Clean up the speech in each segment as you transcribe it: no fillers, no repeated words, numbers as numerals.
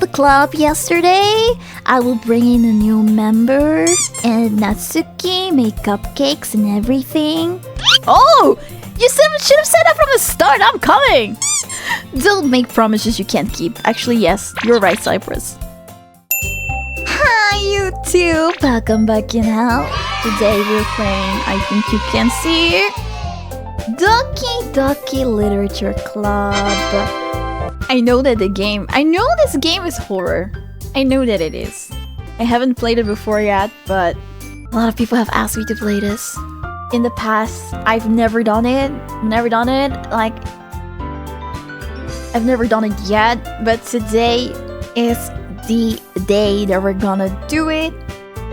the club yesterday. I will bring in a new member, and Natsuki make cupcakes and everything. Oh! You should have said that from the start. I'm coming! Don't make promises you can't keep. Actually, yes. You're right, Cypress. Hi, you two. Welcome back in hell. Today we're playing, I think you can see, Doki Doki Literature Club. I know this game is horror. I know that it is. I haven't played it before yet, but a lot of people have asked me to play this. in the past, I've never done it. Like, I've never done it yet, but today is the day that we're gonna do it.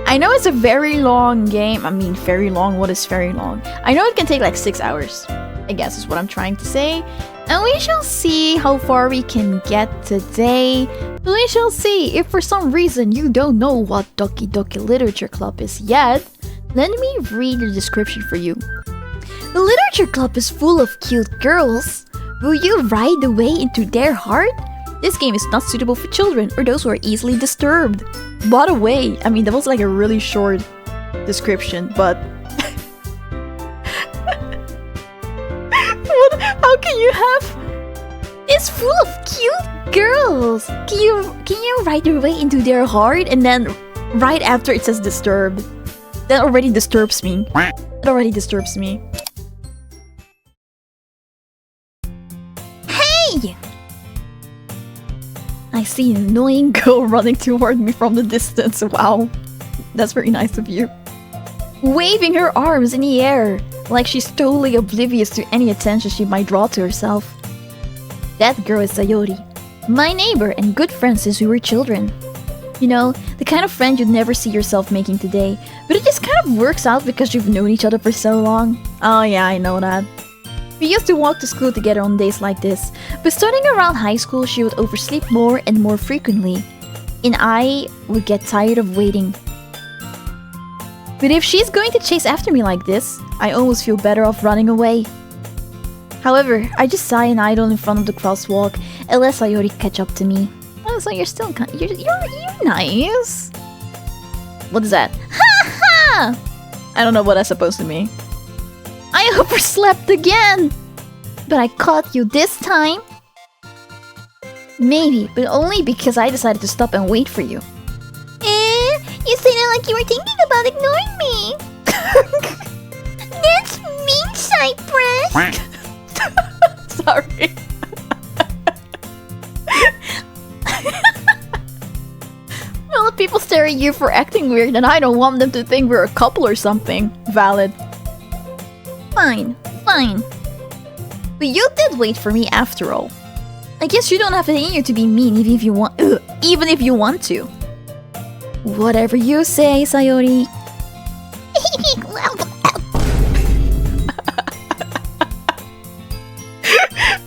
I know it's a very long game. I mean, very long. What is very long? I know it can take like 6 hours, I guess is what I'm trying to say. And we shall see how far we can get today. We shall see. If for some reason you don't know what Doki Doki Literature Club is yet, let me read the description for you. The Literature Club is full of cute girls. Will you ride the way into their heart? This game is not suitable for children or those who are easily disturbed. By the way, I mean, that was like a really short description, but... How can you have... It's full of cute girls. Can you ride your way into their heart? And then right after it says disturbed. That already disturbs me. It already disturbs me. Hey! I see an annoying girl running toward me from the distance. Wow. That's very nice of you. Waving her arms in the air, like she's totally oblivious to any attention she might draw to herself. That girl is Sayori, my neighbor and good friend since we were children. You know, the kind of friend you'd never see yourself making today, but it just kind of works out because you've known each other for so long. Oh yeah, I know that. We used to walk to school together on days like this, but starting around high school she would oversleep more and more frequently, and I would get tired of waiting. But if she's going to chase after me like this, I almost feel better off running away. However, I just sigh and idle in front of the crosswalk and let Sayori catch up to me. Oh, so you're still you're nice. What is that? Ha ha! I don't know what that's supposed to mean. I overslept again! But I caught you this time. Maybe, but only because I decided to stop and wait for you. You sounded like you were thinking about ignoring me. That's mean, Cypress. Sorry. Well, if people stare at you for acting weird, then I don't want them to think we're a couple or something. Valid. Fine. But you did wait for me after all. I guess you don't have it in you to be mean even if you want to. Whatever you say, Sayori.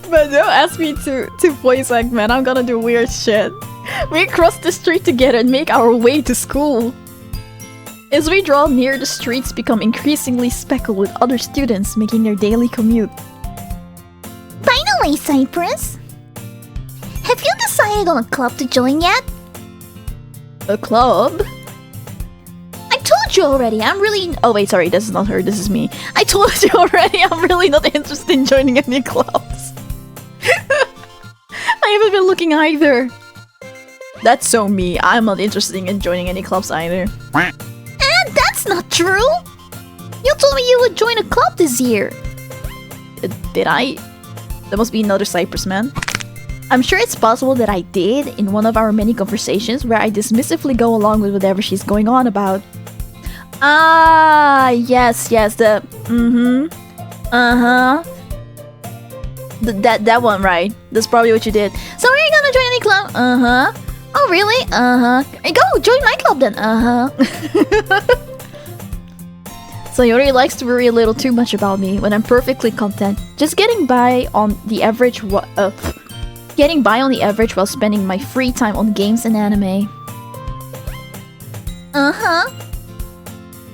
But don't ask me to voice act, man. I'm gonna do weird shit. We cross the street together and make our way to school. As we draw near, the streets become increasingly speckled with other students making their daily commute. By the way, Cypress, have you decided on a club to join yet? A club? I told you already, I'm really... Oh wait, sorry, this is not her, this is me. I told you already, I'm really not interested in joining any clubs. I haven't been looking either. That's so me, I'm not interested in joining any clubs either. That's not true! You told me you would join a club this year. Did I? That must be another Cypress man. I'm sure it's possible that I did in one of our many conversations where I dismissively go along with whatever she's going on about. Ah, yes, the That one, right? That's probably what you did. So are you gonna join any club? Oh really? Go, join my club then. Sayori likes to worry a little too much about me when I'm perfectly content, just getting by on the average while spending my free time on games and anime. I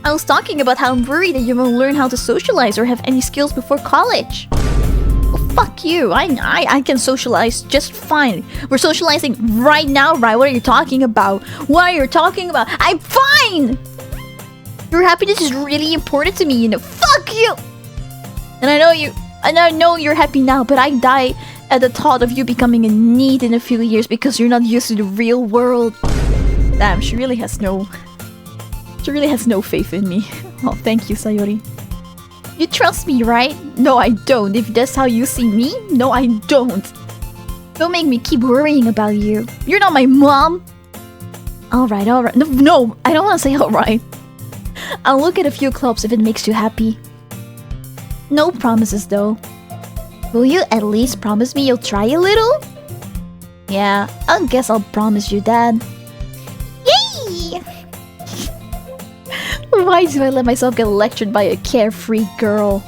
was talking about how I'm worried that you won't learn how to socialize or have any skills before college. fuck you. I can socialize just fine. We're socializing right now, right? What are you talking about? What are you talking about? I'm fine! Your happiness is really important to me, you know. Fuck you! And I know you're happy now, but I die at the thought of you becoming a need in a few years because you're not used to the real world. Damn, she really has no faith in me. Oh, thank you, Sayori. You trust me, right? No, I don't. If that's how you see me, no, I don't. Don't make me keep worrying about you. You're not my mom. Alright. No, I don't want to say alright. I'll look at a few clubs if it makes you happy. No promises, though. Will you at least promise me you'll try a little? Yeah, I guess I'll promise you that. Yay! Why do I let myself get lectured by a carefree girl?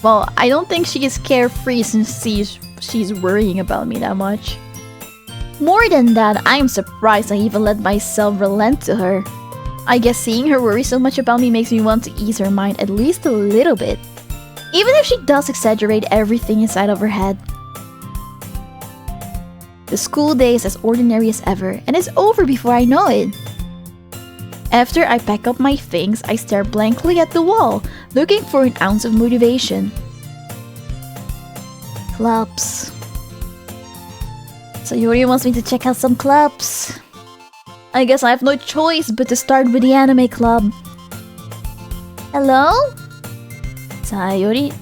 Well, I don't think she is carefree since she's worrying about me that much. More than that, I am surprised I even let myself relent to her. I guess seeing her worry so much about me makes me want to ease her mind at least a little bit. Even if she does exaggerate everything inside of her head. The school day is as ordinary as ever, and it's over before I know it. After I pack up my things, I stare blankly at the wall, looking for an ounce of motivation. Clubs. Sayori wants me to check out some clubs. I guess I have no choice but to start with the anime club. Hello? Sayori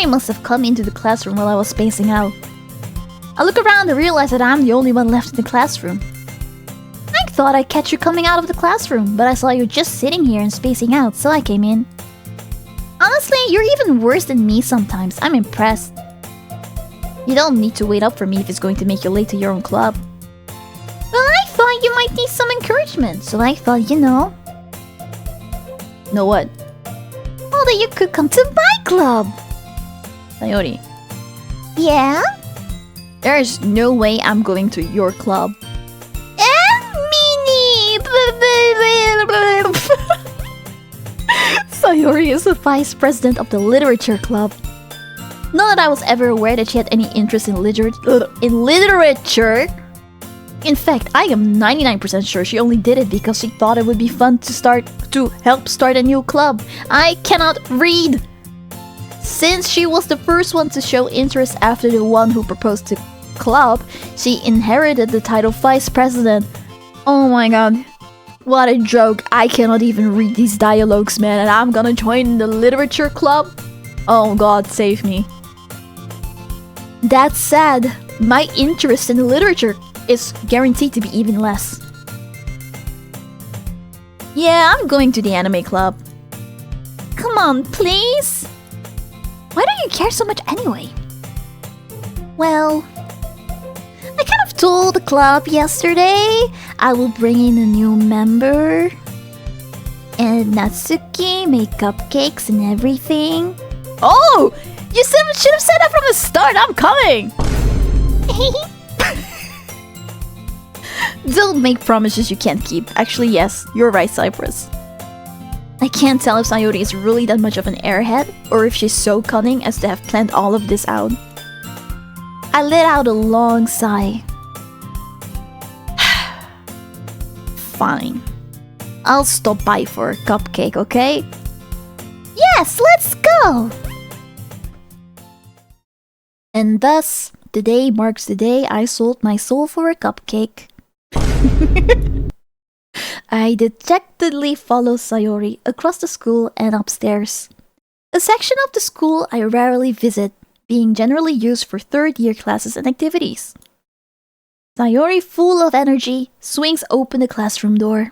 must have come into the classroom while I was spacing out. I look around and realize that I'm the only one left in the classroom. I thought I'd catch you coming out of the classroom, but I saw you just sitting here and spacing out, so I came in. Honestly, you're even worse than me sometimes. I'm impressed. You don't need to wait up for me if it's going to make you late to your own club. Well, I thought you might need some encouragement, so I thought, Know what? Well, that you could come to my club. Sayori. Yeah? There's no way I'm going to your club. Sayori is the vice president of the literature club. Not that I was ever aware that she had any interest in literature. In fact, I am 99% sure she only did it because she thought it would be fun to help start a new club. I cannot read. Since she was the first one to show interest after the one who proposed the club, she inherited the title vice president. Oh my god. What a joke. I cannot even read these dialogues, man, and I'm gonna join the literature club? Oh god, save me. That's sad. My interest in literature is guaranteed to be even less. Yeah, I'm going to the anime club. Come on, please? Why do you care so much anyway? Well, I kind of told the club yesterday I will bring in a new member. And Natsuki make cupcakes and everything. Oh! You should have said that from the start! I'm coming! Don't make promises you can't keep. Actually, yes, you're right, Cypress. I can't tell if Sayori is really that much of an airhead, or if she's so cunning as to have planned all of this out. I let out a long sigh. Fine. I'll stop by for a cupcake, okay? Yes, let's go! And thus, today marks the day I sold my soul for a cupcake. I dejectedly follow Sayori across the school and upstairs. A section of the school I rarely visit, being generally used for third-year classes and activities. Sayori, full of energy, swings open the classroom door.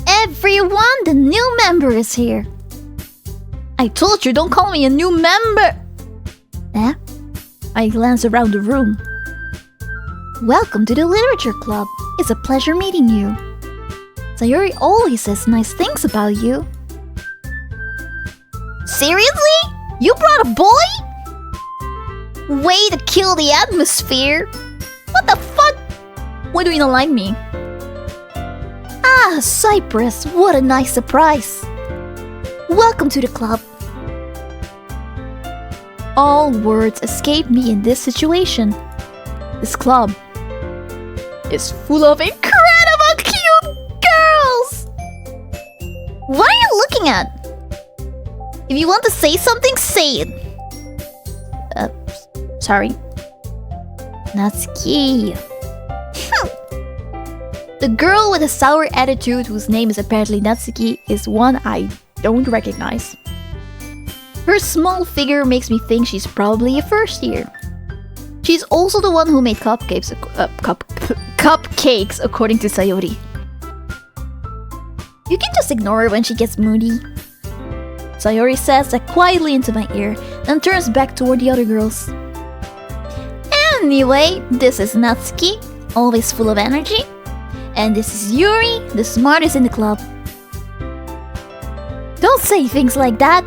Everyone, the new member is here! I told you, don't call me a new member! Eh? I glance around the room. Welcome to the literature club. It's a pleasure meeting you. Sayori always says nice things about you. Seriously? You brought a boy? Way to kill the atmosphere. What the fuck? Why do you not like me? Ah, Cypress, what a nice surprise. Welcome to the club. All words escape me in this situation. This club is full of incredible cute girls! What are you looking at? If you want to say something, say it. Sorry. Natsuki. The girl with a sour attitude, whose name is apparently Natsuki, is one I don't recognize. Her small figure makes me think she's probably a first year. She's also the one who made cupcakes, cupcakes according to Sayori. You can just ignore her when she gets moody. Sayori says that quietly into my ear, then turns back toward the other girls. Anyway, this is Natsuki, always full of energy. And this is Yuri, the smartest in the club. Don't say things like that!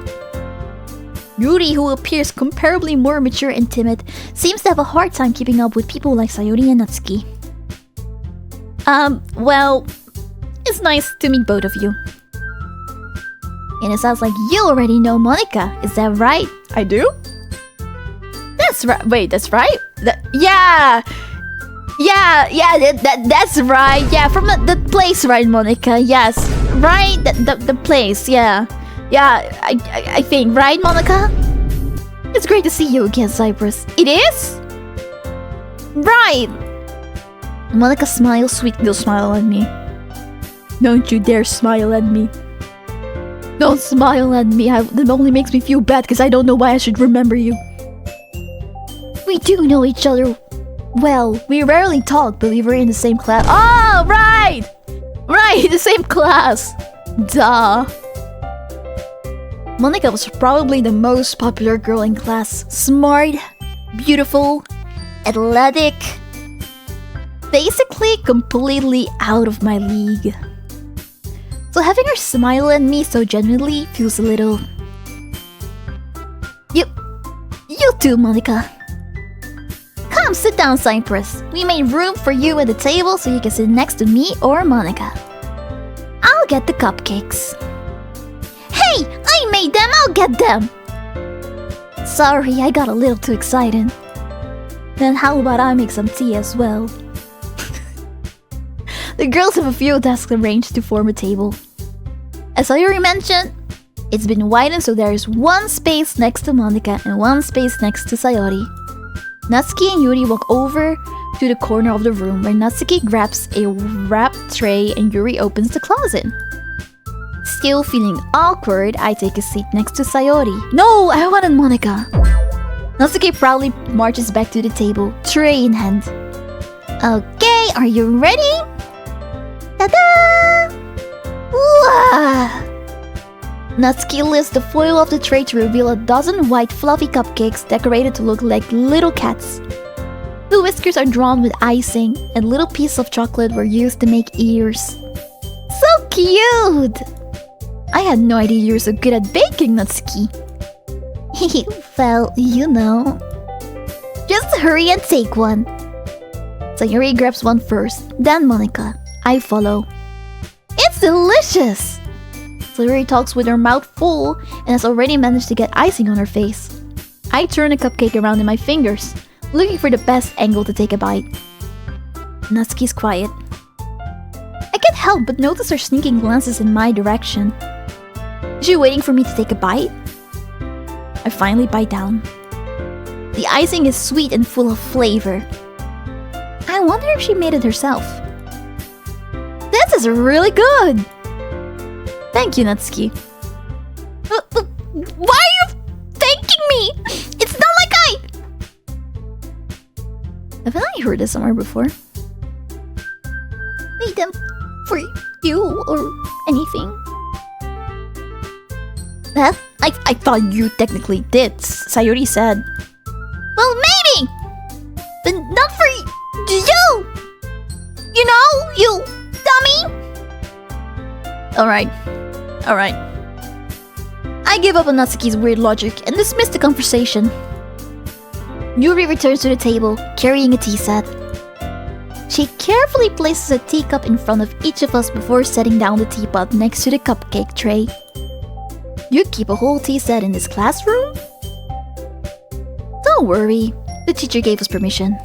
Yuri, who appears comparably more mature and timid, seems to have a hard time keeping up with people like Sayori and Natsuki. Well, it's nice to meet both of you. And it sounds like you already know Monica, is that right? I do? That's right. Wait, that's right? Yeah, that's right. Yeah, from the place, right, Monica? Yes, right. The place. Yeah. I think, right, Monica? It's great to see you again, Cypress. It is. Right. Monica smiles, sweet little smile at me. Don't you dare smile at me. Don't smile at me. That only makes me feel bad because I don't know why I should remember you. We do know each other. Well, we rarely talk, but we were in the same class. Oh, right! Right, the same class. Duh. Monica was probably the most popular girl in class. Smart, beautiful, athletic. Basically, completely out of my league. So having her smile at me so genuinely feels a little... You too, Monica. Come, sit down, Cypress. We made room for you at the table so you can sit next to me or Monica. I'll get the cupcakes. Hey, I made them, I'll get them! Sorry, I got a little too excited. Then how about I make some tea as well? The girls have a few desks arranged to form a table. As I already mentioned, it's been widened so there is one space next to Monica and one space next to Sayori. Natsuki and Yuri walk over to the corner of the room where Natsuki grabs a wrapped tray and Yuri opens the closet. Still feeling awkward, I take a seat next to Sayori. No, I wanted Monica. Natsuki proudly marches back to the table, tray in hand. Okay, are you ready? Ta-da! Wow! Natsuki lifts the foil of the tray to reveal a dozen white fluffy cupcakes decorated to look like little cats. The whiskers are drawn with icing, and little pieces of chocolate were used to make ears. So cute! I had no idea you were so good at baking, Natsuki. Well, you know. Just hurry and take one. Sayori grabs one first, then Monica. I follow. It's delicious! Sayori talks with her mouth full and has already managed to get icing on her face. I turn a cupcake around in my fingers, looking for the best angle to take a bite. Natsuki's quiet. I can't help but notice her sneaking glances in my direction. Is she waiting for me to take a bite? I finally bite down. The icing is sweet and full of flavor. I wonder if she made it herself. This is really good! Thank you, Natsuki. Why are you thanking me? It's not like I... Haven't I heard this somewhere before? Made them for you or anything. Beth, I thought you technically did. Sayori said. Well, maybe! But not for you! You know, you dummy! Alright. I give up on Natsuki's weird logic and dismiss the conversation. Yuri returns to the table, carrying a tea set. She carefully places a teacup in front of each of us before setting down the teapot next to the cupcake tray. You keep a whole tea set in this classroom? Don't worry, the teacher gave us permission.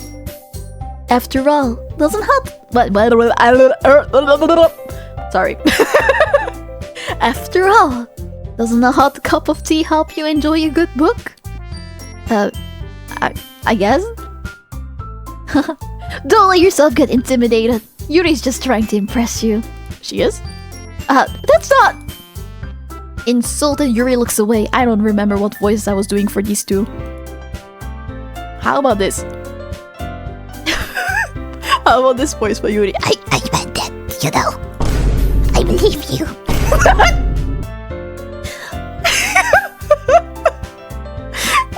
After all, doesn't hot... Sorry. After all, doesn't a hot cup of tea help you enjoy a good book? I guess? Don't let yourself get intimidated. Yuri's just trying to impress you. She is? That's not... Insulted, Yuri looks away. I don't remember what voice I was doing for these two. How about this? How about this voice for Yuri? I meant that, you know. I believe you.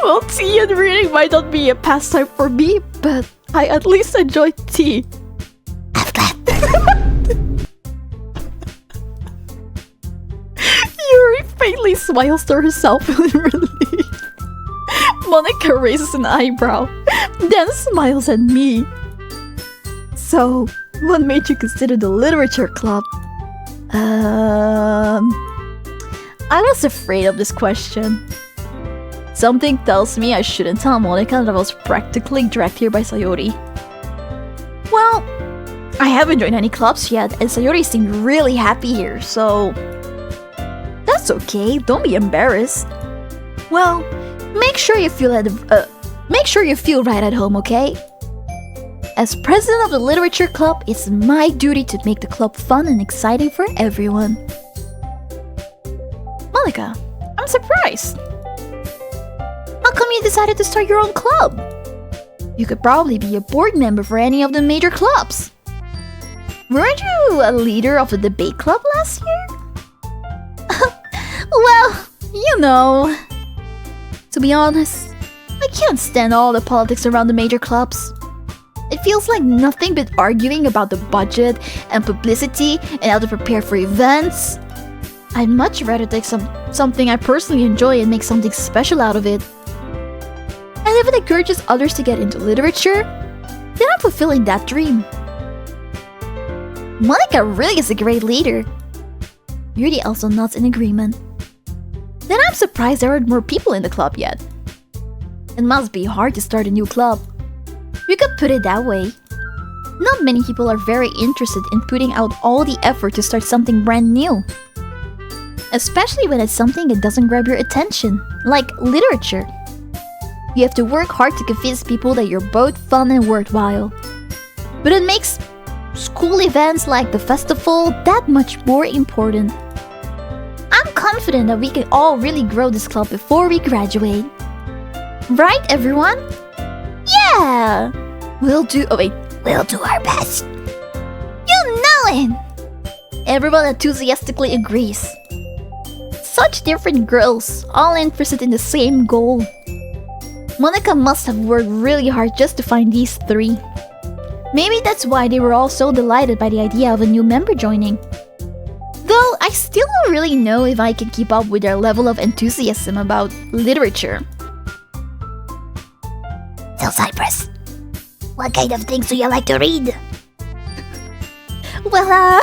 Well, tea and reading might not be a pastime for me, but I at least enjoy tea. I'm glad. Yuri faintly smiles to herself in relief. Monica raises an eyebrow, then smiles at me. So, what made you consider the literature club? I was afraid of this question. Something tells me I shouldn't tell Monica that I was practically dragged here by Sayori. Well, I haven't joined any clubs yet, and Sayori seemed really happy here, so... That's okay, don't be embarrassed. Well, make sure you feel right at home, okay? As president of the literature club, it's my duty to make the club fun and exciting for everyone. Monica, I'm surprised. How come you decided to start your own club? You could probably be a board member for any of the major clubs. Weren't you a leader of a debate club last year? Well, you know. To be honest, I can't stand all the politics around the major clubs. It feels like nothing but arguing about the budget and publicity and how to prepare for events. I'd much rather take something I personally enjoy and make something special out of it. And if it encourages others to get into literature, then I'm fulfilling that dream. Monica really is a great leader. Yuri also nods in agreement. Then I'm surprised there aren't more people in the club yet. It must be hard to start a new club. You could put it that way. Not many people are very interested in putting out all the effort to start something brand new. Especially when it's something that doesn't grab your attention, like literature. You have to work hard to convince people that you're both fun and worthwhile. But it makes school events like the festival that much more important. I'm confident that we can all really grow this club before we graduate. Right, everyone? Yeah! We'll do our best. You know it! Everyone enthusiastically agrees. Such different girls, all interested in the same goal. Monica must have worked really hard just to find these three. Maybe that's why they were all so delighted by the idea of a new member joining. Though I still don't really know if I can keep up with their level of enthusiasm about literature. So Cypress, what kind of things do you like to read? Well,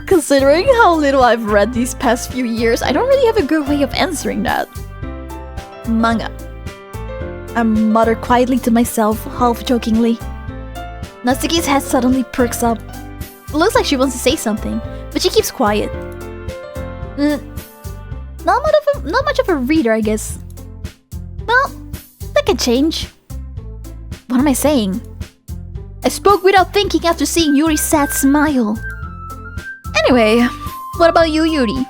considering how little I've read these past few years, I don't really have a good way of answering that. Manga. I mutter quietly to myself, half jokingly. Natsuki's head suddenly perks up. It looks like she wants to say something, but she keeps quiet. Not much of a reader, I guess. Well, that can change. What am I saying? I spoke without thinking after seeing Yuri's sad smile. Anyway, what about you, Yuri?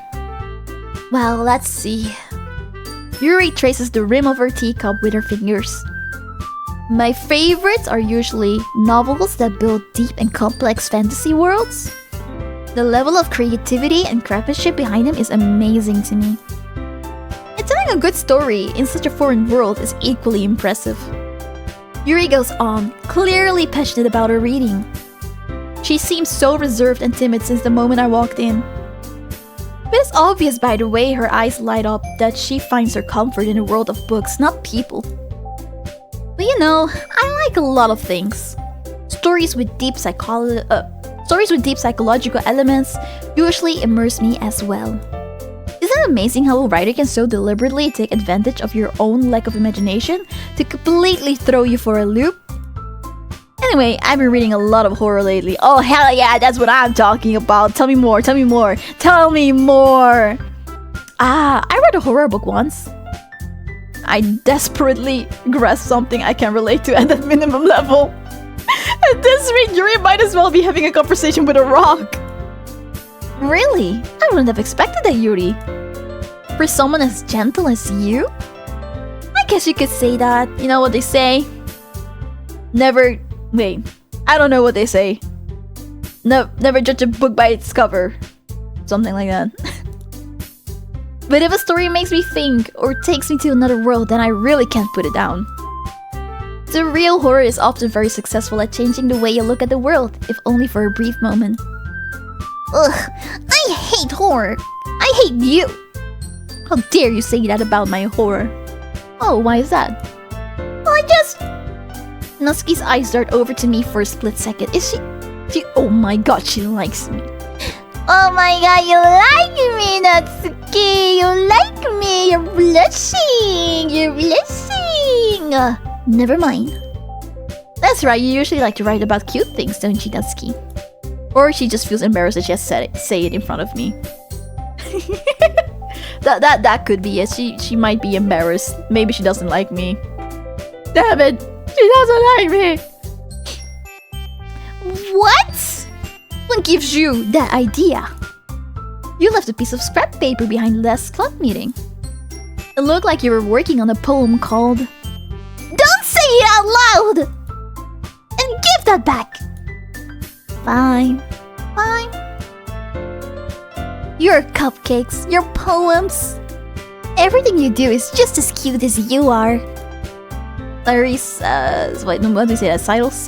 Well, let's see. Yuri traces the rim of her teacup with her fingers. My favorites are usually novels that build deep and complex fantasy worlds. The level of creativity and craftsmanship behind them is amazing to me. And telling a good story in such a foreign world is equally impressive. Yuri goes on, clearly passionate about her reading. She seems so reserved and timid since the moment I walked in. But it's obvious by the way her eyes light up that she finds her comfort in a world of books, not people. But you know, I like a lot of things. Stories with deep psychological elements usually immerse me as well. Isn't it amazing how a writer can so deliberately take advantage of your own lack of imagination to completely throw you for a loop? Anyway, I've been reading a lot of horror lately. Oh hell yeah, that's what I'm talking about. Tell me more, tell me more, tell me more. I read a horror book once. I desperately grasped something I can relate to at that minimum level. At this rate, Yuri might as well be having a conversation with a rock. Really? I wouldn't have expected that, Yuri. For someone as gentle as you? I guess you could say that. You know what they say? Never... Wait. I don't know what they say. Never judge a book by its cover. Something like that. But if a story makes me think or takes me to another world, then I really can't put it down. The real horror is often very successful at changing the way you look at the world, if only for a brief moment. Ugh, I hate horror. I hate you. How dare you say that about my horror? Oh, why is that? Well, I just... Natsuki's eyes dart over to me for a split second. Is she... Oh my god, she likes me. Oh my god, you like me, Natsuki! You like me! You're blushing! You're blushing! Never mind. That's right, you usually like to write about cute things, don't you, Natsuki? Or she just feels embarrassed that she has to say it in front of me. that could be it. She might be embarrassed. Maybe she doesn't like me. Damn it! She doesn't like me! What? What gives you that idea? You left a piece of scrap paper behind last club meeting. It looked like you were working on a poem called... Don't say it out loud! And give that back! Fine. Fine. Your cupcakes, your poems. Everything you do is just as cute as you are. Clarice, what do you say that? Settles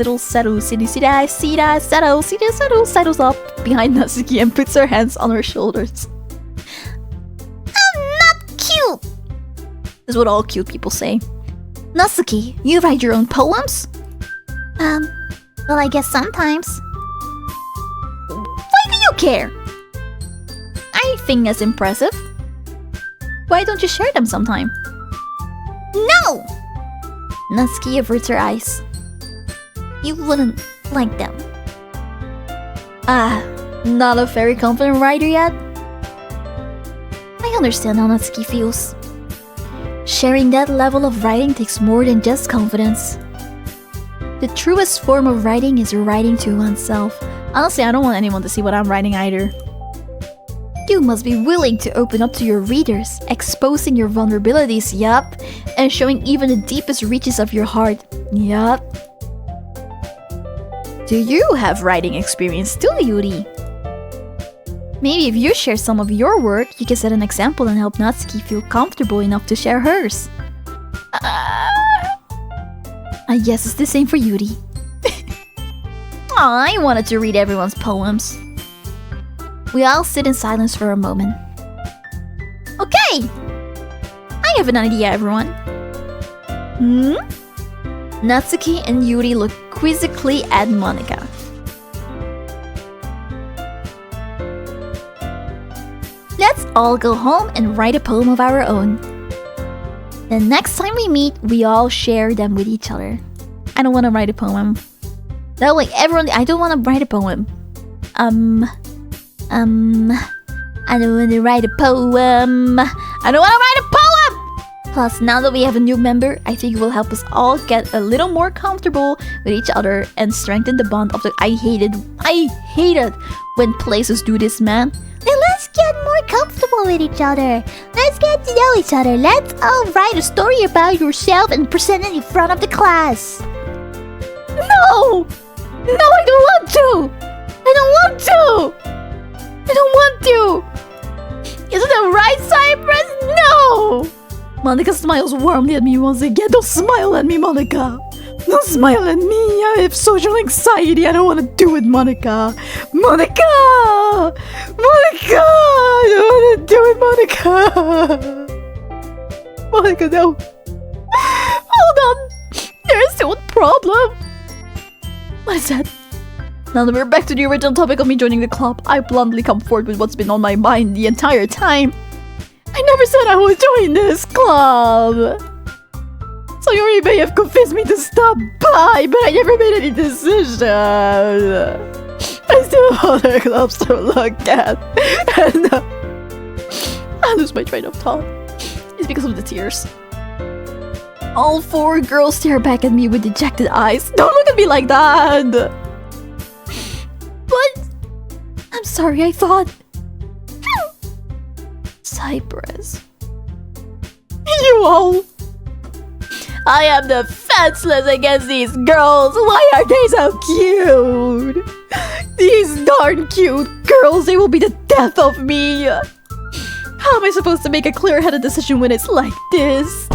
up behind Natsuki and puts her hands on her shoulders. I'm not cute! Is what all cute people say. Natsuki, you write your own poems? Well, I guess sometimes. Why do you care? I think that's impressive. Why don't you share them sometime? No! Natsuki averts her eyes. You wouldn't like them. Not a very confident writer yet? I understand how Natsuki feels. Sharing that level of writing takes more than just confidence. The truest form of writing is writing to oneself. Honestly, I don't want anyone to see what I'm writing either. You must be willing to open up to your readers, exposing your vulnerabilities, yup, and showing even the deepest reaches of your heart, yup. Do you have writing experience too, Yuri? Maybe if you share some of your work, you can set an example and help Natsuki feel comfortable enough to share hers. I guess it's the same for Yuri. Aw, I wanted to read everyone's poems. We all sit in silence for a moment. Okay! I have an idea, everyone. Natsuki and Yuri look quizzically at Monika. Let's all go home and write a poem of our own. The next time we meet, we all share them with each other. I don't want to write a poem. That way, everyone... I don't want to write a poem. I don't want to write a poem. I don't want to write a poem! Plus, now that we have a new member, I think it will help us all get a little more comfortable with each other and strengthen the bond of the... I hate it when places do this, man. Then let's get more comfortable with each other. Let's get to know each other. Let's all write a story about yourself and present it in front of the class. No! No, I don't want to! I don't want to! I don't want to! Is it the right side, Press? No! Monika smiles warmly at me once again. Don't smile at me, Monika! Don't smile at me! I have social anxiety. I don't want to do it, Monika! Monika! Monika! I don't want to do it, Monika! Monika, no! Hold on! There's still a problem! What is that? Now that we're back to the original topic of me joining the club, I bluntly come forward with what's been on my mind the entire time. never said I would join this club. So you may have convinced me to stop by, but I never made any decision. I still have other clubs to look at. And I lose my train of thought. It's because of the tears. All 4 girls stare back at me with dejected eyes. Don't look at me like that! But I'm sorry, I thought. Cypress. You all. I am defenseless against these girls. Why are they so cute? These darn cute girls, they will be the death of me. How am I supposed to make a clear-headed decision when it's like this?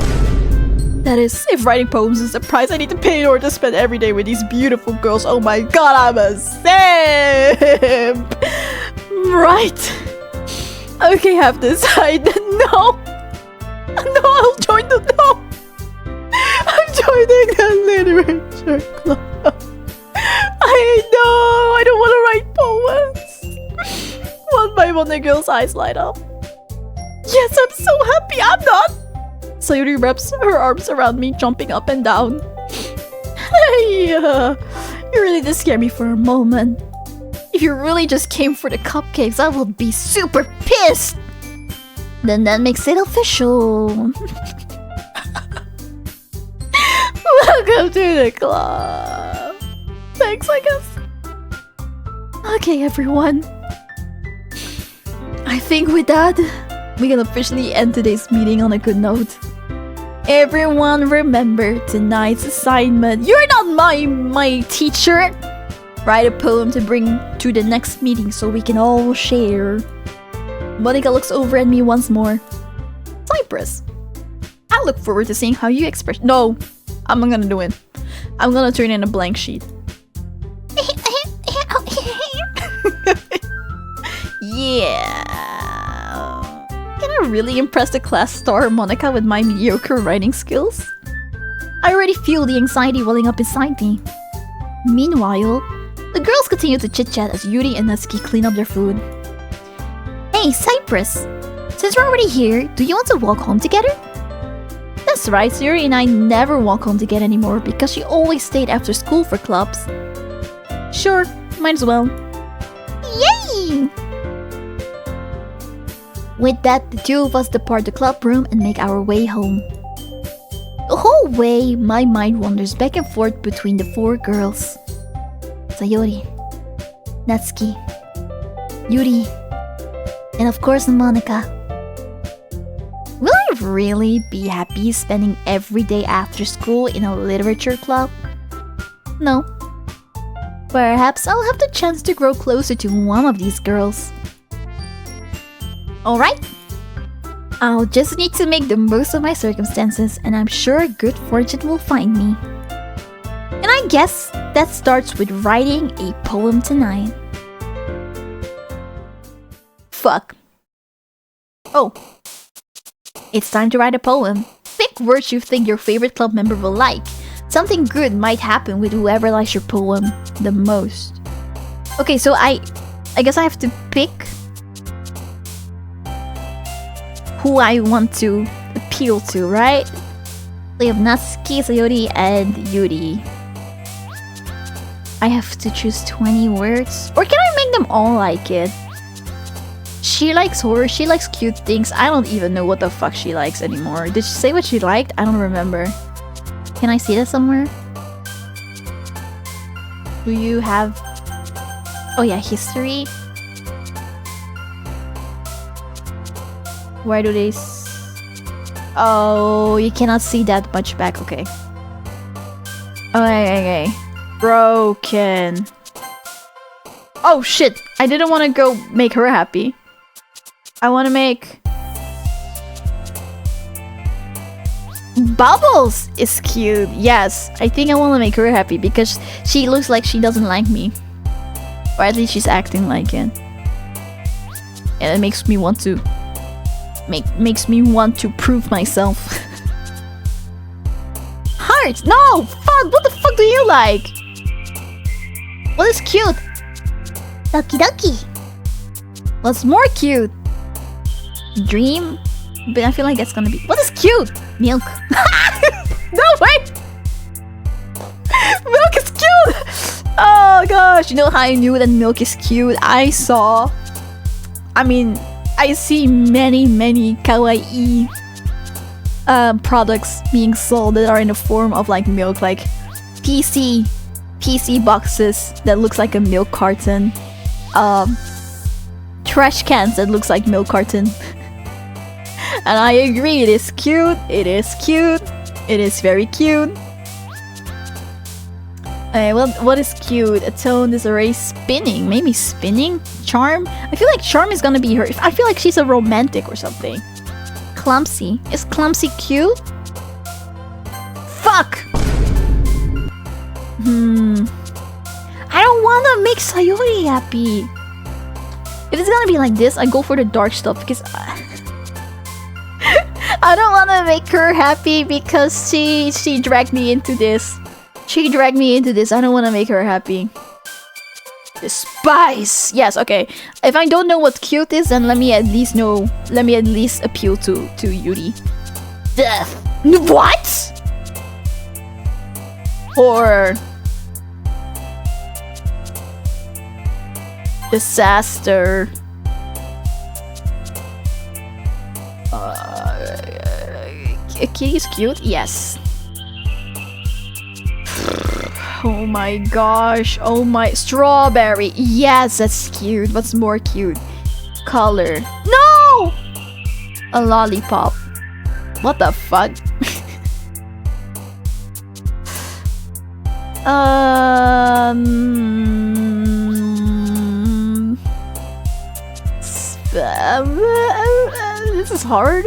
That is, if writing poems is the price I need to pay in order to spend every day with these beautiful girls. Oh my god, I'm a simp! Right. Okay, have decided. No! No, I'll join the... No! I'm joining the literature club. I know! I don't want to write poems! One by one, the girl's eyes light up. Yes, I'm so happy I'm not! Sayuri wraps her arms around me, jumping up and down. Hey, you really did scare me for a moment. If you really just came for the cupcakes, I will be super pissed! Then that makes it official. Welcome to the club. Thanks, I guess. Okay, everyone. I think with that, we can officially end today's meeting on a good note. Everyone remember tonight's assignment. You're not my teacher. Write a poem to bring to the next meeting so we can all share. Monica looks over at me once more. Cypress, I look forward to seeing how you express. No, I'm not gonna do it. I'm gonna turn in a blank sheet. Yeah. Can I really impress the class star Monica with my mediocre writing skills? I already feel the anxiety welling up inside me. Meanwhile, the girls continue to chit-chat as Yuri and Natsuki clean up their food. Hey, Cypress! Since we're already here, do you want to walk home together? That's right, Yuri and I never walk home together anymore because she always stayed after school for clubs. Sure, might as well. Yay! With that, the 2 of us depart the club room and make our way home. The whole way, my mind wanders back and forth between the 4 girls. Sayori, Natsuki, Yuri, and of course Monica. Will I really be happy spending every day after school in a literature club? No. Perhaps I'll have the chance to grow closer to one of these girls. Alright. I'll just need to make the most of my circumstances, and I'm sure good fortune will find me. And I guess that starts with writing a poem tonight. Fuck. Oh. It's time to write a poem. Pick words you think your favorite club member will like. Something good might happen with whoever likes your poem the most. Okay, so I guess I have to pick who I want to appeal to, right? We have Natsuki, Sayori, and Yuri. I have to choose 20 words? Or can I make them all like it? She likes horror, she likes cute things. I don't even know what the fuck she likes anymore. Did she say what she liked? I don't remember. Can I see that somewhere? Do you have... Oh yeah, history. Where do they... Oh, you cannot see that much back. Okay. Okay. Broken. Oh shit! I didn't want to go make her happy. I want to make... Bubbles is cute. Yes, I think I want to make her happy because she looks like she doesn't like me. Or at least she's acting like it. And it makes me want to... Makes me want to prove myself. Heart! No! Fuck! What the fuck do you like? What is cute? Doki Doki. What's more cute? Dream? But I feel like that's gonna be... What is cute? Milk. No, wait! Milk is cute! Oh gosh, you know how I knew that milk is cute? I see many kawaii products being sold that are in the form of like milk, like PC boxes that looks like a milk carton, trash cans that looks like milk carton. And I agree, it is cute, it is cute, it is very cute. Well, what is cute? A tone is already spinning. Maybe spinning? Charm? I feel like Charm is gonna be her. I feel like she's a romantic or something. Clumsy. Is Clumsy cute? Fuck! I don't wanna make Sayori happy. If it's gonna be like this, I go for the dark stuff because I don't wanna make her happy because she dragged me into this. She dragged me into this. I don't want to make her happy. The spice! Yes, okay. If I don't know what cute is, then let me at least know. Let me at least appeal to Yuri. Death! What? Horror. Disaster. Kitty's cute? Yes. Oh my gosh. Oh my... Strawberry. Yes, that's cute. What's more cute? Color. No! A lollipop. What the fuck? This is hard.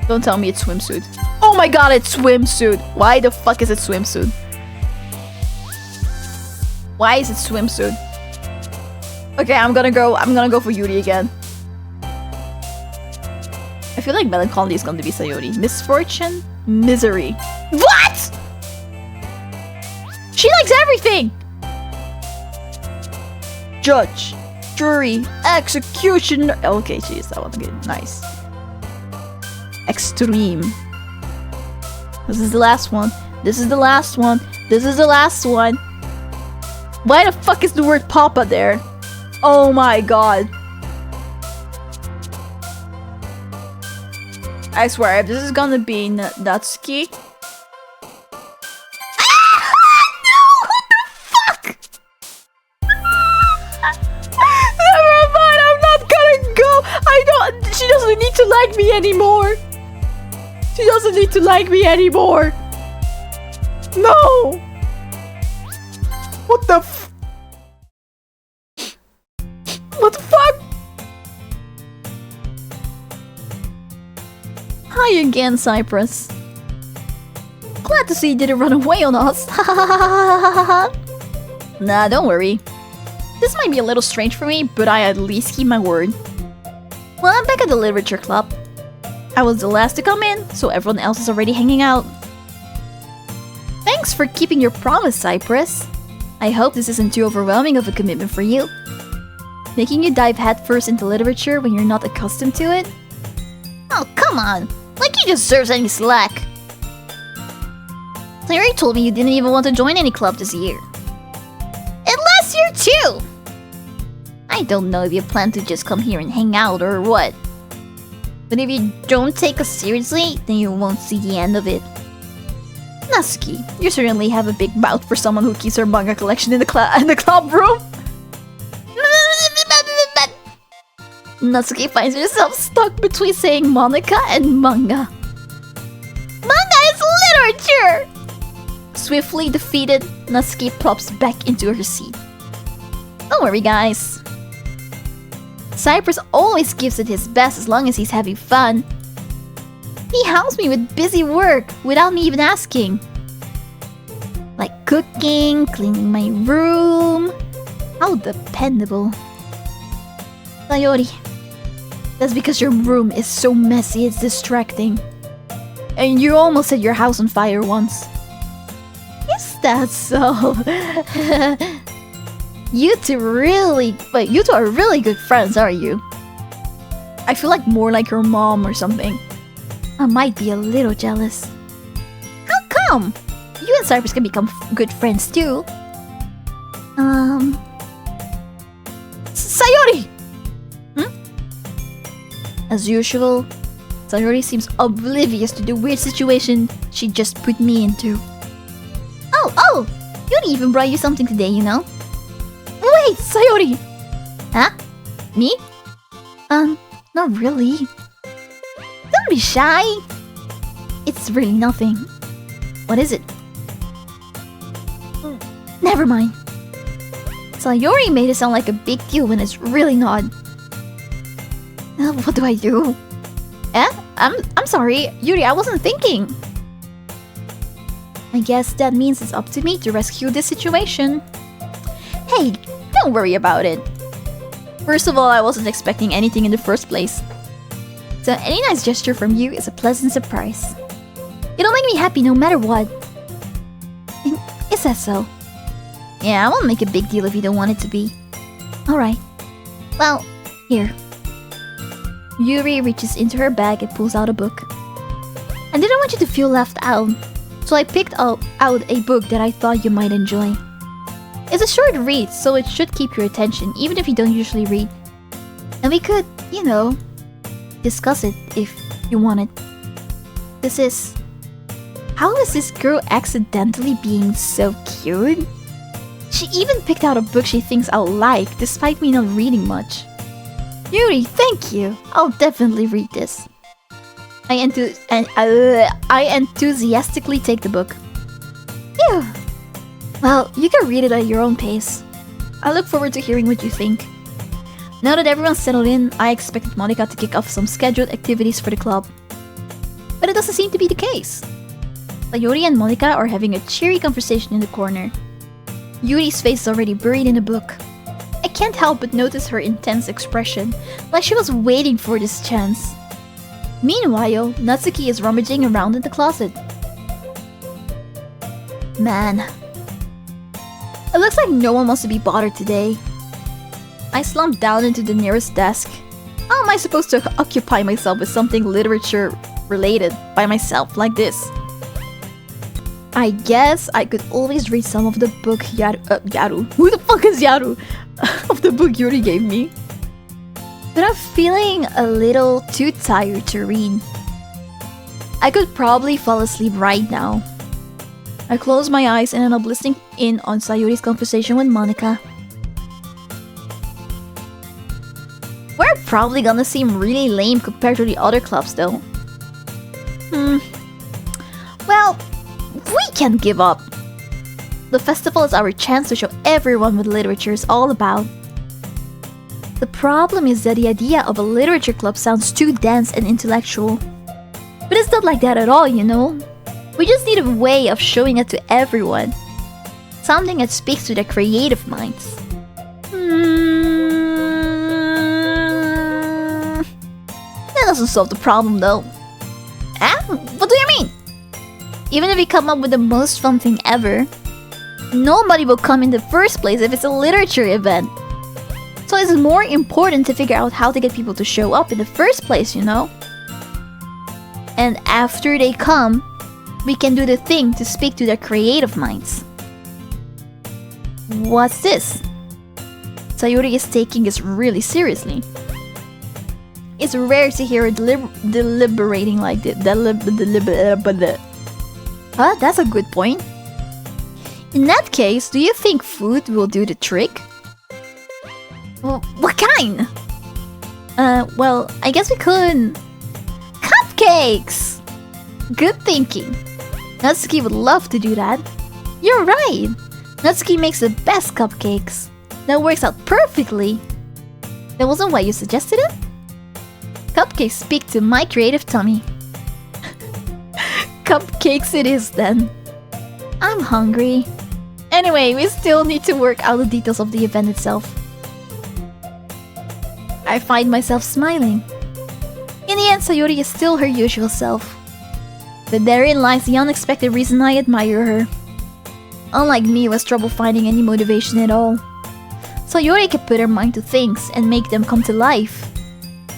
Don't tell me it's swimsuit. Oh my god, it's swimsuit. Why the fuck is it swimsuit? Why is it swimsuit? Okay, I'm gonna go for Yuri again. I feel like melancholy is gonna be Sayori. Misfortune? Misery. What? She likes everything! Judge. Jury. Executioner. Okay, jeez, that one's good. Nice. Extreme. This is the last one. This is the last one. This is the last one. Why the fuck is the word Papa there? Oh my god. I swear, if this is gonna be Natsuki. No! What the fuck? Never mind, I'm not gonna go. She doesn't need to like me anymore. She doesn't need to like me anymore. No! What the What the fuck? Hi again, Cypress. Glad to see you didn't run away on us. Nah, don't worry. This might be a little strange for me, but I at least keep my word. Well, I'm back at the literature club. I was the last to come in, so everyone else is already hanging out. Thanks for keeping your promise, Cypress. I hope this isn't too overwhelming of a commitment for you. Making you dive headfirst into literature when you're not accustomed to it? Oh, come on! Like he deserves any slack! Clary told me you didn't even want to join any club this year. And last year too! I don't know if you plan to just come here and hang out or what. But if you don't take us seriously, then you won't see the end of it. Natsuki, you certainly have a big mouth for someone who keeps her manga collection in the club room. Natsuki finds herself stuck between saying Monica and manga. Manga is literature! Swiftly defeated, Natsuki plops back into her seat. Don't worry, guys. Cypress always gives it his best as long as he's having fun. He helps me with busy work without me even asking. Like cooking, cleaning my room. How dependable. Sayori, that's because your room is so messy it's distracting. And you almost set your house on fire once. Is that so? You two are really good friends, are you? I feel like more like your mom or something. I might be a little jealous. How come? You and Cypress can become good friends too. Sayori! As usual, Sayori seems oblivious to the weird situation she just put me into. Oh! Yuri even brought you something today, you know? Wait, Sayori! Huh? Me? Not really. Don't be shy! It's really nothing. What is it? Never mind. Sayori made it sound like a big deal when it's really not. What do I do? I'm sorry, Yuri, I wasn't thinking. I guess that means it's up to me to rescue this situation. Hey, don't worry about it. First of all, I wasn't expecting anything in the first place. So any nice gesture from you is a pleasant surprise. It'll make me happy no matter what. Is that so? Yeah, I won't make a big deal if you don't want it to be. Alright. Well, here. Yuri reaches into her bag and pulls out a book. I didn't want you to feel left out, so I picked out a book that I thought you might enjoy. It's a short read, so it should keep your attention, even if you don't usually read. And we could, you know, discuss it if you wanted. This is... How is this girl accidentally being so cute? She even picked out a book she thinks I'll like, despite me not reading much. Yuri, thank you. I'll definitely read this. I enthusiastically take the book. Phew. Well, you can read it at your own pace. I look forward to hearing what you think. Now that everyone's settled in, I expected Monica to kick off some scheduled activities for the club. But it doesn't seem to be the case. Sayori and Monica are having a cheery conversation in the corner. Yuri's face is already buried in a book. I can't help but notice her intense expression, like she was waiting for this chance. Meanwhile, Natsuki is rummaging around in the closet. Man. It looks like no one wants to be bothered today. I slumped down into the nearest desk. How am I supposed to occupy myself with something literature related by myself like this? I guess I could always read some of the book Yaru. Who the fuck is Yaru? Of the book Yuri gave me. But I'm feeling a little too tired to read. I could probably fall asleep right now. I close my eyes and end up listening in on Sayori's conversation with Monica. We're probably gonna seem really lame compared to the other clubs though. Well, we can't give up. The festival is our chance to show everyone what literature is all about. The problem is that the idea of a literature club sounds too dense and intellectual. But it's not like that at all, you know? We just need a way of showing it to everyone. Something that speaks to their creative minds. That doesn't solve the problem though. What do you mean? Even if we come up with the most fun thing ever, nobody will come in the first place if it's a literature event. So it's more important to figure out how to get people to show up in the first place, you know? And after they come, we can do the thing to speak to their creative minds. What's this? Sayori is taking this really seriously. It's rare to hear her deliberating like this. Huh? That's a good point. In that case, do you think food will do the trick? Well, what kind? Well, I guess we could... Cupcakes! Good thinking. Natsuki would love to do that. You're right! Natsuki makes the best cupcakes. That works out perfectly. That wasn't why you suggested it? Cupcakes speak to my creative tummy. Cupcakes it is then. I'm hungry. Anyway, we still need to work out the details of the event itself. I find myself smiling. In the end, Sayori is still her usual self. But therein lies the unexpected reason I admire her. Unlike me who has trouble finding any motivation at all, Sayori can put her mind to things and make them come to life.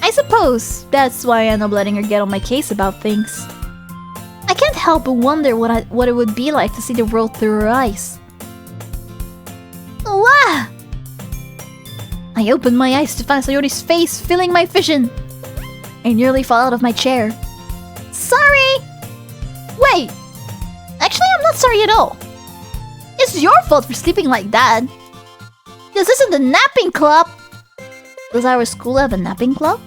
I suppose suppose that's why I end up letting her get on my case about things. I can't help but wonder what it would be like to see the world through her eyes. Wah! I opened my eyes to find Sayori's face filling my vision. I nearly fell out of my chair. Sorry! Wait! Actually, I'm not sorry at all. It's your fault for sleeping like that. This isn't the napping club. Does our school have a napping club?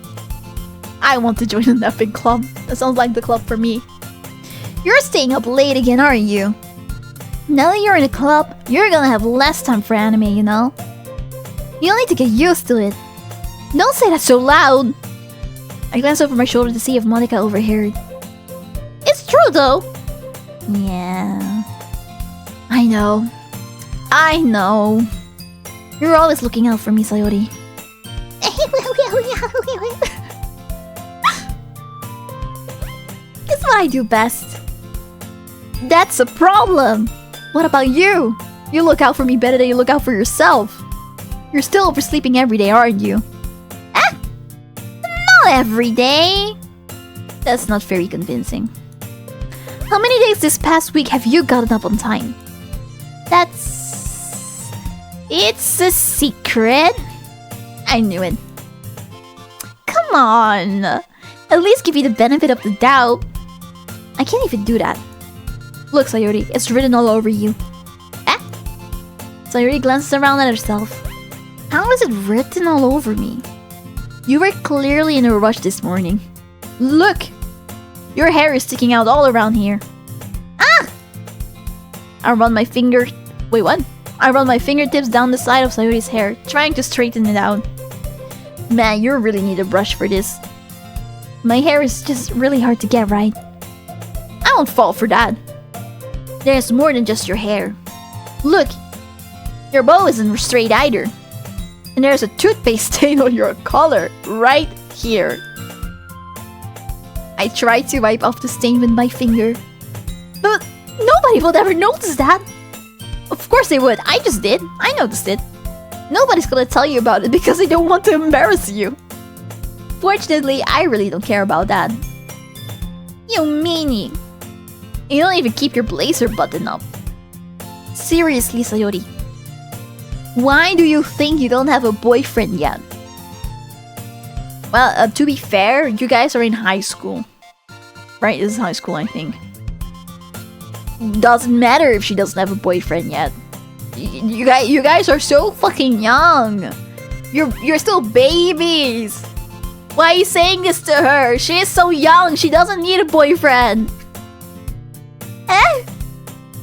I want to join a napping club. That sounds like the club for me. You're staying up late again, aren't you? Now that you're in a club, you're gonna have less time for anime, you know? You'll need to get used to it. Don't say that so loud! I glanced over my shoulder to see if Monica overheard. It's true though! Yeah... I know. I know. You're always looking out for me, Sayori. It's what I do best. That's a problem! What about you? You look out for me better than you look out for yourself. You're still oversleeping every day, aren't you? Ah! Not every day! That's not very convincing. How many days this past week have you gotten up on time? It's a secret. I knew it. Come on. At least give you the benefit of the doubt. I can't even do that. Look, Sayori, it's written all over you. Ah? Sayori glances around at herself. How is it written all over me? You were clearly in a rush this morning. Look! Your hair is sticking out all around here. Ah! I run my finger... Wait, what? I run my fingertips down the side of Sayori's hair, trying to straighten it out. Man, you really need a brush for this. My hair is just really hard to get right. I won't fall for that. There's more than just your hair. Look! Your bow isn't straight either. And there's a toothpaste stain on your collar, right here. I tried to wipe off the stain with my finger. But nobody would ever notice that. Of course they would. I just did. I noticed it. Nobody's gonna tell you about it because they don't want to embarrass you. Fortunately, I really don't care about that. You meanie. You don't even keep your blazer buttoned up. Seriously, Sayori. Why do you think you don't have a boyfriend yet? Well, to be fair, you guys are in high school. Right? This is high school, I think. Doesn't matter if she doesn't have a boyfriend yet. You guys are so fucking young. You're still babies. Why are you saying this to her? She is so young. She doesn't need a boyfriend. Eh?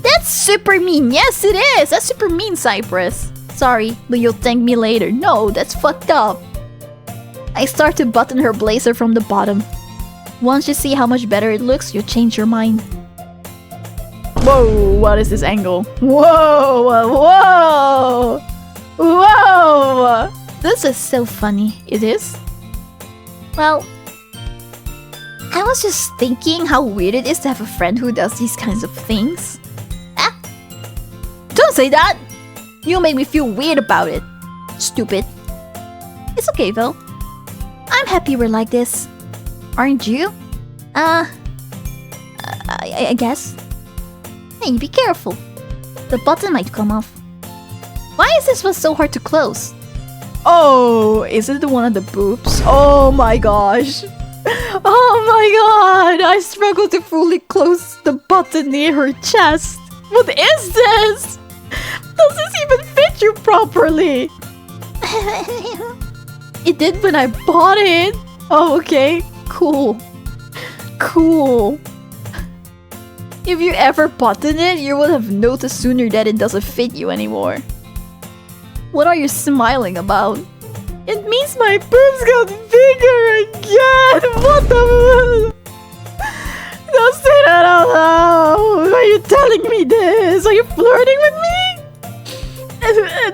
That's super mean. Yes, it is. That's super mean, Cypress. Sorry, but you'll thank me later. No, that's fucked up. I start to button her blazer from the bottom. Once you see how much better it looks, you'll change your mind. Whoa, what is this angle? Whoa, whoa, whoa! This is so funny. It is? Well, I was just thinking how weird it is to have a friend who does these kinds of things. Ah! Don't say that! You'll make me feel weird about it. Stupid. It's okay though. I'm happy we're like this. Aren't you? I guess. Hey, be careful. The button might come off. Why is this one so hard to close? Oh, is it the one at the boobs? Oh my gosh. Oh my god. I struggle to fully close the button near her chest. What is this? Does this even fit you properly? It did when I bought it. Oh, okay. Cool. Cool. If you ever button it, you would have noticed sooner that it doesn't fit you anymore. What are you smiling about? It means my boobs got bigger again! What the... Don't say that out loud! Why are you telling me this? Are you flirting with me?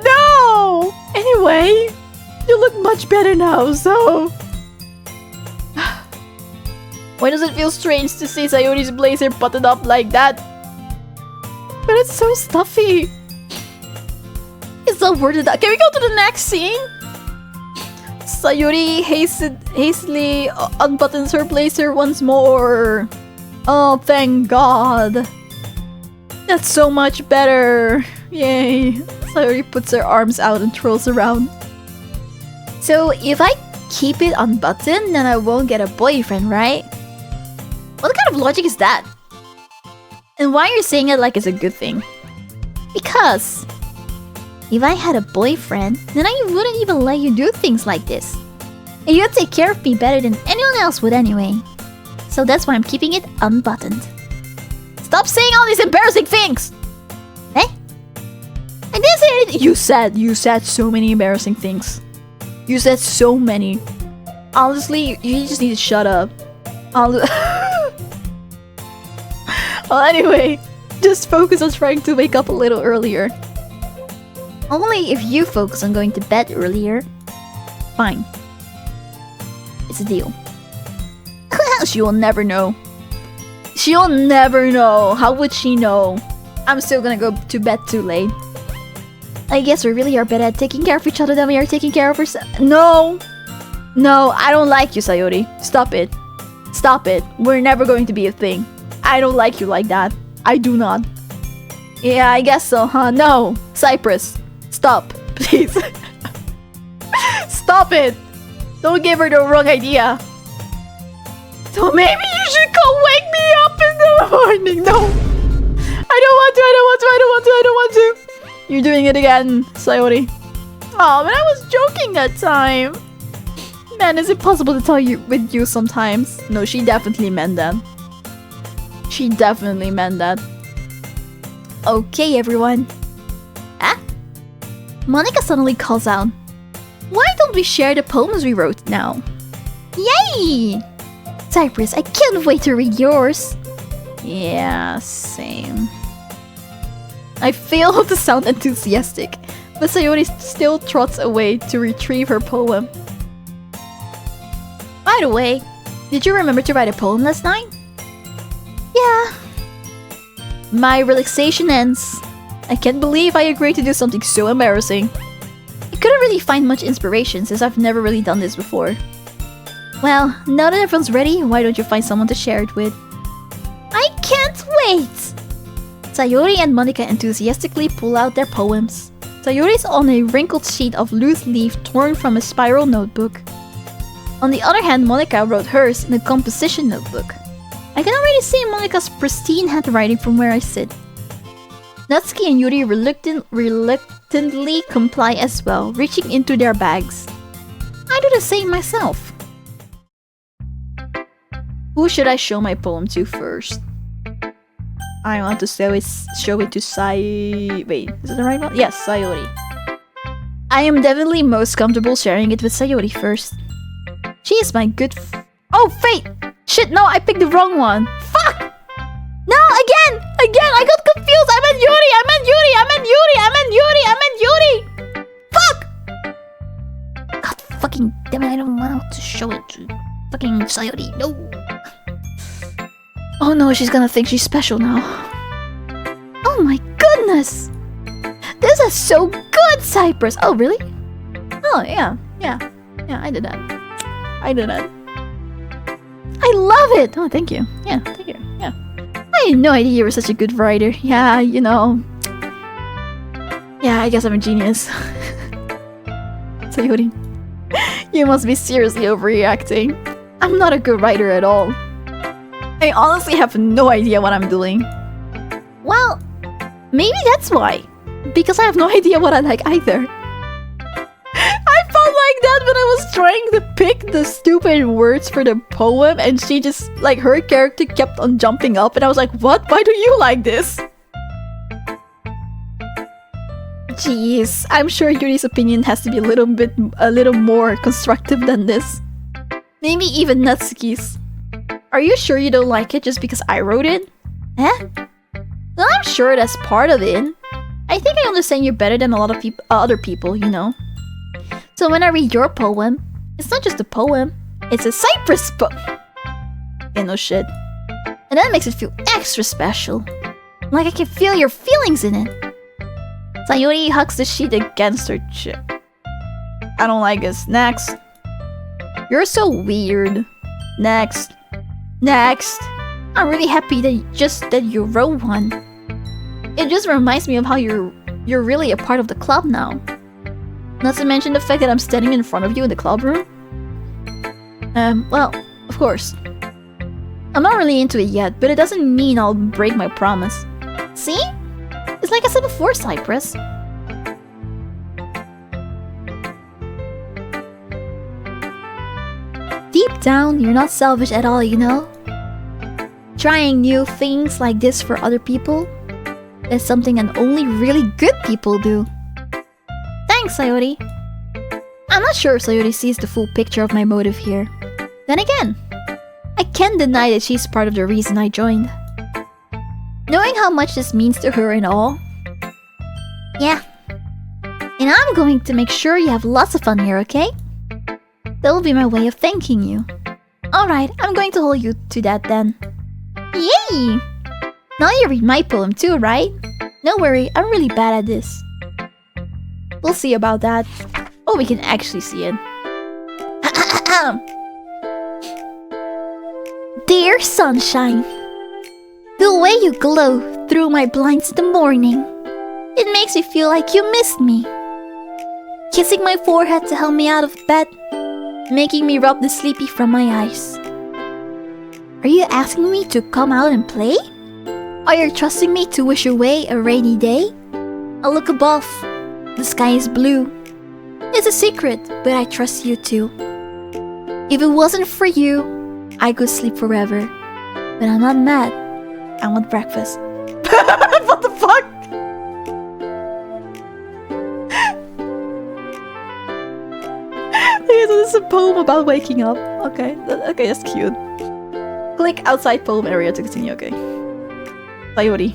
No! Anyway, you look much better now, so... Why does it feel strange to see Sayori's blazer buttoned up like that? But it's so stuffy. It's not worth it. Can we go to the next scene? Sayuri hastily unbuttons her blazer once more. Oh, thank God. That's so much better. Yay. Sayuri puts her arms out and twirls around. So if I keep it unbuttoned, then I won't get a boyfriend, right? What kind of logic is that? And why are you saying it like it's a good thing? Because if I had a boyfriend, then I wouldn't even let you do things like this. And you'd take care of me better than anyone else would anyway. So that's why I'm keeping it unbuttoned. Stop saying all these embarrassing things! Eh? I didn't say anything. You said so many embarrassing things. You said so many. Honestly, you just need to shut up. Well, anyway, just focus on trying to wake up a little earlier. Only if you focus on going to bed earlier. Fine. It's a deal. She will never know. She'll never know. How would she know? I'm still gonna go to bed too late. I guess we really are better at taking care of each other than we are taking care of ourselves. No! No, I don't like you, Sayori. Stop it. Stop it. We're never going to be a thing. I don't like you like that. I do not. Yeah, I guess so, huh? No. Cypress. Stop. Please. Stop it. Don't give her the wrong idea. So maybe you should come wake me up in the morning. No. I don't want to. You're doing it again, Sayori. Oh, but I was joking that time. Man, is it possible to tell you with you sometimes? No, she definitely meant that. She definitely meant that. Okay, everyone. Ah? Monica suddenly calls out. Why don't we share the poems we wrote now? Yay! Cypress, I can't wait to read yours. Yeah, same. I fail to sound enthusiastic, but Sayori still trots away to retrieve her poem. By the way, did you remember to write a poem last night? Yeah. My relaxation ends. I can't believe I agreed to do something so embarrassing. I couldn't really find much inspiration since I've never really done this before. Well, now that everyone's ready, why don't you find someone to share it with? I can't wait! Sayori and Monica enthusiastically pull out their poems. Sayori's on a wrinkled sheet of loose leaf torn from a spiral notebook. On the other hand, Monica wrote hers in a composition notebook. I can already see Monica's pristine handwriting from where I sit. Natsuki and Yuri reluctantly comply as well, reaching into their bags. I do the same myself. Who should I show my poem to first? I want to show it to Wait, is it the right one? Yes, Sayori. I am definitely most comfortable sharing it with Sayori first. She is my good Oh, Fate! Shit, no, I picked the wrong one. Fuck! No, again! I got confused! I meant Yuri! Fuck! God fucking damn it, I don't want to show it to fucking Sayori. No! Oh no, she's gonna think she's special now. Oh my goodness! This is so good, Cypress! Oh, really? Oh, yeah, I did that. I love it! Oh, thank you. Yeah, thank you. Yeah. I had no idea you were such a good writer. Yeah, you know. Yeah, I guess I'm a genius. Sayori, you must be seriously overreacting. I'm not a good writer at all. I honestly have no idea what I'm doing. Well, maybe that's why. Because I have no idea what I like either. I felt like that when I was trying to pick the stupid words for the poem and she just, like, her character kept on jumping up and I was like, what? Why do you like this? Jeez, I'm sure Yuri's opinion has to be a little more constructive than this. Maybe even Natsuki's. Are you sure you don't like it just because I wrote it? Eh? Well, I'm sure that's part of it. I think I understand you better than a lot of other people, you know. So when I read your poem, it's not just a poem, it's a Cypress book. Yeah, no shit. And that makes it feel extra special. Like I can feel your feelings in it. Sayori hugs the sheet against her chest. I don't like this. Next. You're so weird. Next. Next. I'm really happy that you wrote one. It just reminds me of how you're really a part of the club now. Not to mention the fact that I'm standing in front of you in the club room. Well, of course. I'm not really into it yet, but it doesn't mean I'll break my promise. See? It's like I said before, Cypress. Deep down, you're not selfish at all, you know? Trying new things like this for other people is something that only really good people do. Thanks, Sayori. I'm not sure if Sayori sees the full picture of my motive here. Then again, I can't deny that she's part of the reason I joined. Knowing how much this means to her and all. Yeah. And I'm going to make sure you have lots of fun here, okay? That will be my way of thanking you. Alright, I'm going to hold you to that then. Yay! Now you read my poem too, right? Don't worry, I'm really bad at this. We'll see about that. Oh, we can actually see it. Dear sunshine, the way you glow through my blinds in the morning, it makes me feel like you missed me. Kissing my forehead to help me out of bed, making me rub the sleepy from my eyes. Are you asking me to come out and play? Are you trusting me to wish away a rainy day? I look above. The sky is blue. It's a secret, but I trust you too. If it wasn't for you, I could sleep forever. But I'm not mad. I want breakfast. What the fuck? Okay, so this is a poem about waking up. Okay, that's cute. Click outside poem area to continue, okay. Sayori.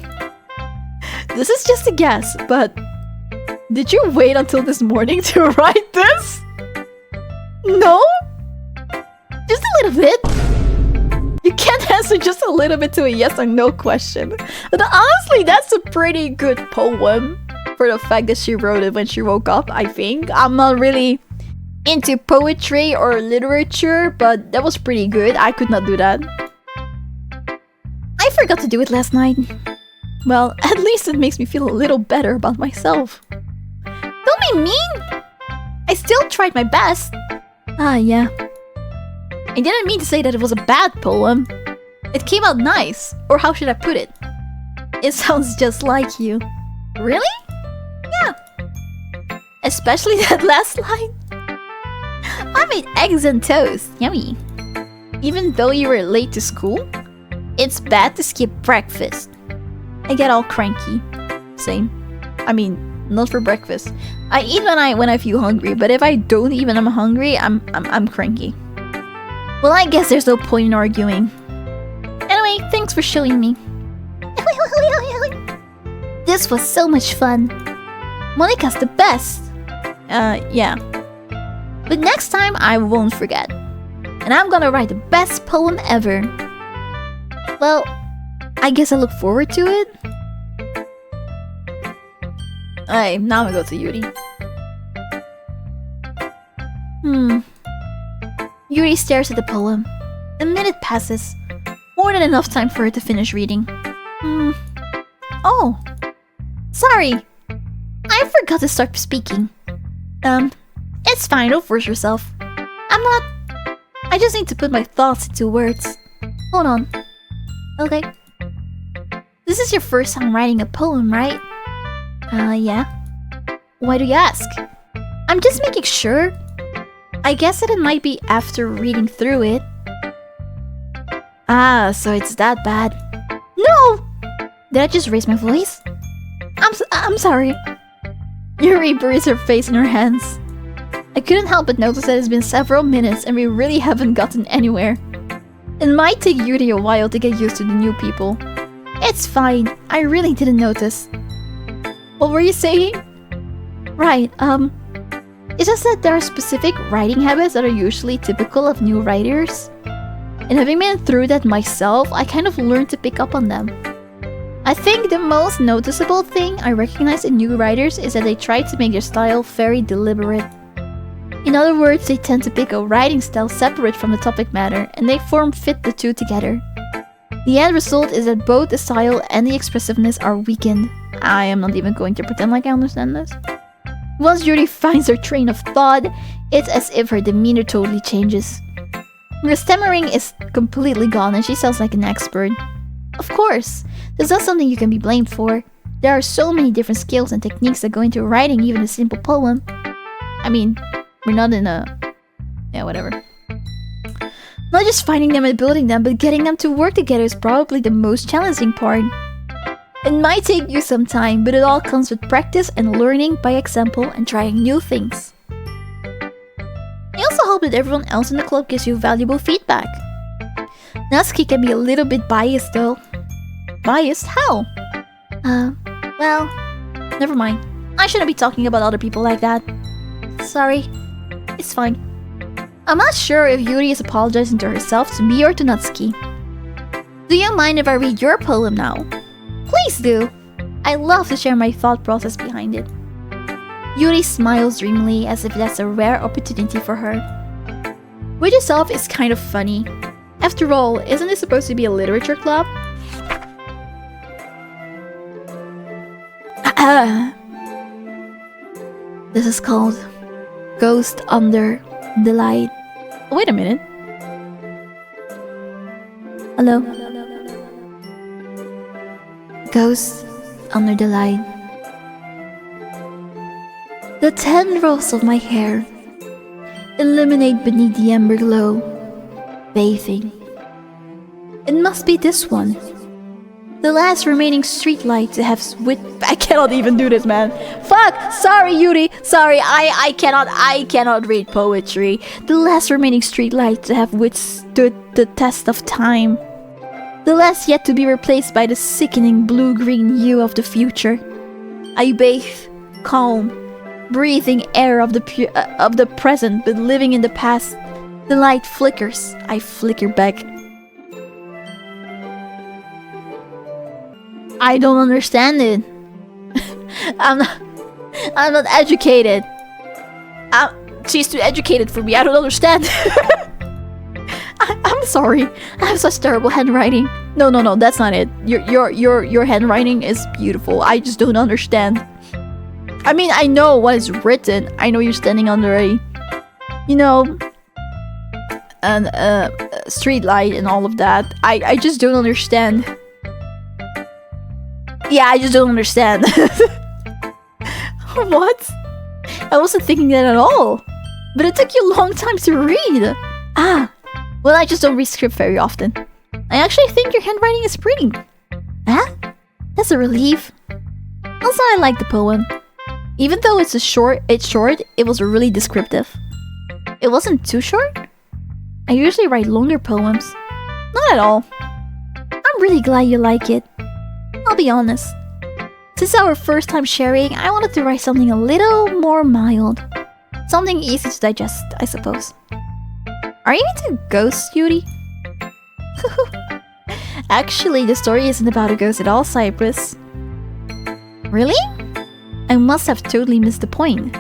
This is just a guess, but did you wait until this morning to write this? No? Just a little bit? You can't answer just a little bit to a yes or no question. But honestly, that's a pretty good poem for the fact that she wrote it when she woke up, I think. I'm not really into poetry or literature, but that was pretty good. I could not do that. I forgot to do it last night. Well, at least it makes me feel a little better about myself. Don't be mean! I still tried my best. Ah, yeah. I didn't mean to say that it was a bad poem. It came out nice, or how should I put it? It sounds just like you. Really? Yeah. Especially that last line. I made eggs and toast. Yummy. Even though you were late to school, it's bad to skip breakfast. I get all cranky. Same. I mean, not for breakfast. I eat when I feel hungry, but if I don't eat when I'm hungry, I'm cranky. Well, I guess there's no point in arguing. Anyway, thanks for showing me. This was so much fun. Monika's the best. Yeah. But next time I won't forget. And I'm gonna write the best poem ever. Well, I guess I look forward to it. Alright, now we go to Yuri. Yuri stares at the poem. A minute passes. More than enough time for her to finish reading. Oh! Sorry! I forgot to start speaking. It's fine, don't force yourself. I just need to put my thoughts into words. Hold on. Okay. This is your first time writing a poem, right? Yeah. Why do you ask? I'm just making sure. I guess that it might be after reading through it. Ah, so it's that bad. No! Did I just raise my voice? I'm sorry. Yuri buries her face in her hands. I couldn't help but notice that it's been several minutes and we really haven't gotten anywhere. It might take Yuri a while to get used to the new people. It's fine, I really didn't notice. What were you saying? Right, it's just that there are specific writing habits that are usually typical of new writers. And having been through that myself, I kind of learned to pick up on them. I think the most noticeable thing I recognize in new writers is that they try to make their style very deliberate. In other words, they tend to pick a writing style separate from the topic matter, and they fit the two together. The end result is that both the style and the expressiveness are weakened. I am not even going to pretend like I understand this. Once Yuri finds her train of thought, it's as if her demeanor totally changes. Her stammering is completely gone and she sounds like an expert. Of course, that's not something you can be blamed for. There are so many different skills and techniques that go into writing even a simple poem. I mean, we're not in a... yeah, whatever. Not just finding them and building them, but getting them to work together is probably the most challenging part. It might take you some time, but it all comes with practice and learning by example and trying new things. I also hope that everyone else in the club gives you valuable feedback. Natsuki can be a little bit biased though. Biased? How? Well, never mind. I shouldn't be talking about other people like that. Sorry. It's fine. I'm not sure if Yuri is apologizing to herself, to me, or to Natsuki. Do you mind if I read your poem now? Please do! I love to share my thought process behind it. Yuri smiles dreamily as if that's a rare opportunity for her. Which itself is kind of funny. After all, isn't this supposed to be a literature club? This is called Ghost Under the Light. Wait a minute. Hello? Ghost Under the Light. The tendrils of my hair illuminate beneath the amber glow, bathing. It must be this one. The last remaining streetlight to have I cannot even do this, man. Fuck! Sorry, Yuri. Sorry, I cannot read poetry. The last remaining streetlight to have withstood the test of time. The last yet to be replaced by the sickening blue-green hue of the future. I bathe, calm, breathing air of the present, but living in the past. The light flickers. I flicker back. I don't understand it. I'm not educated. She's too educated for me. I don't understand. I'm sorry. I have such terrible handwriting. No, that's not it. Your handwriting is beautiful. I just don't understand. I mean, I know what is written. I know you're standing under a, street light and all of that. I just don't understand. Yeah, I just don't understand. What? I wasn't thinking that at all. But it took you a long time to read. Well, I just don't read script very often. I actually think your handwriting is pretty. Huh? That's a relief. Also, I like the poem. Even though it's short, it was really descriptive. It wasn't too short. I usually write longer poems. Not at all. I'm really glad you like it. I'll be honest. Since our first time sharing, I wanted to write something a little more mild. Something easy to digest, I suppose. Are you into ghosts, Yuri? Actually, the story isn't about a ghost at all, Cypress. Really? I must have totally missed the point.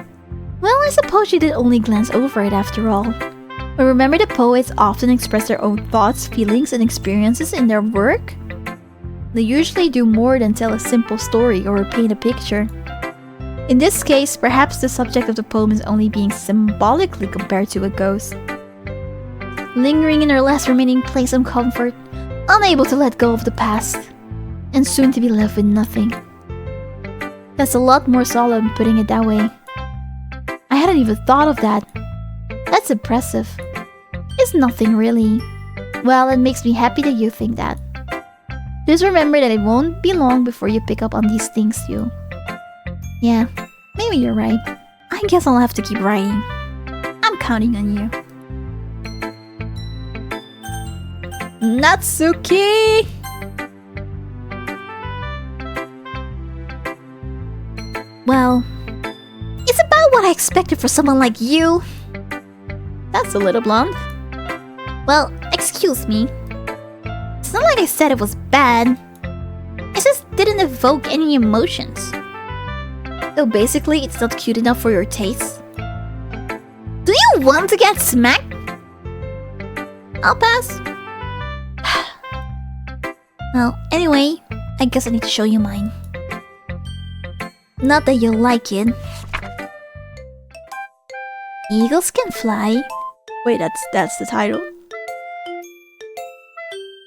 Well, I suppose you did only glance over it after all. But remember that poets often express their own thoughts, feelings, and experiences in their work? They usually do more than tell a simple story or paint a picture. In this case, perhaps the subject of the poem is only being symbolically compared to a ghost. Lingering in her last remaining place of comfort, unable to let go of the past, and soon to be left with nothing. That's a lot more solid putting it that way. I hadn't even thought of that. That's impressive. It's nothing really. Well, it makes me happy that you think that. Just remember that it won't be long before you pick up on these things too. Yeah, maybe you're right. I guess I'll have to keep writing. I'm counting on you. Natsuki! Well, it's about what I expected for someone like you. That's a little blunt. Well, excuse me. It's not like I said it was bad. It just didn't evoke any emotions. So basically, it's not cute enough for your taste? Do you want to get smacked? I'll pass. Well, anyway, I guess I need to show you mine. Not that you'll like it. Eagles can fly. Wait, that's the title.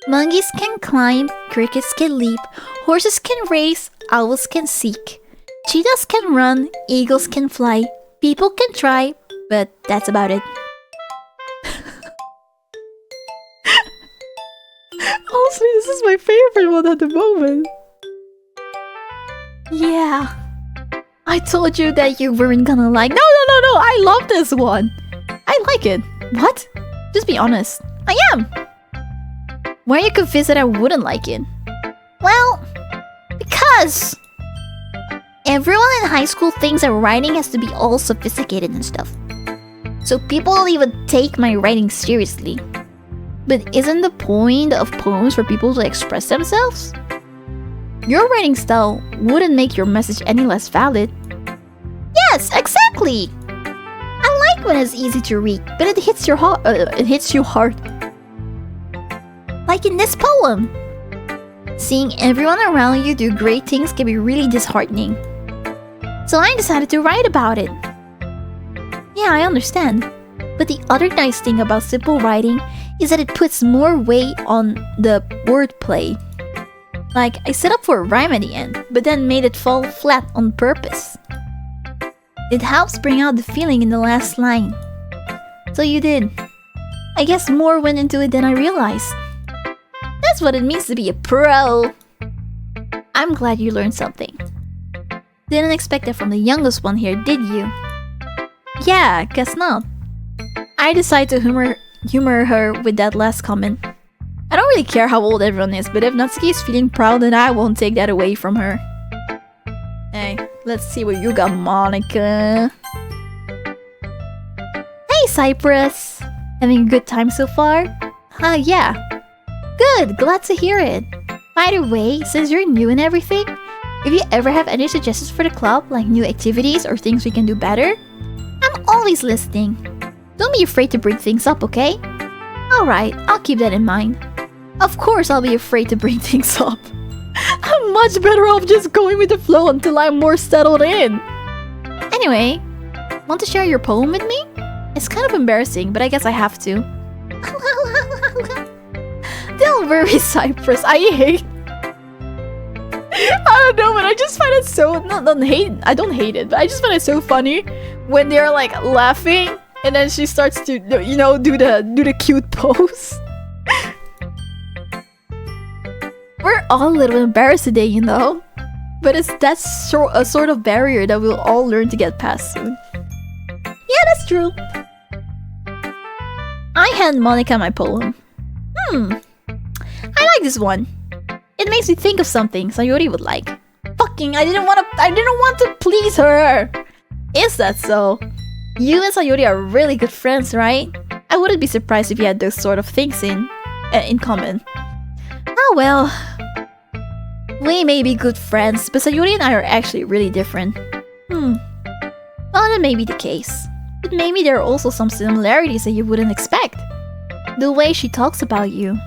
Monkeys can climb, crickets can leap, horses can race, owls can seek. Cheetahs can run, eagles can fly, people can try, but that's about it. Honestly, this is my favorite one at the moment. Yeah. I told you that you weren't gonna like. No, I love this one. I like it. What? Just be honest. I am. Why are you convinced that I wouldn't like it? Well, because everyone in high school thinks that writing has to be all sophisticated and stuff. So people don't even take my writing seriously. But isn't the point of poems for people to express themselves? Your writing style wouldn't make your message any less valid. Yes, exactly. I like when it's easy to read, but it hits your heart. It hits you hard. Like in this poem. Seeing everyone around you do great things can be really disheartening. So I decided to write about it. Yeah, I understand. But the other nice thing about simple writing is that it puts more weight on the wordplay. Like, I set up for a rhyme at the end, but then made it fall flat on purpose. It helps bring out the feeling in the last line. So you did. I guess more went into it than I realized. That's what it means to be a pro. I'm glad you learned something. Didn't expect that from the youngest one here, did you? Yeah, guess not. I decided to humor her with that last comment. I don't really care how old everyone is, but if Natsuki is feeling proud, then I won't take that away from her. Hey, let's see what you got, Monica. Hey, Cypress! Having a good time so far? Yeah. Good, glad to hear it. By the way, since you're new and everything, if you ever have any suggestions for the club, like new activities or things we can do better, I'm always listening. Don't be afraid to bring things up, okay? Alright, I'll keep that in mind. Of course I'll be afraid to bring things up. I'm much better off just going with the flow until I'm more settled in. Anyway, want to share your poem with me? It's kind of embarrassing, but I guess I have to. Don't worry, Cypress, I hate... I don't know, but I just find it so... I don't hate it, but I just find it so funny when they're like laughing and then she starts to, you know, do the cute pose. We're all a little embarrassed today, you know? But that's a sort of barrier that we'll all learn to get past soon. Yeah, that's true. I hand Monica my poem. I like this one. It makes me think of something Sayori would like. Fucking, I didn't want to please her. Is that so? You and Sayori are really good friends, right? I wouldn't be surprised if you had those sort of things in common. Oh well. We may be good friends, but Sayori and I are actually really different. Well, that may be the case. But maybe there are also some similarities that you wouldn't expect. The way she talks about you.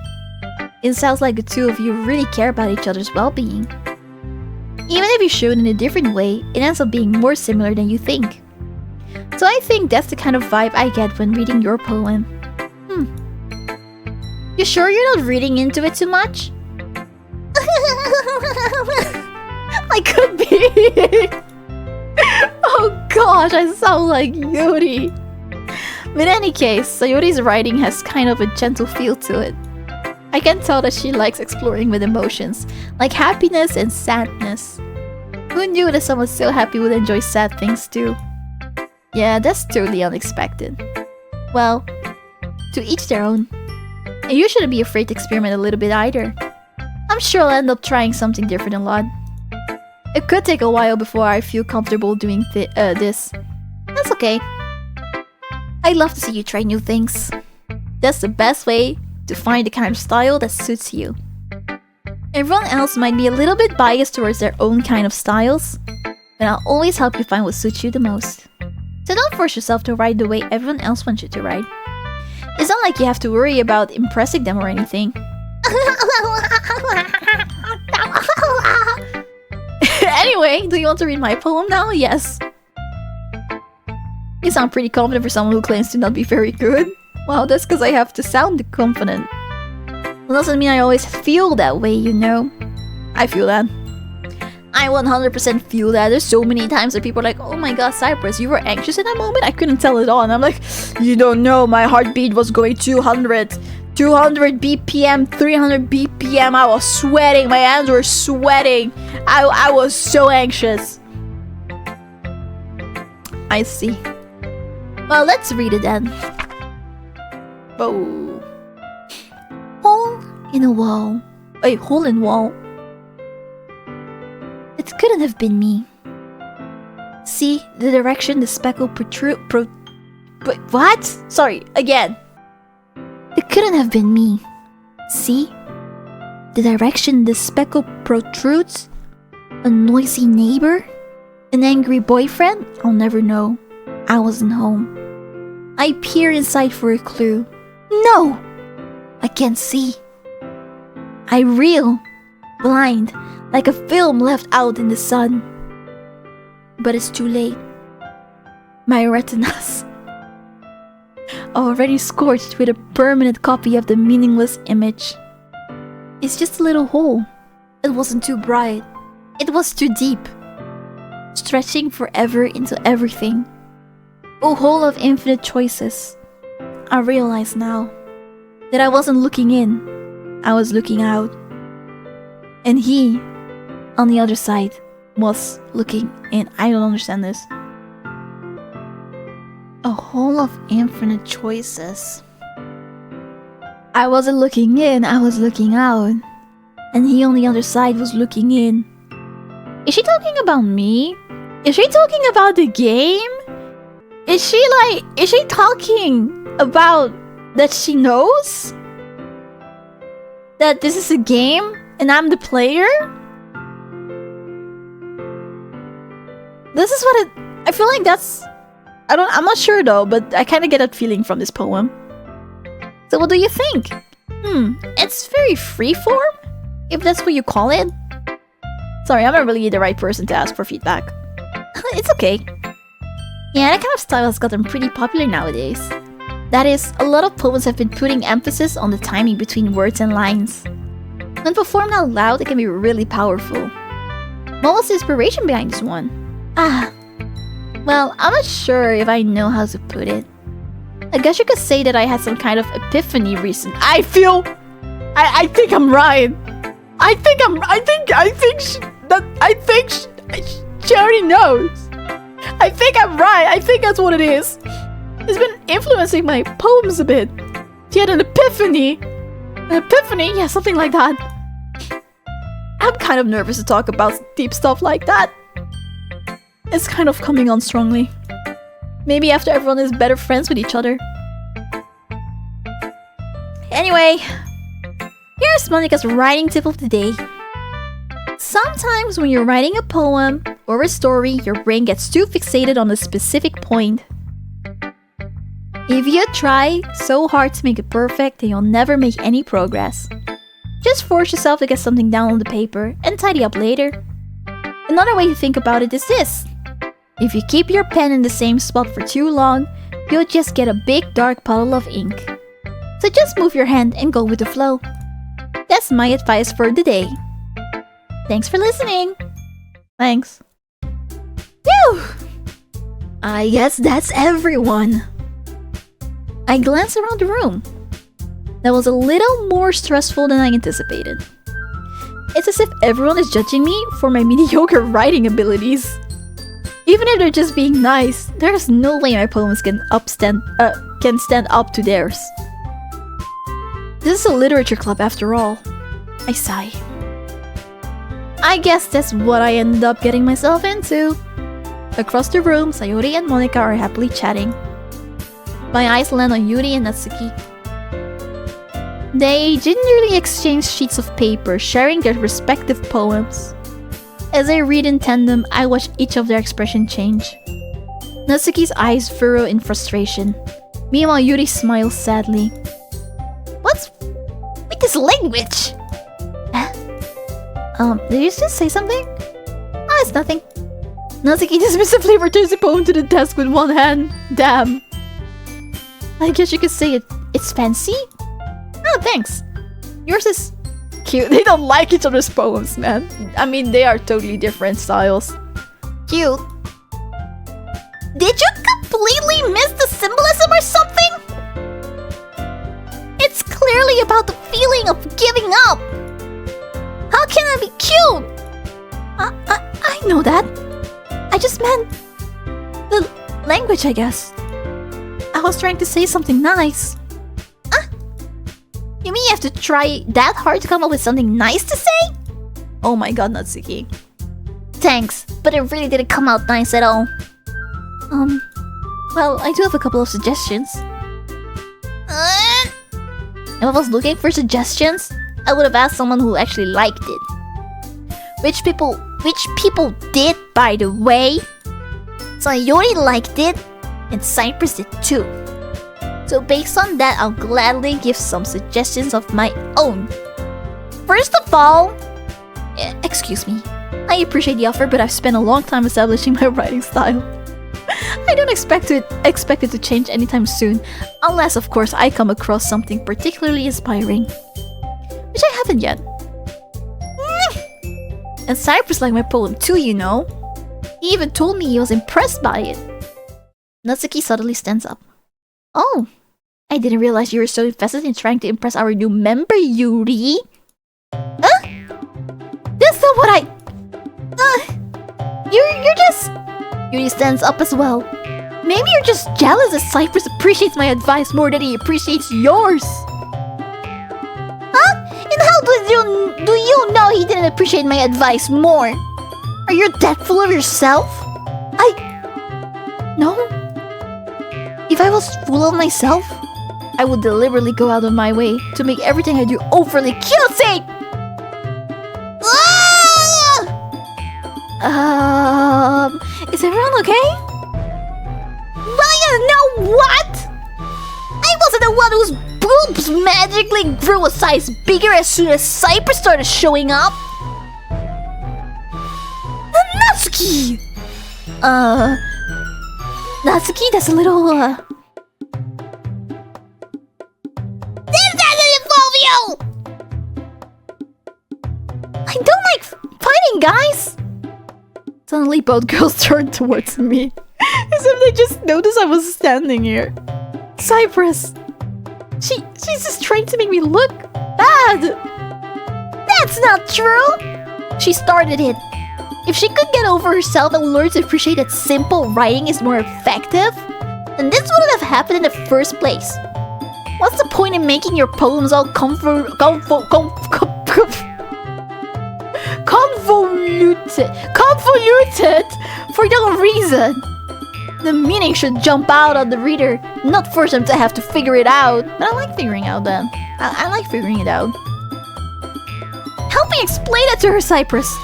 It sounds like the two of you really care about each other's well-being. Even if you show it in a different way, it ends up being more similar than you think. So I think that's the kind of vibe I get when reading your poem. You sure you're not reading into it too much? I could be! Oh gosh, I sound like Yuri! But in any case, Sayori's writing has kind of a gentle feel to it. I can tell that she likes exploring with emotions, like happiness and sadness. Who knew that someone so happy would enjoy sad things too? Yeah, that's totally unexpected. Well, to each their own. And you shouldn't be afraid to experiment a little bit either. I'm sure I'll end up trying something different a lot. It could take a while before I feel comfortable doing this. That's okay. I'd love to see you try new things. That's the best way to find the kind of style that suits you. Everyone else might be a little bit biased towards their own kind of styles, but I'll always help you find what suits you the most. So don't force yourself to write the way everyone else wants you to write. It's not like you have to worry about impressing them or anything. Anyway, do you want to read my poem now? Yes. You sound pretty confident for someone who claims to not be very good. Wow, that's because I have to sound confident. It doesn't mean I always feel that way, you know. I feel that. I 100% feel that. There's so many times that people are like, oh my god, Cypress, you were anxious in that moment? I couldn't tell it all. And I'm like, you don't know, my heartbeat was going 200 BPM, 300 BPM. I was sweating. My hands were sweating. I was so anxious. I see. Well, let's read it then. Oh. Hole in a wall. Wait, hole in wall. It couldn't have been me. See the direction the speckle what? Sorry, again. It couldn't have been me. See the direction the speckle protrudes? A noisy neighbor? An angry boyfriend? I'll never know. I wasn't home. I peer inside for a clue. No! I can't see. I reel, blind, like a film left out in the sun. But it's too late. My retinas, already scorched with a permanent copy of the meaningless image. It's just a little hole. It wasn't too bright. It was too deep, stretching forever into everything. A hole of infinite choices. I realize now that I wasn't looking in, I was looking out. And he, on the other side, was looking in. I don't understand this. A hole of infinite choices. I wasn't looking in, I was looking out. And he on the other side was looking in. Is she talking about me? Is she talking about the game? Is she talking about that she knows? That this is a game and I'm the player? This is what it... I feel like that's... I'm not sure though, but I kind of get that feeling from this poem. So what do you think? It's very freeform, if that's what you call it. Sorry, I'm not really the right person to ask for feedback. It's okay. Yeah, that kind of style has gotten pretty popular nowadays. That is, a lot of poets have been putting emphasis on the timing between words and lines. When performed out loud, it can be really powerful. What was the inspiration behind this one? Well, I'm not sure if I know how to put it. I guess you could say that I had some kind of epiphany recently. I think I'm right. I think she already knows. I think I'm right. I think that's what it is. It's been influencing my poems a bit. She had an epiphany. An epiphany? Yeah, something like that. I'm kind of nervous to talk about deep stuff like that. It's kind of coming on strongly. Maybe after everyone is better friends with each other. Anyway, here's Monica's writing tip of the day. Sometimes when you're writing a poem or a story, your brain gets too fixated on a specific point. If you try so hard to make it perfect, then you'll never make any progress. Just force yourself to get something down on the paper and tidy up later. Another way to think about it is this. If you keep your pen in the same spot for too long, you'll just get a big dark puddle of ink. So just move your hand and go with the flow. That's my advice for the day. Thanks for listening. Thanks. Phew! I guess that's everyone. I glanced around the room. That was a little more stressful than I anticipated. It's as if everyone is judging me for my mediocre writing abilities. Even if they're just being nice, there's no way my poems can stand up to theirs. This is a literature club after all. I sigh. I guess that's what I ended up getting myself into. Across the room, Sayori and Monica are happily chatting. My eyes land on Yuri and Natsuki. They gingerly exchange sheets of paper, sharing their respective poems. As I read in tandem, I watch each of their expression change. Natsuki's eyes furrow in frustration. Meanwhile, Yuri smiles sadly. What's with this language? Huh? Did you just say something? Oh, it's nothing. Natsuki dismissively returns the poem to the desk with one hand. Damn. I guess you could say it's fancy? Oh, thanks. Yours is cute. They don't like each other's poems, man. I mean, they are totally different styles. Cute. Did you completely miss the symbolism or something? It's clearly about the feeling of giving up. How can that be cute? I know that. I just meant the language, I guess. I was trying to say something nice. You mean you have to try that hard to come up with something nice to say? Oh my god, Natsuki. Thanks, but it really didn't come out nice at all. Well, I do have a couple of suggestions. If I was looking for suggestions, I would have asked someone who actually liked it. Which people did, by the way. So Yuri liked it, and Cypress did too. So based on that, I'll gladly give some suggestions of my own. First of all, excuse me, I appreciate the offer, but I've spent a long time establishing my writing style. I don't expect it to change anytime soon, unless of course I come across something particularly inspiring. Which I haven't yet. And Cypress liked my poem too, you know. He even told me he was impressed by it. Natsuki suddenly stands up. Oh, I didn't realize you were so invested in trying to impress our new member, Yuri. Huh? That's not what You're just... Yuri stands up as well. Maybe you're just jealous that Cypress appreciates my advice more than he appreciates yours. Huh? And how do you know he didn't appreciate my advice more? Are you that full of yourself? No. If I was full of myself, I would deliberately go out of my way to make everything I do overly cutesy! Is everyone okay? Well, you know what? I wasn't the one whose boobs magically grew a size bigger as soon as Cypress started showing up. Natsuki! Natsuki, that's a little, This doesn't involve you! I don't like fighting, guys! Suddenly, both girls turned towards me, as if they just noticed I was standing here. Cypress! She's just trying to make me look bad! That's not true! She started it. If she could get over herself and learn to appreciate that simple writing is more effective, then this wouldn't have happened in the first place. What's the point in making your poems all convoluted for no reason? The meaning should jump out on the reader, not force them to have to figure it out. But I like figuring out then. I like figuring it out. Help me explain it to her, Cypress.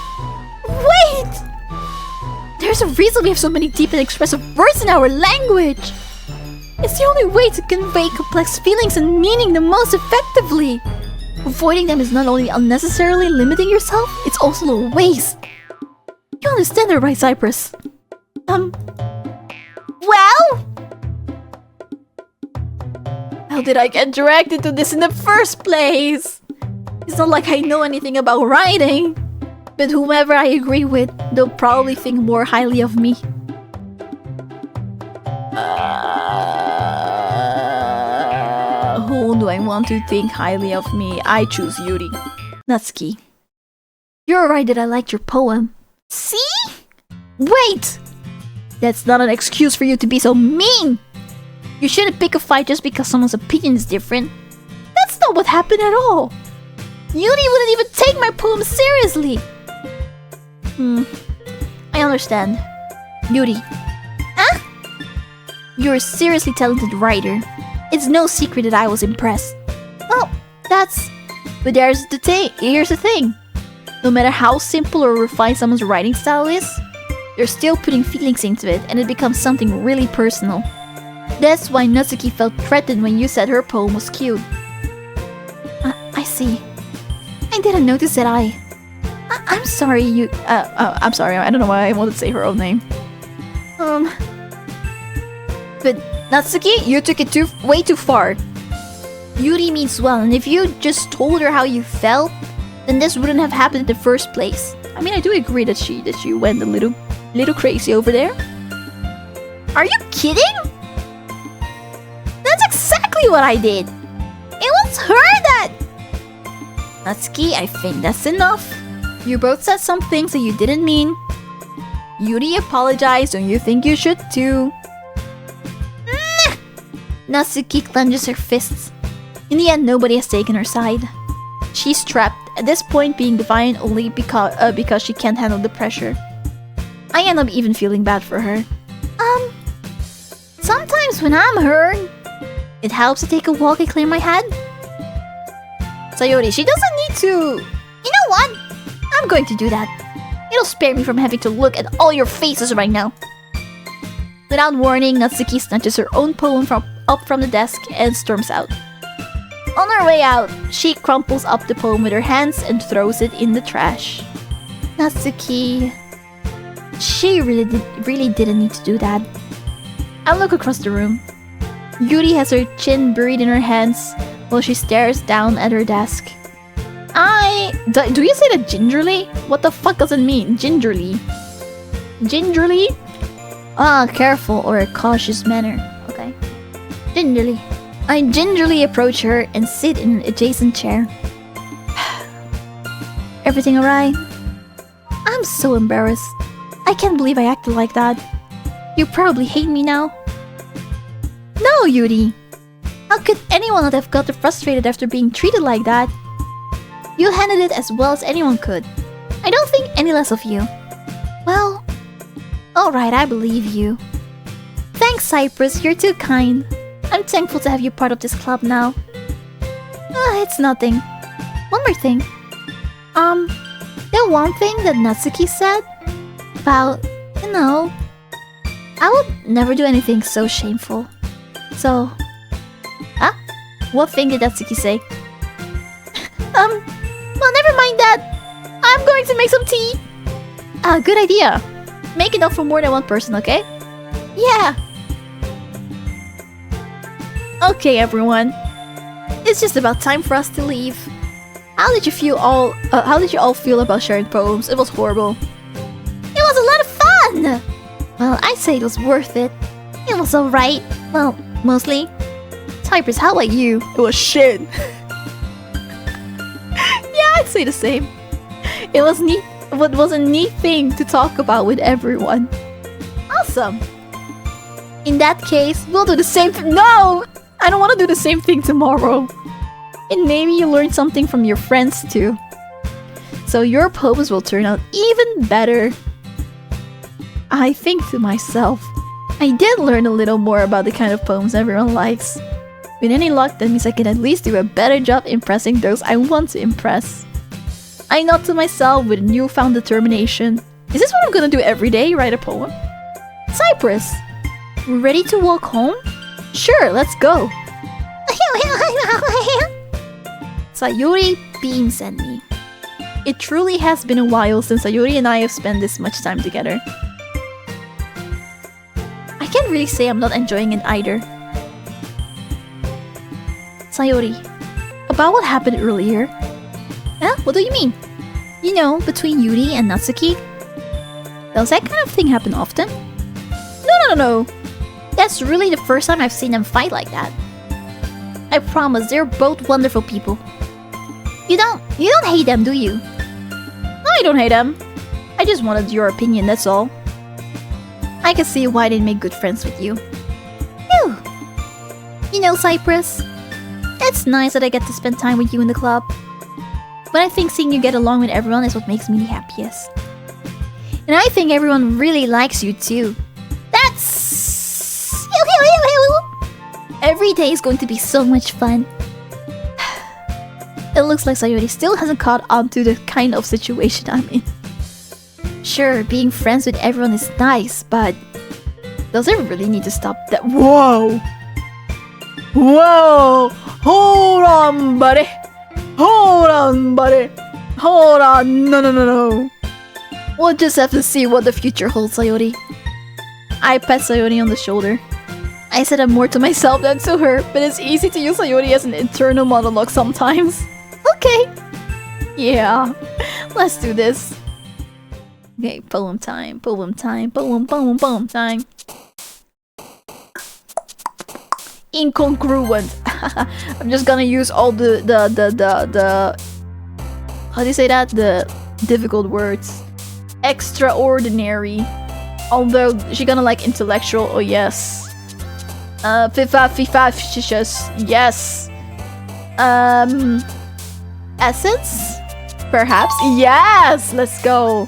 Wait! There's a reason we have so many deep and expressive words in our language. It's the only way to convey complex feelings and meaning the most effectively. Avoiding them is not only unnecessarily limiting yourself, it's also a waste. You understand that, right, Cypress? Well? How did I get dragged into this in the first place? It's not like I know anything about writing. But whomever I agree with, they'll probably think more highly of me. Who do I want to think highly of me? I choose Yuri. Natsuki. You're right that I liked your poem. See? Wait! That's not an excuse for you to be so mean! You shouldn't pick a fight just because someone's opinion is different. That's not what happened at all. Yuri wouldn't even take my poem seriously. I understand. Yuri. Huh? You're a seriously talented writer. It's no secret that I was impressed. Well, that's... But here's the thing. No matter how simple or refined someone's writing style is, They're still putting feelings into it, and it becomes something really personal. That's why Natsuki felt threatened when you said her poem was cute. I see. I didn't notice that I'm sorry you... I'm sorry, I don't know why I wanted to say her own name. But Natsuki, you took it way too far. Yuri means well, and if you just told her how you felt, then this wouldn't have happened in the first place. I mean, I do agree that she went a little crazy over there. Are you kidding? That's exactly what I did. It was her that... Natsuki, I think that's enough. You both said some things that you didn't mean. Yuri apologized, and you think you should too. Natsuki clenches her fists. In the end, nobody has taken her side. She's trapped, at this point being defiant only because she can't handle the pressure. I end up even feeling bad for her. Sometimes when I'm hurt, it helps to take a walk and clear my head. Sayori, she doesn't need to... You know what? I'm going to do that. It'll spare me from having to look at all your faces right now. Without warning, Natsuki snatches her own poem up from the desk and storms out. On her way out, she crumples up the poem with her hands and throws it in the trash. Natsuki... She really didn't need to do that. I look across the room. Yuri has her chin buried in her hands while she stares down at her desk. Do you say that gingerly? What the fuck does it mean? Gingerly? Gingerly? Careful or a cautious manner. Okay. Gingerly. I gingerly approach her and sit in an adjacent chair. Everything alright? I'm so embarrassed. I can't believe I acted like that. You probably hate me now. No, Yuri. How could anyone not have gotten frustrated after being treated like that? You handled it as well as anyone could. I don't think any less of you. Well, alright, I believe you. Thanks, Cypress, you're too kind. I'm thankful to have you part of this club now. It's nothing. One more thing. The one thing that Natsuki said about, you know, I would never do anything so shameful. So, what thing did Natsuki say? Well, never mind that. I'm going to make some tea. Good idea. Make enough for more than one person, okay? Yeah. Okay, everyone. It's just about time for us to leave. How did you all feel about sharing poems? It was horrible. It was a lot of fun. Well, I'd say it was worth it. It was alright. Well, mostly. Cypress, how about you? It was shit. Yeah, I'd say the same. It was neat. It was a neat thing to talk about with everyone. Awesome. In that case, we'll do the same thing. No! I don't want to do the same thing tomorrow. And maybe you learn something from your friends too. So your poems will turn out even better. I think to myself, I did learn a little more about the kind of poems everyone likes. With any luck, that means I can at least do a better job impressing those I want to impress. I nod to myself with newfound determination. Is this what I'm gonna do every day? Write a poem? Cypress! Ready to walk home? Sure, let's go! Sayuri beams at me. It truly has been a while since Sayuri and I have spent this much time together. I can't really say I'm not enjoying it either. Sayuri, about what happened earlier? Huh? What do you mean? You know, between Yuri and Natsuki? Does that kind of thing happen often? No. That's really the first time I've seen them fight like that. I promise, they're both wonderful people. You don't hate them, do you? No, I don't hate them. I just wanted your opinion, that's all. I can see why they'd make good friends with you. Phew. You know, Cypress, it's nice that I get to spend time with you in the club. But I think seeing you get along with everyone is what makes me the happiest. And I think everyone really likes you too. That's... Every day is going to be so much fun. It looks like Sayuri still hasn't caught on to the kind of situation I'm in. Sure, being friends with everyone is nice, but does it really need to stop that? Whoa! Whoa! Hold on, buddy! Hold on, buddy! Hold on! No. We'll just have to see what the future holds, Sayori. I pat Sayori on the shoulder. I said I'm more to myself than to her, but it's easy to use Sayori as an internal monologue sometimes. Okay. Yeah. Let's do this. Okay, poem time, poem time. Incongruent. I'm just gonna use all the how do you say that? The difficult words. Extraordinary. Although she gonna like intellectual. Oh yes. Fifacious. Yes. Essence? Perhaps? Yes! Let's go.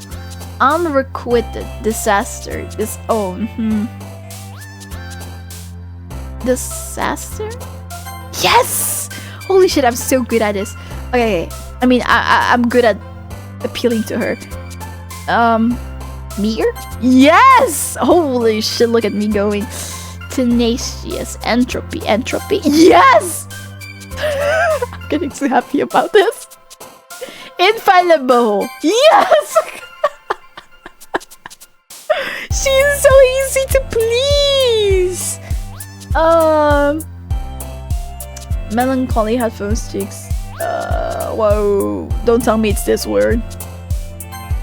Unrequited. Disaster. Disown. Disaster? Yes! Holy shit, I'm so good at this. Okay. I mean, I'm good at appealing to her. Meteor? Yes! Holy shit, look at me going. Tenacious. Entropy. Yes! I'm getting so happy about this. Infallible. Yes! She's so easy to please. Melancholy headphones cheeks. Whoa. Don't tell me it's this word.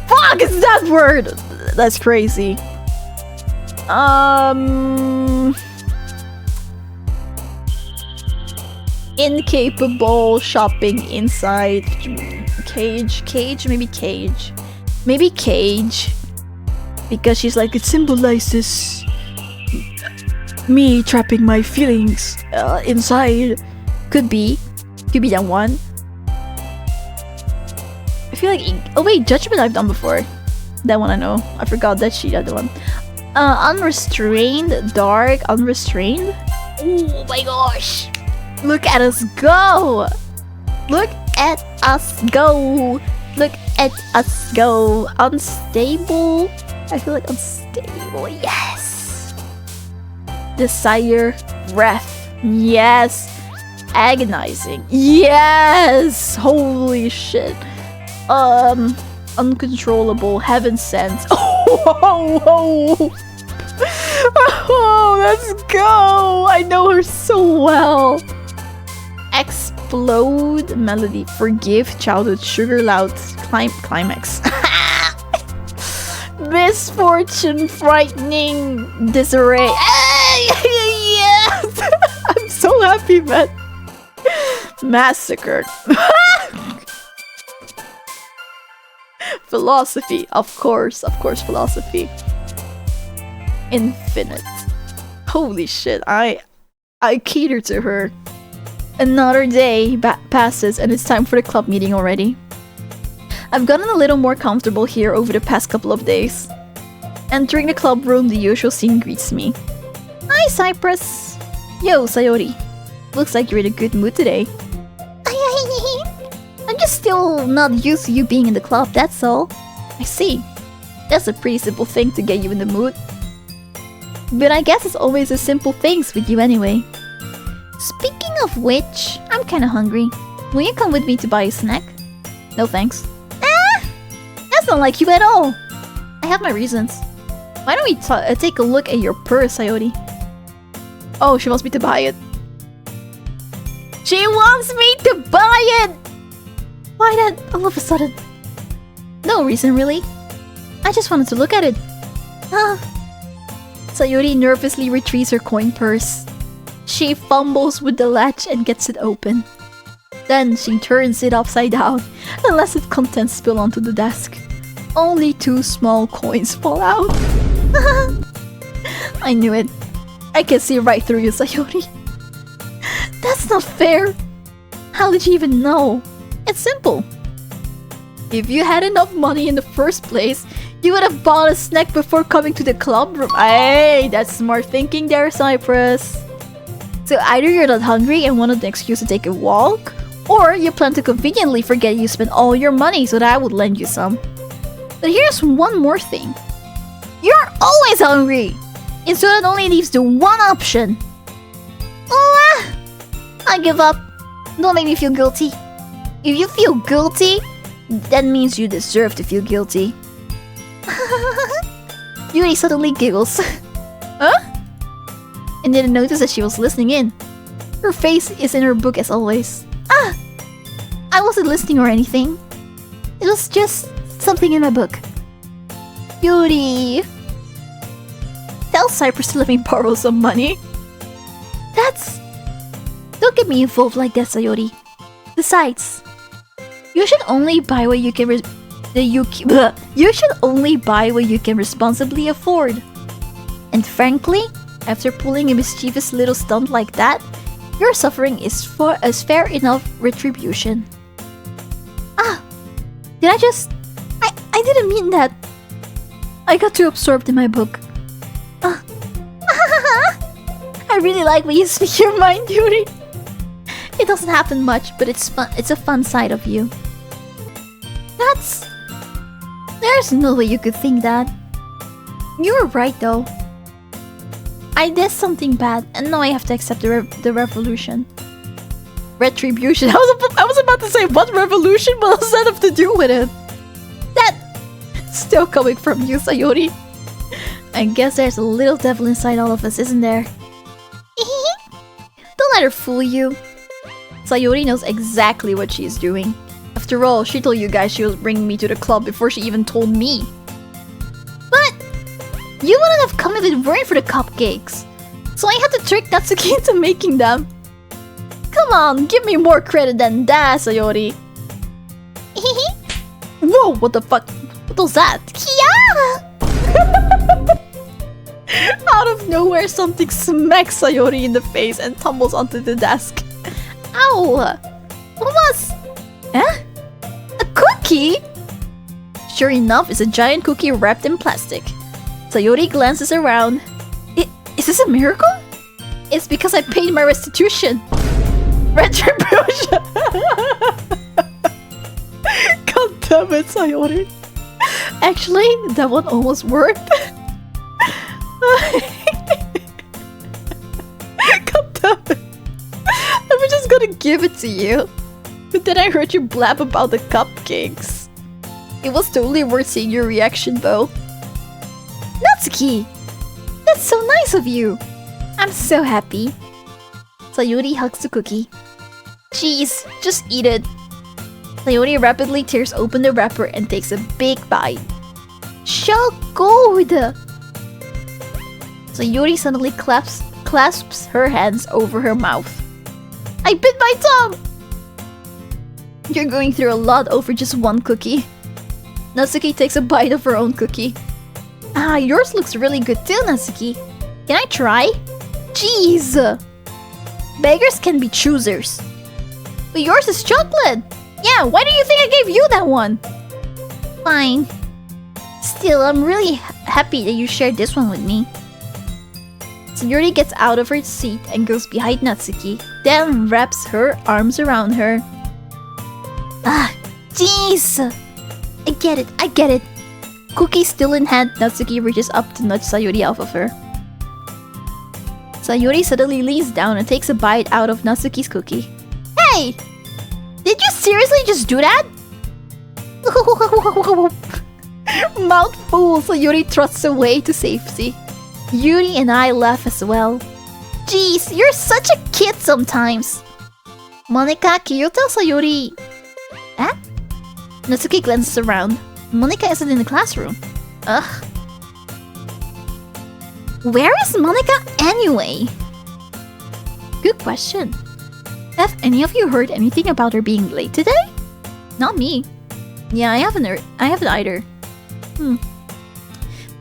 Fuck, it's that word! That's crazy. Incapable shopping inside cage. Maybe cage. Because she's like, it symbolizes me trapping my feelings inside. Could be that one. I feel like oh wait, Judgment I've done before. That one I know. I forgot that she did the one. Unrestrained, dark, unrestrained. Oh my gosh. Look at us go. Look at us go. Look at us go. Unstable. I feel like unstable. Yes. Desire, breath. Yes. Agonizing. Yes. Holy shit. Uncontrollable. Heaven sent. Oh, let's go. I know her so well. Explode. Melody. Forgive. Childhood. Sugar loud. Climax. Misfortune. Frightening. Disarray. Yes. I'm so happy, man. Massacred. Philosophy, of course, philosophy. Infinite. Holy shit, I cater to her. Another day passes and it's time for the club meeting already. I've gotten a little more comfortable here over the past couple of days. Entering the club room, the usual scene greets me. Hi, Cypress. Yo, Sayori. Looks like you're in a good mood today. I'm just still not used to you being in the club, that's all. I see. That's a pretty simple thing to get you in the mood. But I guess it's always the simple things with you anyway. Speaking of which, I'm kinda hungry. Will you come with me to buy a snack? No thanks. That's not like you at all. I have my reasons. Why don't we take a look at your purse, Sayori? Oh, she wants me to buy it. She wants me to buy it! Why that all of a sudden? No reason really. I just wanted to look at it. Sayori nervously retrieves her coin purse. She fumbles with the latch and gets it open. Then she turns it upside down and lets its contents spill onto the desk. Only 2 small coins fall out. I knew it. I can see right through you, Sayori. That's not fair. How did you even know? It's simple. If you had enough money in the first place, you would have bought a snack before coming to the club room. Hey, that's smart thinking there, Cypress. So either you're not hungry and wanted an excuse to take a walk, or you plan to conveniently forget you spent all your money so that I would lend you some. But here's one more thing. You're always hungry! And so that only leaves the one option. I give up. Don't make me feel guilty. If you feel guilty, that means you deserve to feel guilty. Yuri suddenly giggles. Huh? And didn't notice that she was listening in. Her face is in her book as always. I wasn't listening or anything. It was just something in my book. Yuri. Tell Cypress to let me borrow some money. Don't get me involved like that, Sayori. Besides, you should only buy what you can you should only buy what you can responsibly afford. And frankly, after pulling a mischievous little stunt like that, your suffering is fair enough retribution. Did I didn't mean that. I got too absorbed in my book. I really like when you speak your mind, Yuri. It doesn't happen much, but it's fun. It's a fun side of you. There's no way you could think that. You were right, though. I did something bad, and now I have to accept the revolution. Retribution. I was about to say what revolution, but what does that have to do with it? That still coming from you, Sayori. I guess there's a little devil inside all of us, isn't there? Don't let her fool you. Sayori knows exactly what she's doing. After all, she told you guys she was bringing me to the club before she even told me. But you wouldn't have come if it weren't for the cupcakes. So I had to trick Natsuki into making them. Come on, give me more credit than that, Sayori. Whoa, what the fuck? What was that? Out of nowhere, something smacks Sayori in the face and tumbles onto the desk. Ow! What was... Huh? A cookie? Sure enough, it's a giant cookie wrapped in plastic. Sayori glances around. Is this a miracle? It's because I paid my restitution. Retribution! God damn it, Sayori. Actually, that one almost worked. God damn it. I'm just gonna give it to you. But then I heard you blab about the cupcakes. It was totally worth seeing your reaction though. Natsuki! That's so nice of you! I'm so happy. Sayori hugs the cookie. Jeez, just eat it. Sayori rapidly tears open the wrapper and takes a big bite. So good! Sayori suddenly clasps her hands over her mouth. I bit my tongue! You're going through a lot over just one cookie. Natsuki takes a bite of her own cookie. Yours looks really good too, Natsuki. Can I try? Jeez! Beggars can be choosers. But yours is chocolate! Yeah, why do you think I gave you that one? Fine. Still, I'm really happy that you shared this one with me. Sayori gets out of her seat and goes behind Natsuki, then wraps her arms around her. Jeez! I get it. Cookie still in hand, Natsuki reaches up to nudge Sayori off of her. Sayori suddenly leans down and takes a bite out of Natsuki's cookie. Hey! Did you seriously just do that? Mouthful, Sayori thrusts away to safety. Yuri and I laugh as well. Jeez, you're such a kid sometimes. Monika, can you tell Sayori? Huh? Natsuki glances around. Monika isn't in the classroom. Ugh. Where is Monika anyway? Good question. Have any of you heard anything about her being late today? Not me. Yeah, I haven't either.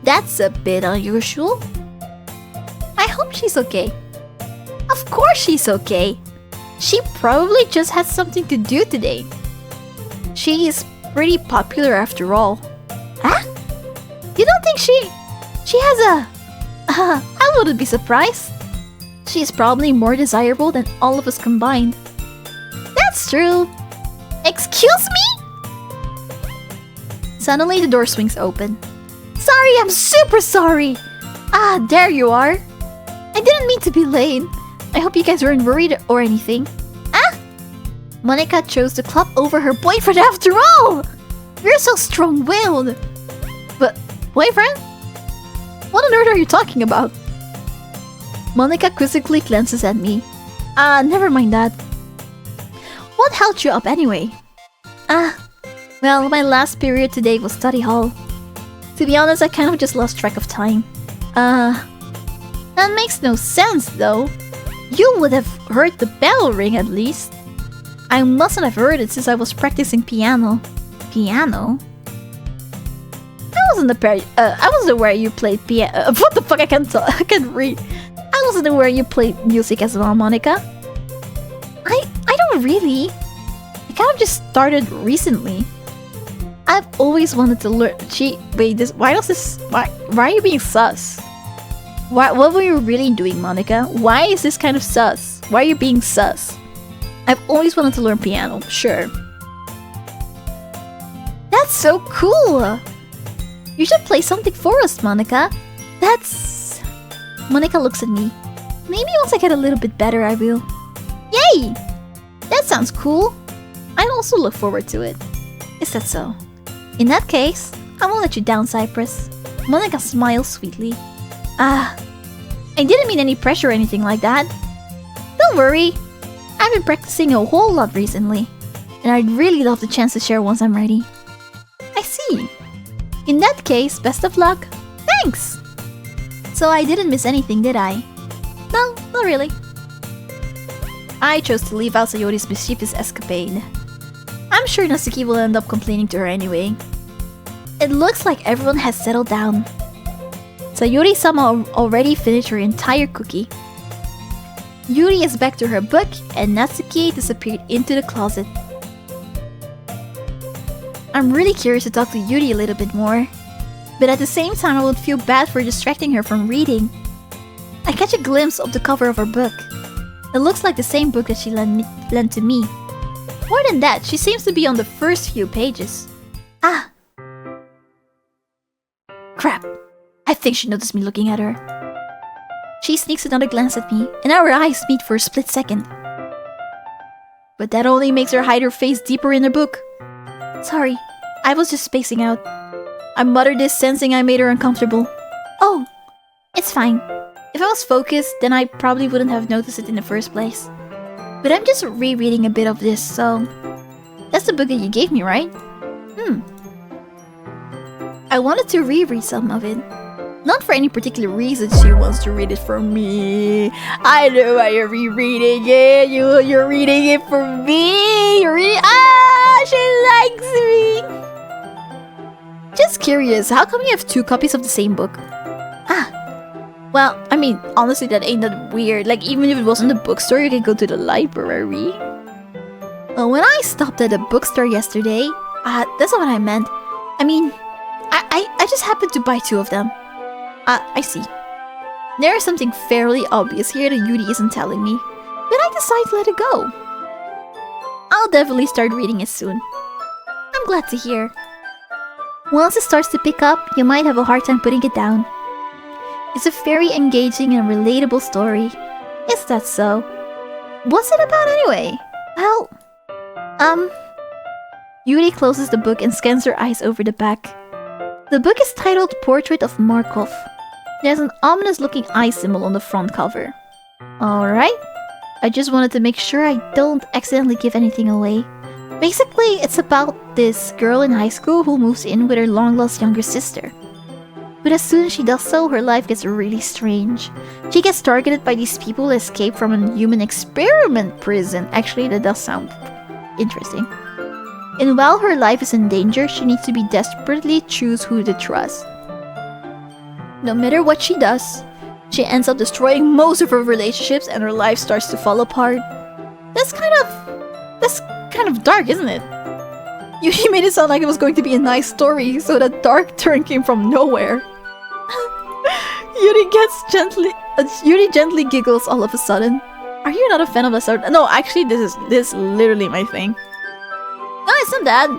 That's a bit unusual. I hope she's okay. Of course she's okay. She probably just had something to do today. She is pretty popular after all. Huh? You don't think she has a... I wouldn't be surprised. She's probably more desirable than all of us combined. That's true. Excuse me? Suddenly, the door swings open. Sorry, I'm super sorry! Ah, there you are. I didn't mean to be late. I hope you guys weren't worried or anything. Ah! Monica chose the club over her boyfriend after all! You're so strong-willed. But, boyfriend? What on earth are you talking about? Monica quizzically glances at me. Never mind that. What held you up anyway? Well, my last period today was study hall. To be honest, I kind of just lost track of time. That makes no sense though. You would have heard the bell ring at least. I mustn't have heard it since I was practicing piano. Piano? I wasn't aware you played piano. What the fuck? I can't read. I wasn't aware you played music as well, Monica. I don't really. I kind of just started recently. I've always wanted to learn. Why are you being sus? What were you really doing, Monica? Why is this kind of sus? Why are you being sus? I've always wanted to learn piano, sure. That's so cool! You should play something for us, Monica. Monica looks at me. Maybe once I get a little bit better, I will. Yay! That sounds cool. I also look forward to it. Is that so? In that case, I won't let you down, Cypress. Monica smiles sweetly. I didn't mean any pressure or anything like that. Don't worry. I've been practicing a whole lot recently, and I'd really love the chance to share once I'm ready. I see. In that case, best of luck. Thanks! So I didn't miss anything, did I? No, not really. I chose to leave out Sayori's mischievous escapade. I'm sure Natsuki will end up complaining to her anyway. It looks like everyone has settled down. Sayori-sama already finished her entire cookie. Yuri is back to her book, and Natsuki disappeared into the closet. I'm really curious to talk to Yuri a little bit more, but at the same time I would feel bad for distracting her from reading. I catch a glimpse of the cover of her book. It looks like the same book that she lent to me. More than that, she seems to be on the first few pages. Crap. I think she noticed me looking at her. She sneaks another glance at me, and our eyes meet for a split second. But that only makes her hide her face deeper in her book. Sorry, I was just spacing out. I muttered this, sensing I made her uncomfortable. Oh, it's fine. If I was focused, then I probably wouldn't have noticed it in the first place. But I'm just rereading a bit of this, so... That's the book that you gave me, right? I wanted to reread some of it. Not for any particular reason, she wants to read it for me. I know why you're rereading it. You're reading it for me. You're reading... she likes me. Just curious, how come you have 2 copies of the same book? Well, I mean, honestly, that ain't that weird. Like, even if it wasn't a bookstore, you can go to the library. Well, when I stopped at a bookstore yesterday, that's not what I meant. I mean, I just happened to buy 2 of them. I see. There is something fairly obvious here that Yuri isn't telling me, but I decide to let it go. I'll definitely start reading it soon. I'm glad to hear. Once it starts to pick up, you might have a hard time putting it down. It's a very engaging and relatable story. Is that so? What's it about anyway? Well, Yuri closes the book and scans her eyes over the back. The book is titled Portrait of Markov. There's an ominous-looking eye symbol on the front cover. Alright. I just wanted to make sure I don't accidentally give anything away. Basically, it's about this girl in high school who moves in with her long-lost younger sister. But as soon as she does so, her life gets really strange. She gets targeted by these people who escape from a human experiment prison. Actually, that does sound interesting. And while her life is in danger, she needs to be desperately choose who to trust. No matter what she does, she ends up destroying most of her relationships and her life starts to fall apart. That's kind of dark, isn't it? You made it sound like it was going to be a nice story, so that dark turn came from nowhere. Yuri gently giggles all of a sudden. Are you not a fan of that sort? No, actually, this is literally my thing. No, it's not that.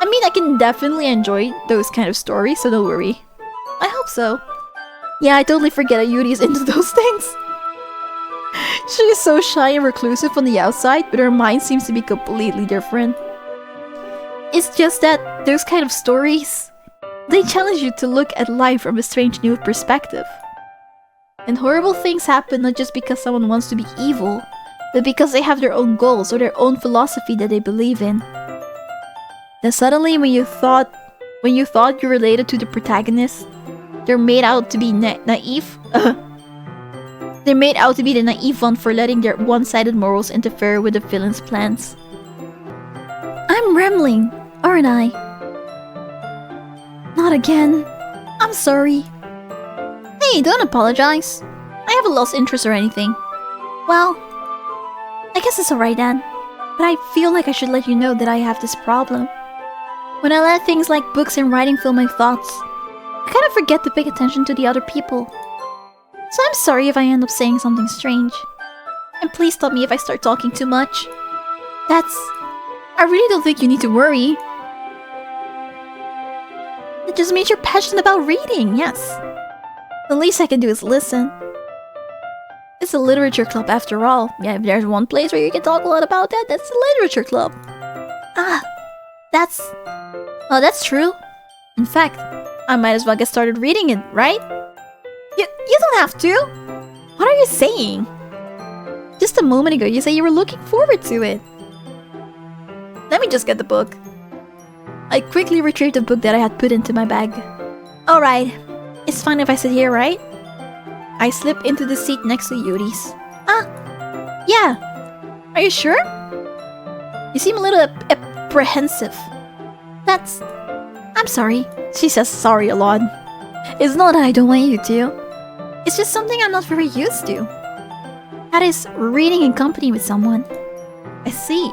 I mean, I can definitely enjoy those kind of stories, so don't worry. I hope so. Yeah, I totally forget that Yuri is into those things. She is so shy and reclusive on the outside, but her mind seems to be completely different. It's just that those kind of stories, they challenge you to look at life from a strange new perspective. And horrible things happen not just because someone wants to be evil, but because they have their own goals or their own philosophy that they believe in. Then suddenly when you thought you related to the protagonist, they're made out to be naive. They're made out to be the naive one for letting their one-sided morals interfere with the villain's plans. I'm rambling, aren't I? Not again. I'm sorry. Hey, don't apologize. I haven't lost interest or anything. Well, I guess it's alright then. But I feel like I should let you know that I have this problem. When I let things like books and writing fill my thoughts, I kind of forget to pay attention to the other people. So I'm sorry if I end up saying something strange. And please stop me if I start talking too much. I really don't think you need to worry. It just means you're passionate about reading, yes. The least I can do is listen. It's a literature club after all. Yeah, if there's one place where you can talk a lot about that, that's the literature club. That's true. In fact, I might as well get started reading it, right? You don't have to. What are you saying? Just a moment ago, you said you were looking forward to it. Let me just get the book. I quickly retrieved the book that I had put into my bag. Alright, it's fine if I sit here, right? I slip into the seat next to Yuri's. Yeah. Are you sure? You seem a little apprehensive. I'm sorry. She says sorry a lot. It's not that I don't want you to. It's just something I'm not very used to. That is, reading in company with someone. I see.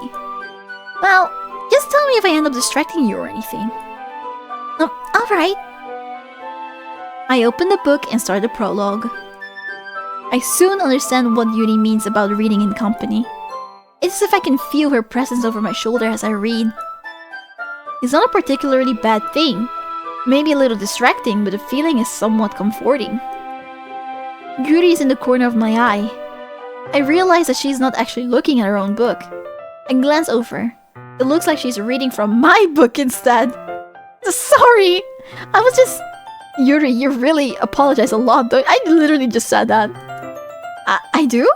Well, just tell me if I end up distracting you or anything. Alright. I open the book and start the prologue. I soon understand what Yuri means about reading in company. It's as if I can feel her presence over my shoulder as I read. It's not a particularly bad thing. Maybe a little distracting, but the feeling is somewhat comforting. Yuri is in the corner of my eye. I realize that she's not actually looking at her own book. I glance over. It looks like she's reading from my book instead. Sorry! I was just... Yuri, you really apologize a lot, though. I literally just said that. I do?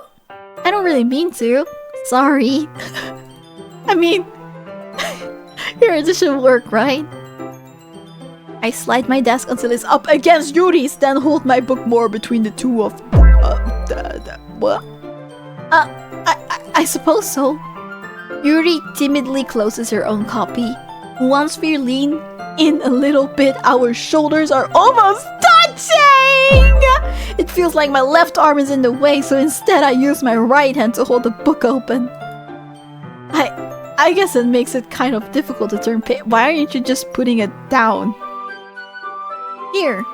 I don't really mean to. Sorry. I mean... Here, this should work, right? I slide my desk until it's up against Yuri's, then hold my book more between the two of... what? I suppose so. Yuri timidly closes her own copy. Once we lean in a little bit, our shoulders are almost touching! It feels like my left arm is in the way, so instead I use my right hand to hold the book open. I guess it makes it kind of difficult to turn page. Why aren't you just putting it down? Here.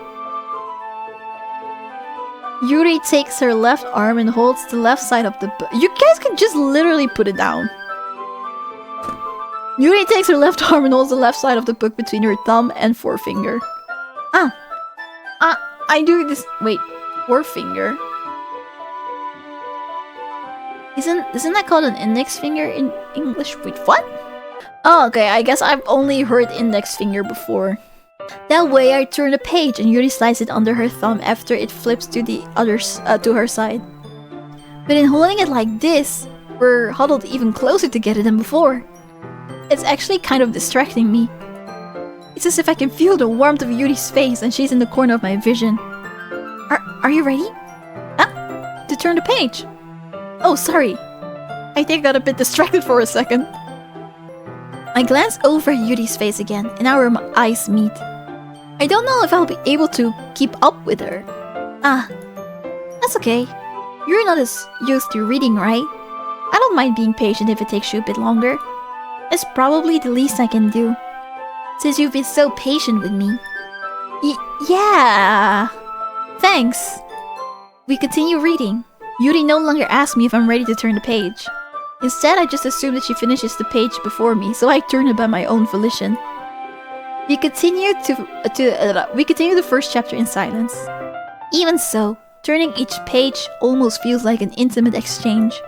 Yuri takes her left arm and holds the left side of the book. You guys can just literally put it down. Yuri takes her left arm and holds the left side of the book between her thumb and forefinger. I do this. Wait, forefinger? Isn't that called an index finger in English? Wait, what? Oh, okay, I guess I've only heard index finger before. That way I turn the page and Yuri slides it under her thumb after it flips to the to her side. But in holding it like this, we're huddled even closer together than before. It's actually kind of distracting me. It's as if I can feel the warmth of Yuri's face and she's in the corner of my vision. Are you ready? To turn the page. Oh, sorry. I think I got a bit distracted for a second. I glance over at Yuri's face again, and our eyes meet. I don't know if I'll be able to keep up with her. That's okay. You're not as used to reading, right? I don't mind being patient if it takes you a bit longer. It's probably the least I can do, since you've been so patient with me. Yeah. Thanks. We continue reading. Yuri no longer asks me if I'm ready to turn the page. Instead, I just assume that she finishes the page before me, so I turn it by my own volition. We continue the first chapter in silence. Even so, turning each page almost feels like an intimate exchange.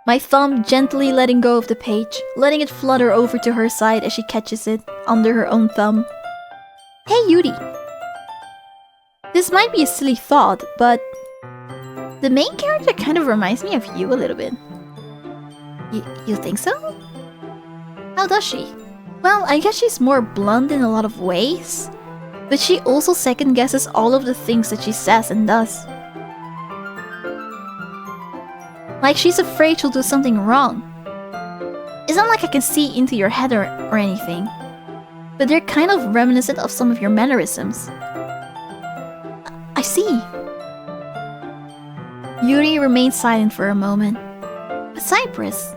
My thumb gently letting go of the page, letting it flutter over to her side as she catches it under her own thumb. Hey Yuri. This might be a silly thought, but the main character kind of reminds me of you a little bit. You think so? How does she? Well, I guess she's more blunt in a lot of ways, but she also second guesses all of the things that she says and does. Like she's afraid she'll do something wrong. It's not like I can see into your head or anything, but they're kind of reminiscent of some of your mannerisms. I see. Yuri remained silent for a moment. But Cypress,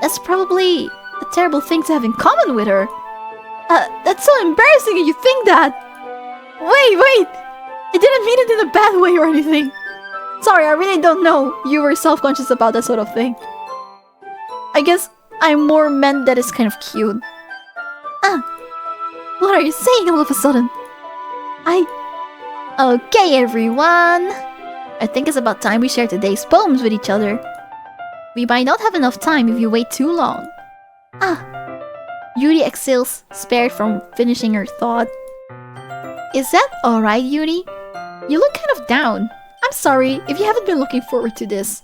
that's probably a terrible thing to have in common with her. That's so embarrassing that you think that. Wait! I didn't mean it in a bad way or anything. Sorry, I really don't know. You were self-conscious about that sort of thing. I guess I more meant that it's kind of cute. What are you saying all of a sudden? Okay, everyone. I think it's about time we share today's poems with each other. We might not have enough time if you wait too long. Yuri exhales, spared from finishing her thought. Is that alright, Yuri? You look kind of down. I'm sorry if you haven't been looking forward to this.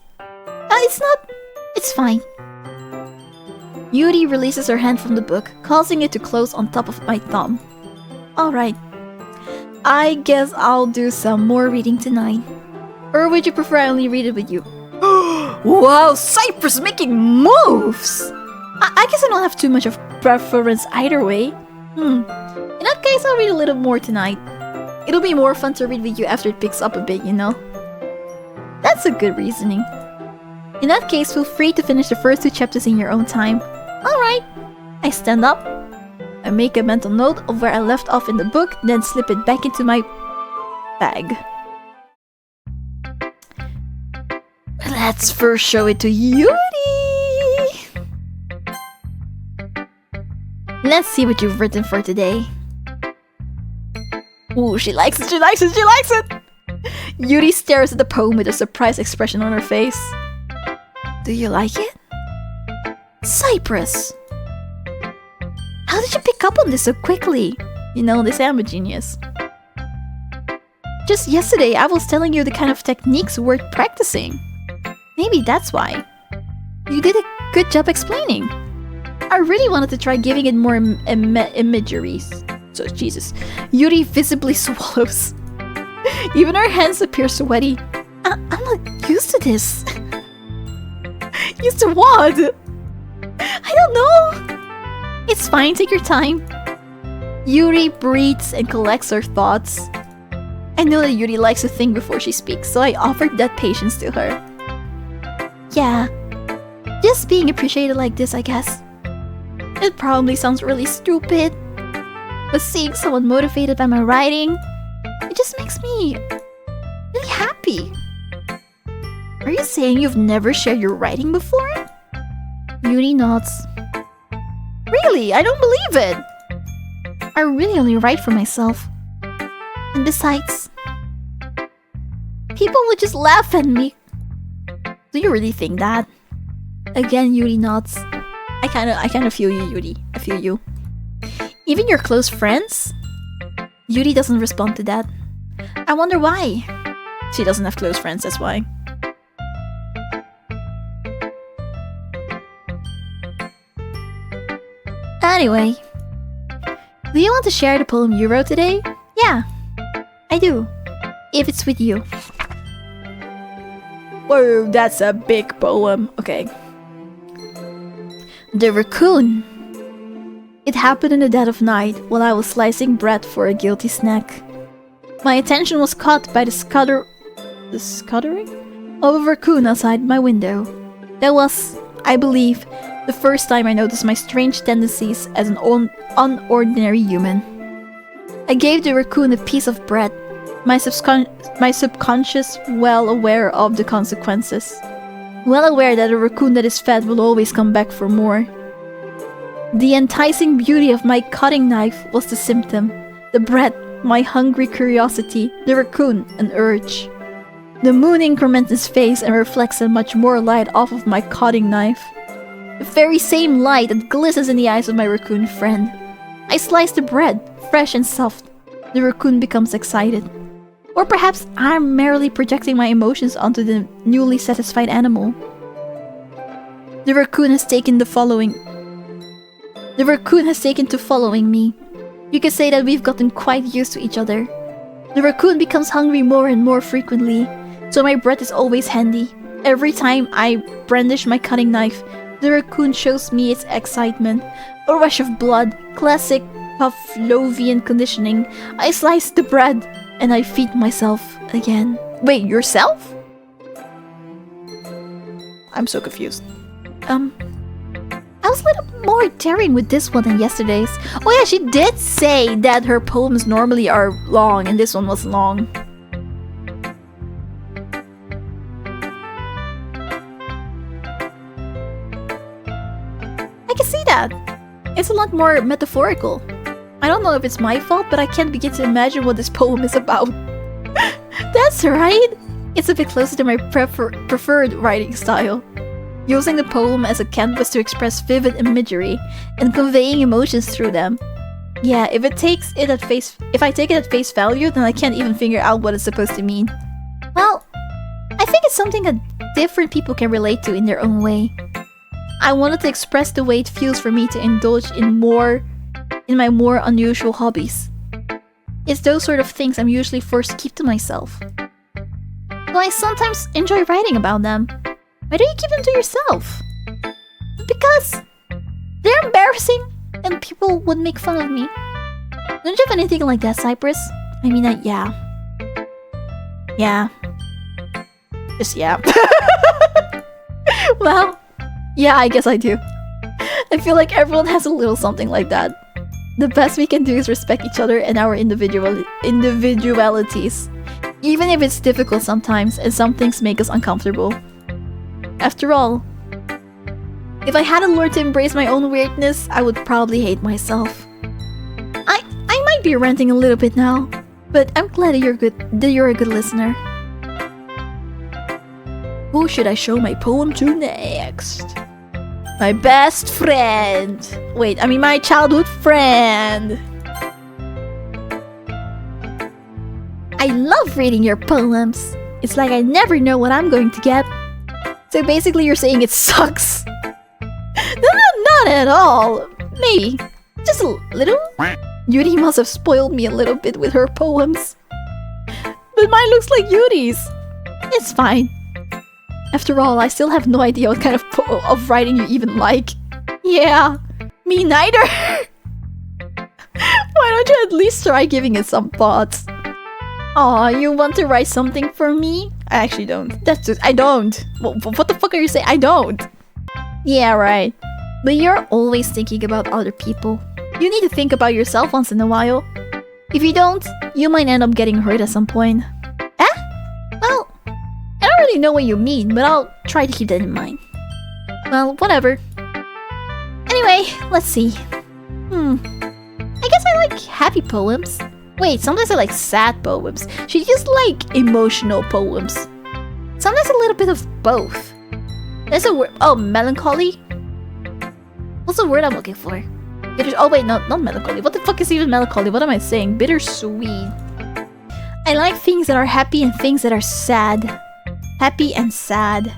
It's not. It's fine. Yuri releases her hand from the book, causing it to close on top of my thumb. Alright. I guess I'll do some more reading tonight. Or would you prefer I only read it with you? Wow, Cypress making moves! I guess I don't have too much of preference either way. In that case, I'll read a little more tonight. It'll be more fun to read with you after it picks up a bit, you know? That's a good reasoning. In that case, feel free to finish the first 2 chapters in your own time. Alright. I stand up. I make a mental note of where I left off in the book, then slip it back into my bag. Let's first show it to Yuri! Let's see what you've written for today. Ooh, she likes it! Yuri stares at the poem with a surprised expression on her face. Do you like it? Cypress! How did you pick up on this so quickly? You know, they say I'm a genius. Just yesterday, I was telling you the kind of techniques worth practicing. Maybe that's why. You did a good job explaining. I really wanted to try giving it more imageries. So, Jesus. Yuri visibly swallows. Even her hands appear sweaty. I'm not used to this. Used to what? I don't know. It's fine, take your time. Yuri breathes and collects her thoughts. I know that Yuri likes to think before she speaks, so I offered that patience to her. Yeah, just being appreciated like this, I guess. It probably sounds really stupid, but seeing someone motivated by my writing, it just makes me really happy. Are you saying you've never shared your writing before? Yuri nods. Really? I don't believe it! I really only write for myself. And besides, people would just laugh at me. Do you really think that? Again, Yuri nods. I kinda feel you, Yuri. I feel you. Even your close friends? Yuri doesn't respond to that. I wonder why. She doesn't have close friends, that's why. Anyway, do you want to share the poem you wrote today? Yeah, I do. If it's with you. Whoa, that's a big poem. Okay. The Raccoon. It happened in the dead of night while I was slicing bread for a guilty snack. My attention was caught by the scuttering of a raccoon outside my window. That was, I believe, the first time I noticed my strange tendencies as an unordinary human. I gave the raccoon a piece of bread, my subconscious well aware of the consequences. Well aware that a raccoon that is fed will always come back for more. The enticing beauty of my cutting knife was the symptom. The breath, my hungry curiosity. The raccoon, an urge. The moon increments its face and reflects a much more light off of my cutting knife. The very same light that glistens in the eyes of my raccoon friend. I slice the bread, fresh and soft. The raccoon becomes excited. Or perhaps I'm merely projecting my emotions onto the newly satisfied animal. The raccoon has taken to following me. You could say that we've gotten quite used to each other. The raccoon becomes hungry more and more frequently, so my breath is always handy. Every time I brandish my cutting knife, the raccoon shows me its excitement. A rush of blood, classic Pavlovian conditioning. I slice the bread, and I feed myself again. Wait, yourself? I'm so confused. I was a little more daring with this one than yesterday's. Oh yeah, she did say that her poems normally are long, and this one was long. I can see that. It's a lot more metaphorical. I don't know if it's my fault, but I can't begin to imagine what this poem is about. That's right! It's a bit closer to my preferred writing style. Using the poem as a canvas to express vivid imagery and conveying emotions through them. Yeah, if I take it at face value, then I can't even figure out what it's supposed to mean. Well, I think it's something that different people can relate to in their own way. I wanted to express the way it feels for me to indulge in my more unusual hobbies. It's those sort of things I'm usually forced to keep to myself. Though I sometimes enjoy writing about them. Why do you keep them to yourself? Because they're embarrassing and people would make fun of me. Don't you have anything like that, Cypress? I mean, yeah. Yeah. Just yeah. Well, yeah, I guess I do. I feel like everyone has a little something like that. The best we can do is respect each other and our individualities. Even if it's difficult sometimes and some things make us uncomfortable. After all, if I hadn't learned to embrace my own weirdness, I would probably hate myself. I might be ranting a little bit now, but I'm glad that you're a good listener. Who should I show my poem to next? My best friend! Wait, I mean my childhood friend! I love reading your poems. It's like I never know what I'm going to get. So basically you're saying it sucks. Not at all. Maybe. Just a little. Yuri must have spoiled me a little bit with her poems. But mine looks like Yuri's. It's fine. After all, I still have no idea what kind of writing you even like. Yeah, me neither. Why don't you at least try giving it some thoughts? Aw, you want to write something for me? I actually don't. I don't. What the fuck are you saying? I don't. Yeah, right. But you're always thinking about other people. You need to think about yourself once in a while. If you don't, you might end up getting hurt at some point. Well, I don't really know what you mean, but I'll try to keep that in mind. Well, whatever. Anyway, let's see. I guess I like happy poems. Wait, sometimes I like sad poems. She just like emotional poems. Sometimes a little bit of both. There's a word. Oh, melancholy? What's the word I'm looking for? Oh wait, no, not melancholy. What the fuck is even melancholy? What am I saying? Bittersweet. I like things that are happy and things that are sad. Happy and sad.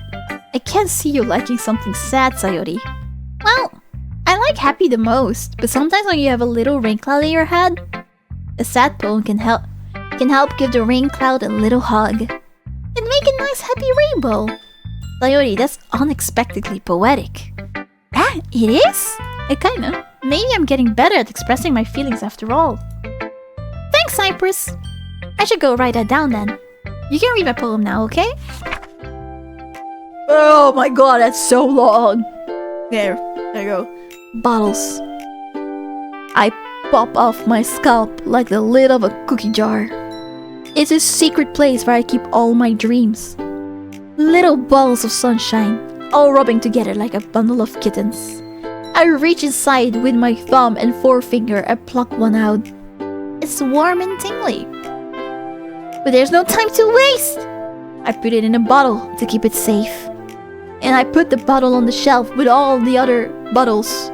I can't see you liking something sad, Sayori. Well, I like happy the most, but sometimes when you have a little rain cloud in your head, a sad poem can help give the rain cloud a little hug. And make a nice happy rainbow. Sayori, that's unexpectedly poetic. Ah, it is? Kinda. Maybe I'm getting better at expressing my feelings after all. Thanks, Cypress. I should go write that down then. You can read my poem now, okay? Oh my god, that's so long. There you go. Bottles. I pop off my scalp like the lid of a cookie jar. It's a secret place where I keep all my dreams. Little balls of sunshine, all rubbing together like a bundle of kittens. I reach inside with my thumb and forefinger and pluck one out. It's warm and tingly. But there's no time to waste! I put it in a bottle to keep it safe. And I put the bottle on the shelf with all the other bottles.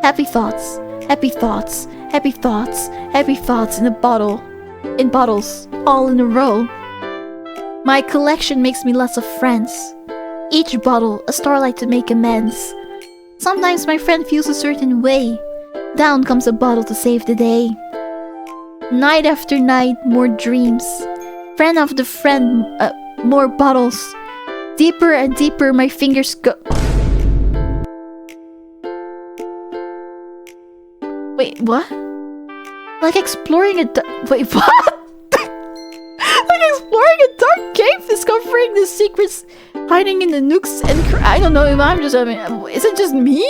Happy thoughts, happy thoughts, happy thoughts, happy thoughts in a bottle. In bottles, all in a row. My collection makes me lots of friends. Each bottle a starlight to make amends. Sometimes my friend feels a certain way. Down comes a bottle to save the day. Night after night, more dreams. Friend after friend, more bottles. Deeper and deeper my fingers go. Wait, what? Like exploring a wait, what? Like exploring a dark cave, discovering the secrets hiding in the nooks and I don't know if I'm just, is it just me?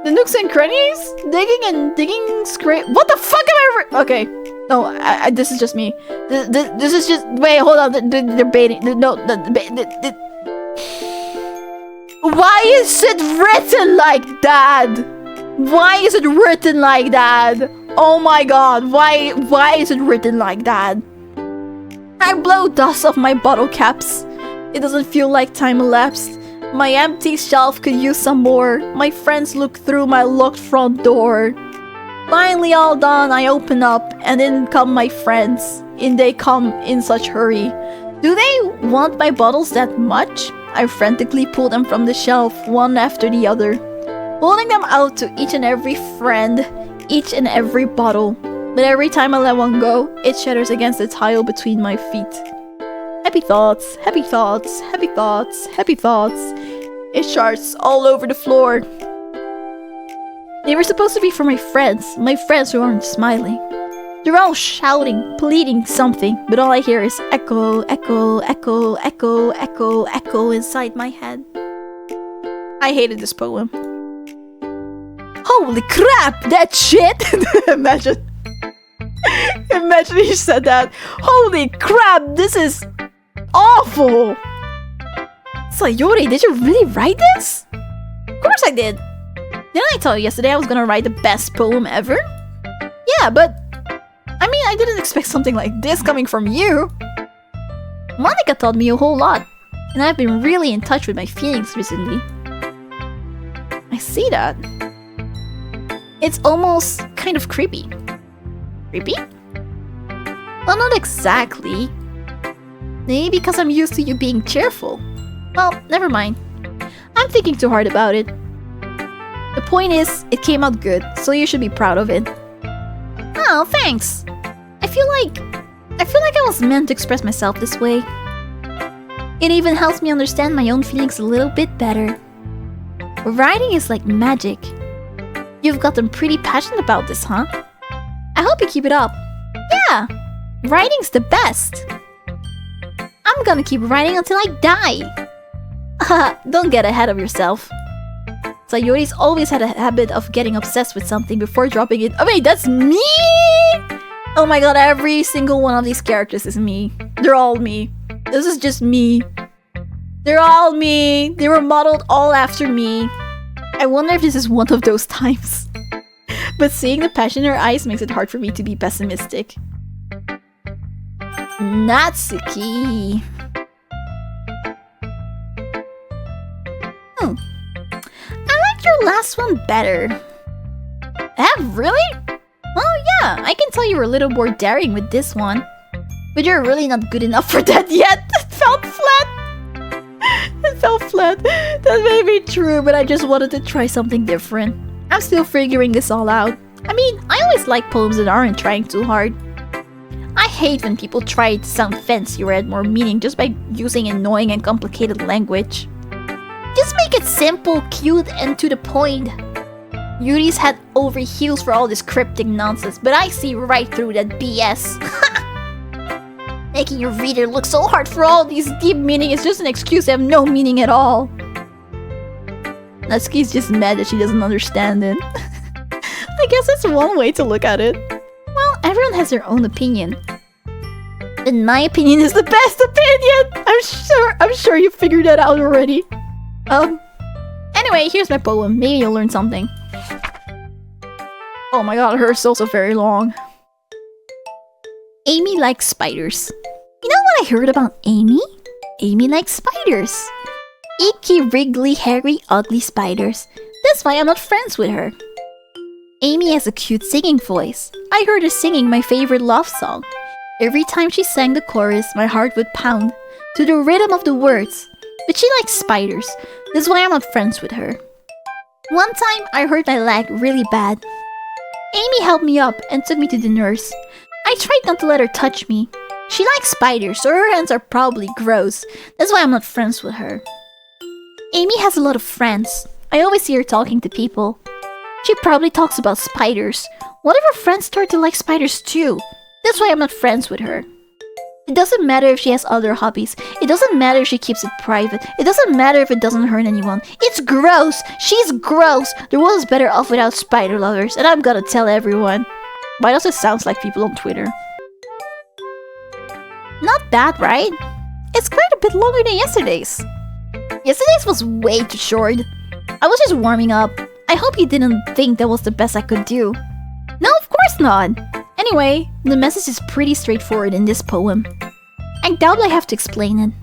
The nooks and crannies? Digging scrape. What the fuck am I okay. No, I this is just me. This is just, wait, hold on, they're baiting, why is it written like that? Why is it written like that? Oh my god, why is it written like that? I blow dust off my bottle caps. It doesn't feel like time elapsed. My empty shelf could use some more. My friends look through my locked front door. Finally all done, I open up, and in come my friends. In they come in such hurry. Do they want my bottles that much? I frantically pull them from the shelf, one after the other, holding them out to each and every friend, each and every bottle. But every time I let one go, it shatters against the tile between my feet. Happy thoughts, happy thoughts, happy thoughts, happy thoughts. It shards all over the floor. They were supposed to be for my friends who aren't smiling. They're all shouting, pleading something, but all I hear is echo, echo, echo, echo, echo, echo inside my head. I hated this poem. Holy crap, that shit! Imagine he said that. Holy crap, this is awful! Sayori, did you really write this? Of course I did. Didn't I tell you yesterday I was gonna write the best poem ever? Yeah, but I mean, I didn't expect something like this coming from you. Monica taught me a whole lot, and I've been really in touch with my feelings recently. I see that. It's almost kind of creepy. Creepy? Well, not exactly. Maybe because I'm used to you being cheerful. Well, never mind. I'm thinking too hard about it. The point is, it came out good, so you should be proud of it. Oh, thanks. I feel like I was meant to express myself this way. It even helps me understand my own feelings a little bit better. Writing is like magic. You've gotten pretty passionate about this, huh? I hope you keep it up. Yeah, writing's the best. I'm gonna keep writing until I die. Haha, don't get ahead of yourself. Sayori's always had a habit of getting obsessed with something before dropping it. Oh wait, that's me! Oh my god, every single one of these characters is me. They're all me. This is just me. They're all me. They were modeled all after me. I wonder if this is one of those times. But seeing the passion in her eyes makes it hard for me to be pessimistic. Natsuki. I like your last one better. Really? Well, yeah, I can tell you were a little more daring with this one. But you're really not good enough for that yet. It felt flat. It felt flat. That may be true, but I just wanted to try something different. I'm still figuring this all out. I mean, I always like poems that aren't trying too hard. I hate when people try to sound fancy or add more meaning just by using annoying and complicated language. Just make it simple, cute, and to the point. Yuri's head over heels for all this cryptic nonsense, but I see right through that BS. Making your reader look so hard for all these deep meaning is just an excuse to have no meaning at all. Natsuki's just mad that she doesn't understand it. I guess that's one way to look at it. Well, everyone has their own opinion. And my opinion is the best opinion! I'm sure you figured that out already. Anyway, here's my poem. Maybe you'll learn something. Oh my god, hers is also very long. Amy likes spiders. You know what I heard about Amy? Amy likes spiders. Icky, wriggly, hairy, ugly spiders. That's why I'm not friends with her. Amy has a cute singing voice. I heard her singing my favorite love song. Every time she sang the chorus, my heart would pound to the rhythm of the words. But she likes spiders. That's why I'm not friends with her. One time, I hurt my leg really bad. Amy helped me up and took me to the nurse. I tried not to let her touch me. She likes spiders, so her hands are probably gross. That's why I'm not friends with her. Amy has a lot of friends. I always see her talking to people. She probably talks about spiders. What if her friends start to like spiders too? That's why I'm not friends with her. It doesn't matter if she has other hobbies. It doesn't matter if she keeps it private. It doesn't matter if it doesn't hurt anyone. It's gross! She's gross! The world is better off without spider lovers, and I'm gonna tell everyone. Why does it sound like people on Twitter? Not bad, right? It's quite a bit longer than yesterday's. Yesterday's was way too short. I was just warming up. I hope you didn't think that was the best I could do. No, of course not! Anyway, the message is pretty straightforward in this poem. I doubt I have to explain it.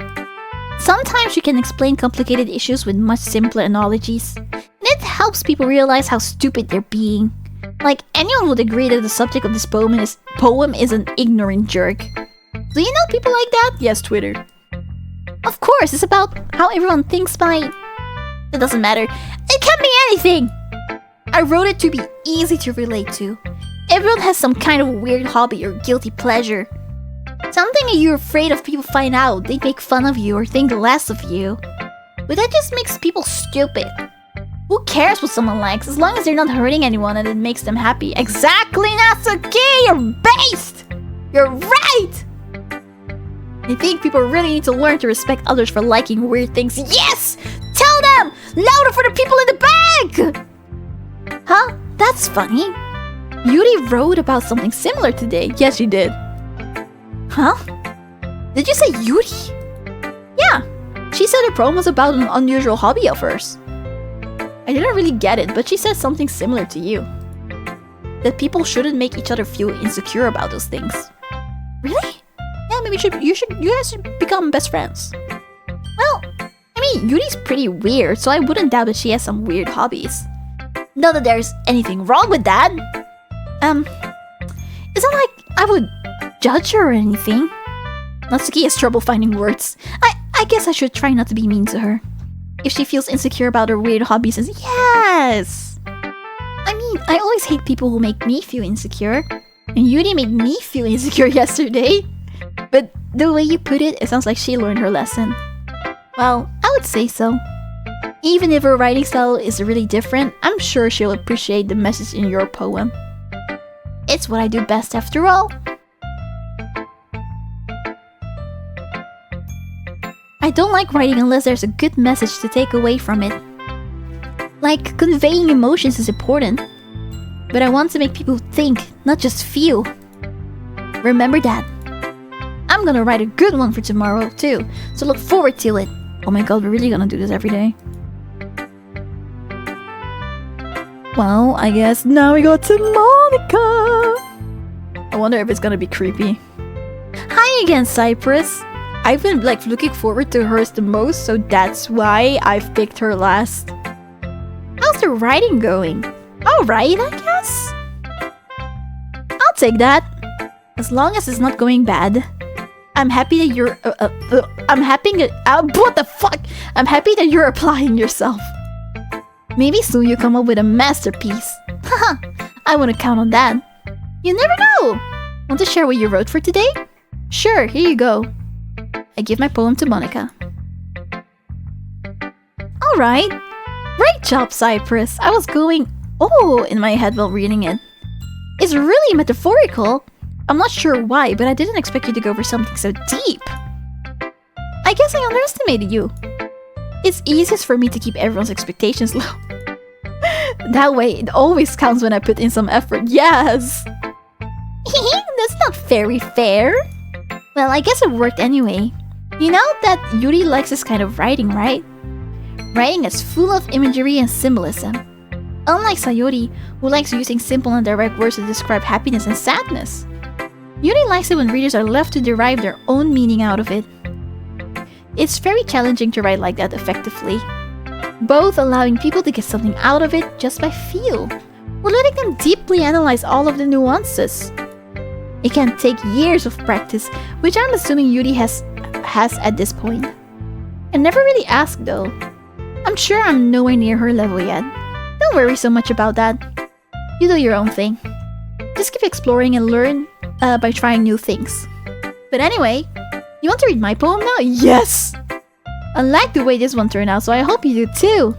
Sometimes you can explain complicated issues with much simpler analogies, and it helps people realize how stupid they're being. Like, anyone would agree that the subject of this poem is an ignorant jerk. Do you know people like that? Yes, Twitter. Of course, it's about how everyone thinks by... It doesn't matter. It can be anything! I wrote it to be easy to relate to. Everyone has some kind of weird hobby or guilty pleasure. Something that you're afraid of people find out, they make fun of you or think less of you. But that just makes people stupid. Who cares what someone likes, as long as they're not hurting anyone and it makes them happy? Exactly, Natsuki! You're based! You're right! I think people really need to learn to respect others for liking weird things. Yes! Tell them! Louder for the people in the back! Huh? That's funny. Yuri wrote about something similar today. Yes, she did. Huh? Did you say Yuri? Yeah. She said her poem was about an unusual hobby of hers. I didn't really get it, but she said something similar to you. That people shouldn't make each other feel insecure about those things. Really? Yeah, maybe you guys should become best friends. Well, I mean, Yuri's pretty weird, so I wouldn't doubt that she has some weird hobbies. Not that there's anything wrong with that. It's not like I would judge her or anything. Natsuki has trouble finding words. I guess I should try not to be mean to her. If she feels insecure about her weird hobbies, then yes! I mean, I always hate people who make me feel insecure. And Yuri made me feel insecure yesterday. But the way you put it, it sounds like she learned her lesson. Well, I would say so. Even if her writing style is really different, I'm sure she'll appreciate the message in your poem. It's what I do best after all. I don't like writing unless there's a good message to take away from it. Like, conveying emotions is important. But I want to make people think, not just feel. Remember that. I'm gonna write a good one for tomorrow, too. So look forward to it. Oh my god, we're really gonna do this every day. Well, I guess now we go to Monica. I wonder if it's gonna be creepy. Hi again, Cypress. I've been looking forward to hers the most, so that's why I've picked her last. How's the writing going? Alright, I guess. I'll take that. As long as it's not going bad. I'm happy that you're what the fuck? I'm happy that you're applying yourself. Maybe soon you come up with a masterpiece. Haha, I wouldn't count on that. You never know! Want to share what you wrote for today? Sure, here you go. I give my poem to Monica. Alright. Great job, Cypress. I was going in my head while reading it. It's really metaphorical. I'm not sure why, but I didn't expect you to go for something so deep. I guess I underestimated you. It's easiest for me to keep everyone's expectations low. That way, it always counts when I put in some effort. Yes! That's not very fair. Well, I guess it worked anyway. You know that Yuri likes this kind of writing, right? Writing is full of imagery and symbolism. Unlike Sayori, who likes using simple and direct words to describe happiness and sadness, Yuri likes it when readers are left to derive their own meaning out of it. It's very challenging to write like that effectively, both allowing people to get something out of it just by feel, or letting them deeply analyze all of the nuances. It can take years of practice, which I'm assuming Yuri has at this point. I never really asked though. I'm sure I'm nowhere near her level yet. Don't worry so much about that. You do your own thing. Just keep exploring and learn by trying new things. But anyway, you want to read my poem now? Yes! I like the way this one turned out, so I hope you do too.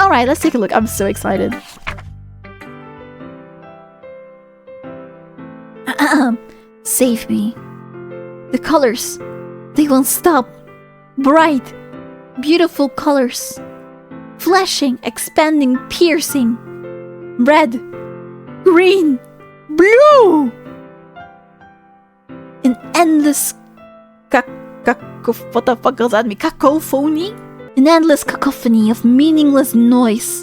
Alright, let's take a look. I'm so excited. Save me. The colors, they won't stop. Bright, beautiful colors. Flashing, expanding, piercing. Red, green, blue. An endless what the fuck does that mean? Cacophony? An endless cacophony of meaningless noise.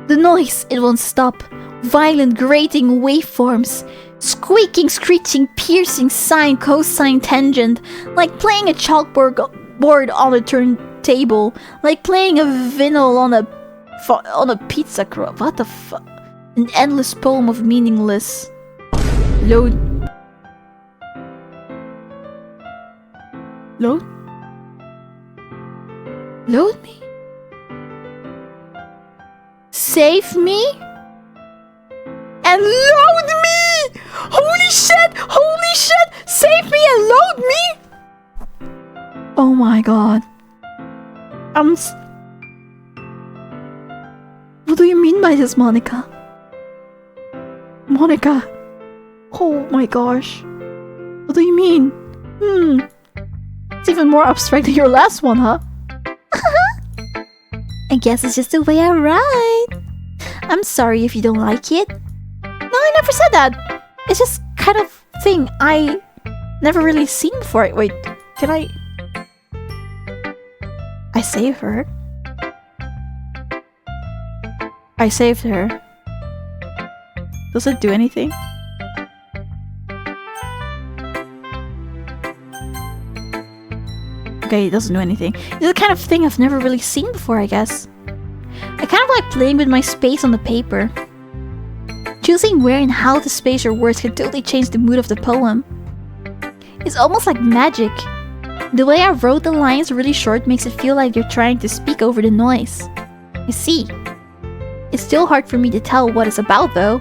The noise, it won't stop. Violent, grating waveforms. Squeaking, screeching, piercing, sine, cosine, tangent. Like playing a chalkboard on a turntable. Like playing a vinyl on a pizza crust. What the fuck? An endless poem of meaningless. Load. Load? Load me? Save me? And load me! Holy shit! Holy shit! Save me and load me! Oh my god. What do you mean by this, Monica? Monica. Oh my gosh. What do you mean? It's even more abstract than your last one, huh? I guess it's just the way I write. I'm sorry if you don't like it. No, I never said that. It's just kind of thing I never really seen before. Wait, can I saved her. I saved her. Does it do anything? Okay, it doesn't do anything. It's the kind of thing I've never really seen before, I guess. I kind of like playing with my space on the paper. Choosing where and how to space your words can totally change the mood of the poem. It's almost like magic. The way I wrote the lines really short makes it feel like you're trying to speak over the noise. You see, it's still hard for me to tell what it's about though.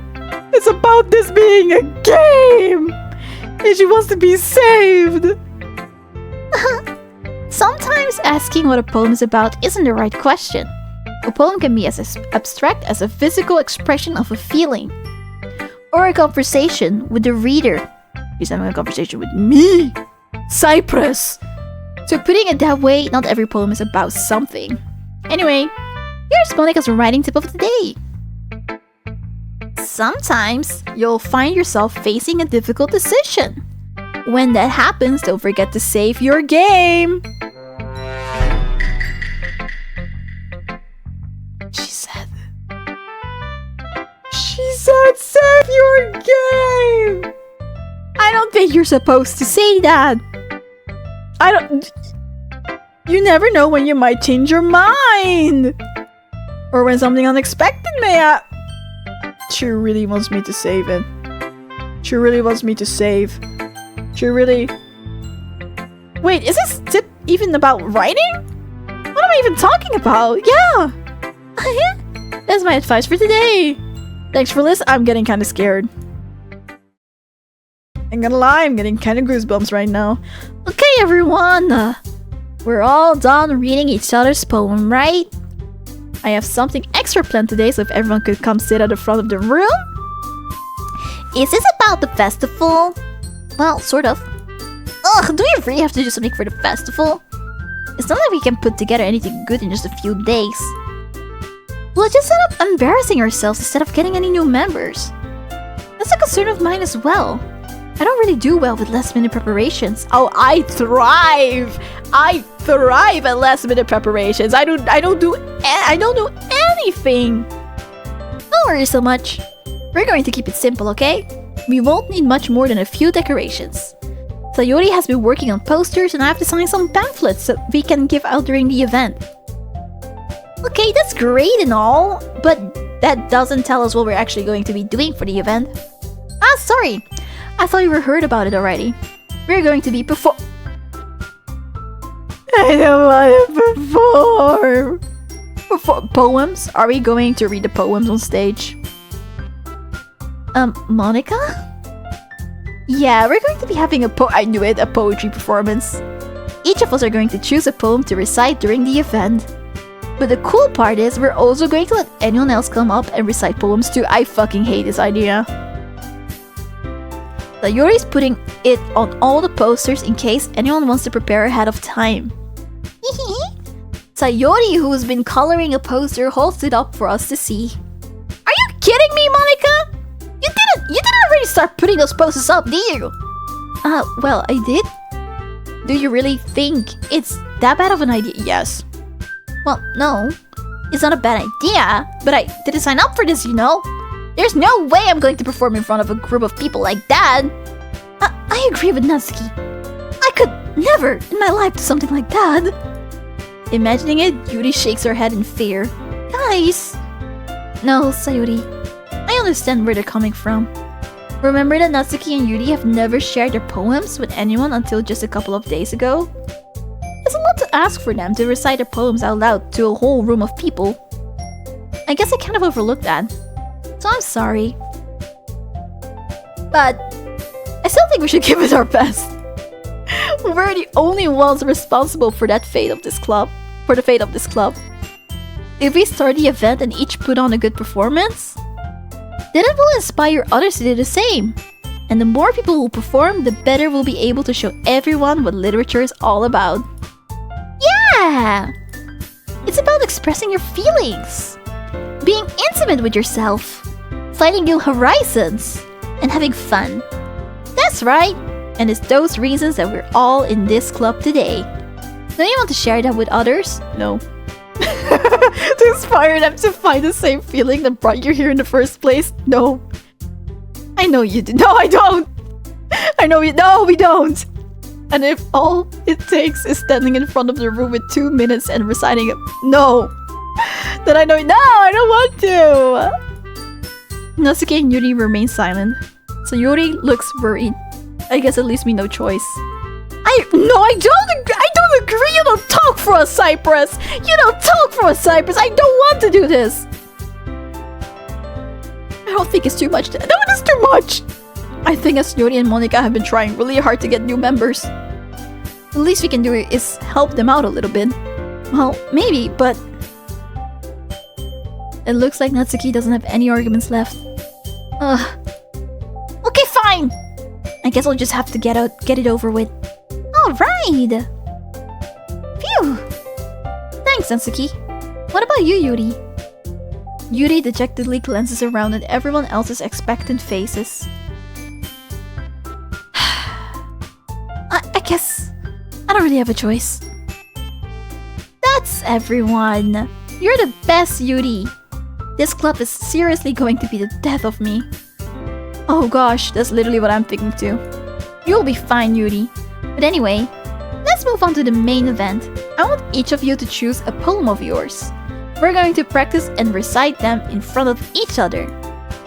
It's about this being a game! And she wants to be saved! Sometimes asking what a poem is about isn't the right question. A poem can be as abstract as a physical expression of a feeling. Or a conversation with the reader. He's having a conversation with me! Cypress! So putting it that way, not every poem is about something. Anyway, here's Monica's writing tip of the day. Sometimes, you'll find yourself facing a difficult decision. When that happens, don't forget to save your game! She said save your game! I don't think you're supposed to say that. You never know when you might change your mind! Or when something unexpected may happen. She really wants me to save it. She really wants me to save. She really... Wait, is this tip even about writing? What am I even talking about? Yeah! That's my advice for today. Thanks for listening. I'm getting kind of scared. I'm gonna lie, I'm getting kind of goosebumps right now. Okay, everyone. We're all done reading each other's poem, right? I have something extra planned today, so if everyone could come sit at the front of the room. Is this about the festival? Well, sort of. Ugh, do we really have to do something for the festival? It's not like we can put together anything good in just a few days. We'll just end up embarrassing ourselves instead of getting any new members. That's a concern of mine as well. I don't really do well with last-minute preparations. Oh, I thrive! I thrive at last-minute preparations. I don't do anything. Don't worry so much. We're going to keep it simple, okay? We won't need much more than a few decorations. Sayori has been working on posters and I have designed some pamphlets that we can give out during the event. Okay, that's great and all, but that doesn't tell us what we're actually going to be doing for the event. Ah, sorry. I thought you heard about it already. We're going to be I don't want to perform. Poems? Are we going to read the poems on stage? Monica? Yeah, we're going to be having a poetry performance. Each of us are going to choose a poem to recite during the event. But the cool part is we're also going to let anyone else come up and recite poems too. I fucking hate this idea. Sayori's putting it on all the posters in case anyone wants to prepare ahead of time. Sayori, who's been coloring a poster, holds it up for us to see. Are you kidding me, Monica? You didn't already start putting those posters up, did you? Well, I did. Do you really think it's that bad of an idea? Yes. Well, no. It's not a bad idea, but I didn't sign up for this, you know? There's no way I'm going to perform in front of a group of people like that. I agree with Natsuki. I could never in my life do something like that. Imagining it, Yuri shakes her head in fear. Guys! No, Sayori. I understand where they're coming from. Remember that Natsuki and Yuri have never shared their poems with anyone until just a couple of days ago? It's a lot to ask for them to recite their poems out loud to a whole room of people. I guess I kind of overlooked that. So I'm sorry. But I still think we should give it our best. We're the only ones responsible for the fate of this club. If we start the event and each put on a good performance, then it will inspire others to do the same. And the more people who perform, the better we'll be able to show everyone what literature is all about. Yeah! It's about expressing your feelings, being intimate with yourself, finding new horizons, and having fun. That's right! And it's those reasons that we're all in this club today. Don't you want to share that with others? No. To inspire them to find the same feeling that brought you here in the first place? No. I know you do. No, I don't! I know you. No, we don't! And if all it takes is standing in front of the room with 2 minutes and reciting it, no! Then I know. No, I don't want to! Natsuki and Yuri remain silent. So Yuri looks worried. I guess it leaves me no choice. I don't agree! You don't talk for us, Cypress! You don't talk for us, Cypress! I don't want to do this! I don't think it's too much. No, it is too much! I think as Yuri and Monica have been trying really hard to get new members. The least we can do is help them out a little bit. Well, maybe, but... It looks like Natsuki doesn't have any arguments left. Okay, fine! I guess I'll just have to get it over with. Alright! Phew! Thanks, Natsuki. What about you, Yuri? Yuri dejectedly glances around at everyone else's expectant faces. I guess I don't really have a choice. That's everyone! You're the best, Yuri! This club is seriously going to be the death of me. Oh gosh, that's literally what I'm thinking too. You'll be fine, Yuri. But anyway, let's move on to the main event. I want each of you to choose a poem of yours. We're going to practice and recite them in front of each other.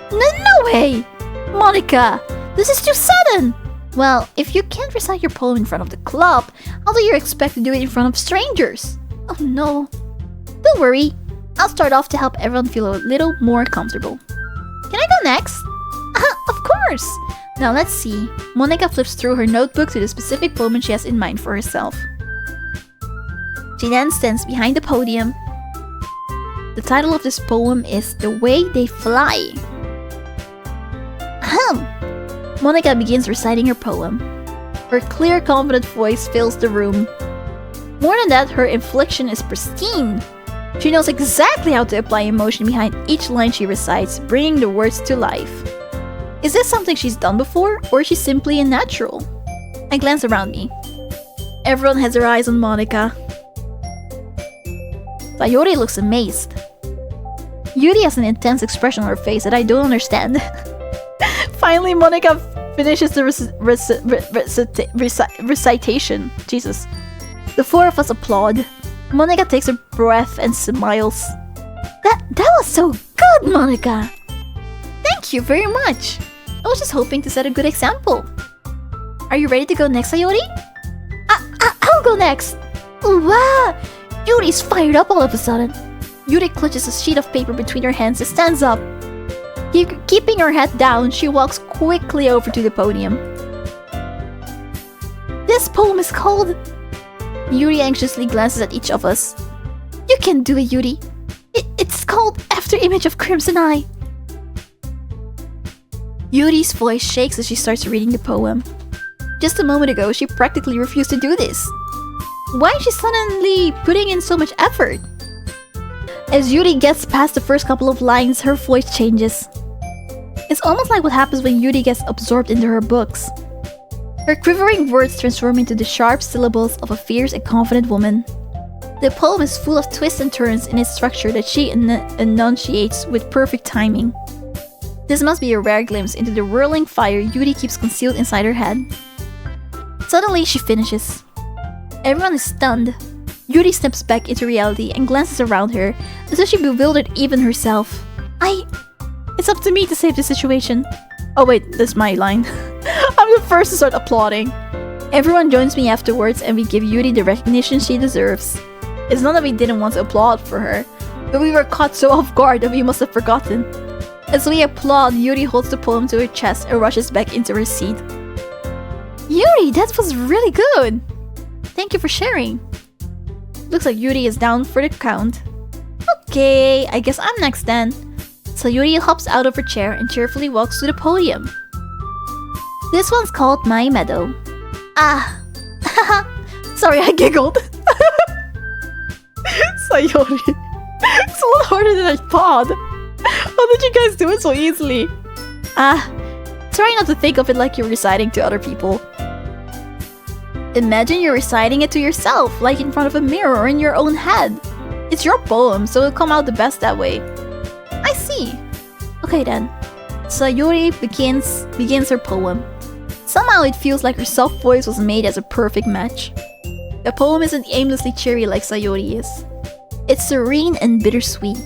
No way! Monica, this is too sudden! Well, if you can't recite your poem in front of the club, how do you expect to do it in front of strangers? Oh no. Don't worry, I'll start off to help everyone feel a little more comfortable. Can I go next? Of course! Now let's see. Monica flips through her notebook to the specific poem she has in mind for herself. She then stands behind the podium. The title of this poem is The Way They Fly. Ahem! Monica begins reciting her poem. Her clear, confident voice fills the room. More than that, her inflection is pristine. She knows exactly how to apply emotion behind each line she recites, bringing the words to life. Is this something she's done before, or is she simply a natural? I glance around me. Everyone has their eyes on Monica. Sayori looks amazed. Yuri has an intense expression on her face that I don't understand. Finally, Monica finishes the recitation. Jesus. The four of us applaud. Monica takes a breath and smiles. That was so good, Monica! Thank you very much! I was just hoping to set a good example. Are you ready to go next, Sayori? I'll go next! Wow! Yuri's fired up all of a sudden. Yuri clutches a sheet of paper between her hands and stands up. Keeping her head down, she walks quickly over to the podium. This poem is called... Yuri anxiously glances at each of us. You can do it, Yuri. It's called After Image of Crimson Eye. Yuri's voice shakes as she starts reading the poem. Just a moment ago, she practically refused to do this. Why is she suddenly putting in so much effort? As Yuri gets past the first couple of lines, her voice changes. It's almost like what happens when Yuri gets absorbed into her books. Her quivering words transform into the sharp syllables of a fierce and confident woman. The poem is full of twists and turns in its structure that she enunciates with perfect timing. This must be a rare glimpse into the whirling fire Yuri keeps concealed inside her head. Suddenly, she finishes. Everyone is stunned. Yuri steps back into reality and glances around her, as if she bewildered even herself. It's up to me to save the situation. Oh wait, that's my line. I'm the first to start applauding. Everyone joins me afterwards and we give Yuri the recognition she deserves. It's not that we didn't want to applaud for her, but we were caught so off guard that we must have forgotten. As we applaud, Yuri holds the poem to her chest and rushes back into her seat. Yuri, that was really good! Thank you for sharing. Looks like Yuri is down for the count. Okay, I guess I'm next then. So Yuri hops out of her chair and cheerfully walks to the podium. This one's called My Meadow. Sorry, I giggled. Sayori. It's a lot harder than I thought. How did you guys do it so easily? Try not to think of it like you're reciting to other people. Imagine you're reciting it to yourself, like in front of a mirror or in your own head. It's your poem, so it'll come out the best that way. I see. Okay then. Sayori begins her poem. Somehow it feels like her soft voice was made as a perfect match. The poem isn't aimlessly cheery like Sayori is. It's serene and bittersweet.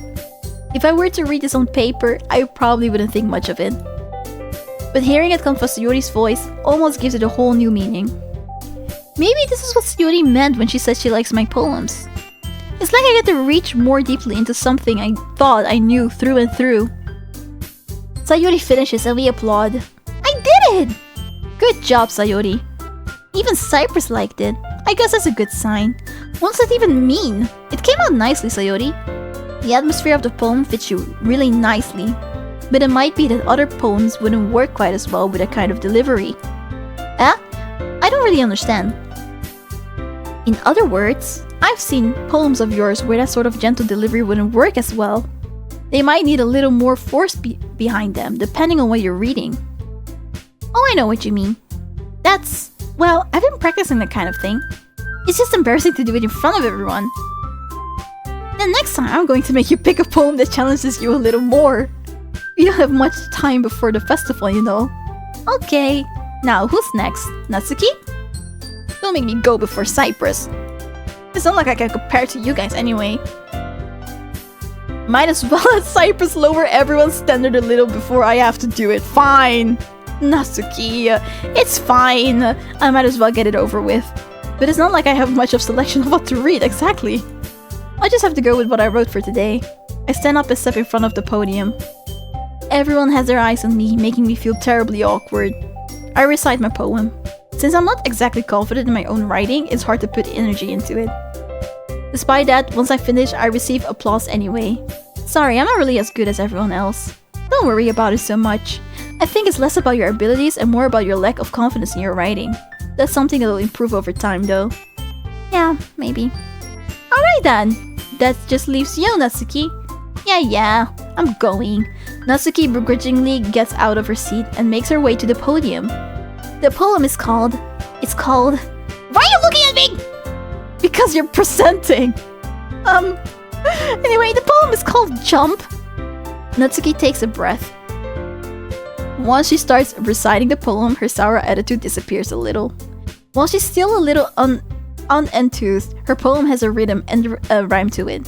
If I were to read this on paper, I probably wouldn't think much of it. But hearing it come from Sayori's voice almost gives it a whole new meaning. Maybe this is what Sayori meant when she said she likes my poems. It's like I get to reach more deeply into something I thought I knew through and through. Sayori finishes and we applaud. I did it! Good job, Sayori. Even Cypress liked it. I guess that's a good sign. What does that even mean? It came out nicely, Sayori. The atmosphere of the poem fits you really nicely. But it might be that other poems wouldn't work quite as well with that kind of delivery. I don't really understand. In other words, I've seen poems of yours where that sort of gentle delivery wouldn't work as well. They might need a little more force behind them, depending on what you're reading. Oh, I know what you mean. Well, I've been practicing that kind of thing. It's just embarrassing to do it in front of everyone. Then next time, I'm going to make you pick a poem that challenges you a little more. We don't have much time before the festival, you know. Okay, now who's next? Natsuki? Don't make me go before Cypress. It's not like I can compare to you guys anyway. Might as well let Cypress lower everyone's standard a little before I have to do it. Fine. Natsuki, it's fine. I might as well get it over with. But it's not like I have much of selection of what to read, exactly. I just have to go with what I wrote for today. I stand up and step in front of the podium. Everyone has their eyes on me, making me feel terribly awkward. I recite my poem. Since I'm not exactly confident in my own writing, it's hard to put energy into it. Despite that, once I finish, I receive applause anyway. Sorry, I'm not really as good as everyone else. Don't worry about it so much. I think it's less about your abilities and more about your lack of confidence in your writing. That's something that'll improve over time though. Yeah, maybe. Alright then. That just leaves you, Natsuki. Yeah, I'm going. Natsuki begrudgingly gets out of her seat and makes her way to the podium. The poem is called... Why are you looking at me? Because you're presenting. Anyway, the poem is called Jump. Natsuki takes a breath. Once she starts reciting the poem, her sour attitude disappears a little. While she's still a little unenthused, her poem has a rhythm and a rhyme to it.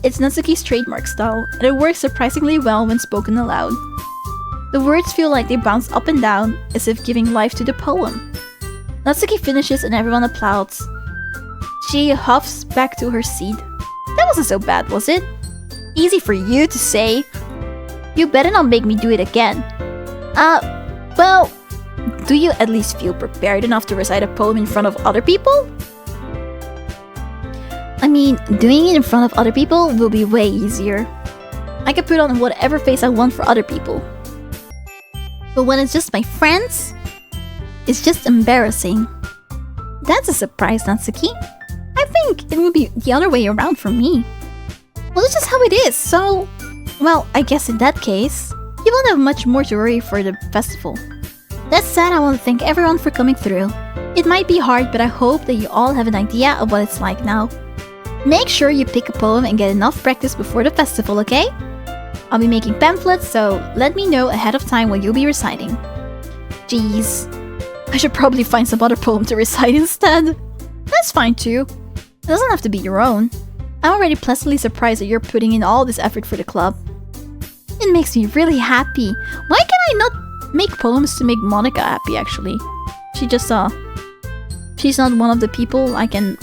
It's Natsuki's trademark style, and it works surprisingly well when spoken aloud. The words feel like they bounce up and down, as if giving life to the poem. Natsuki finishes and everyone applauds. She huffs back to her seat. That wasn't so bad, was it? Easy for you to say. You better not make me do it again. Well, do you at least feel prepared enough to recite a poem in front of other people? I mean, doing it in front of other people will be way easier. I can put on whatever face I want for other people. But when it's just my friends, it's just embarrassing. That's a surprise, Natsuki. I think it would be the other way around for me. Well, it's just how it is, so... Well, I guess in that case, you won't have much more to worry for the festival. That said, I want to thank everyone for coming through. It might be hard, but I hope that you all have an idea of what it's like now. Make sure you pick a poem and get enough practice before the festival, okay? I'll be making pamphlets, so let me know ahead of time what you'll be reciting. Jeez. I should probably find some other poem to recite instead. That's fine too. It doesn't have to be your own. I'm already pleasantly surprised that you're putting in all this effort for the club. It makes me really happy. Why can I not make poems to make Monica happy, actually? She's not one of the people I can...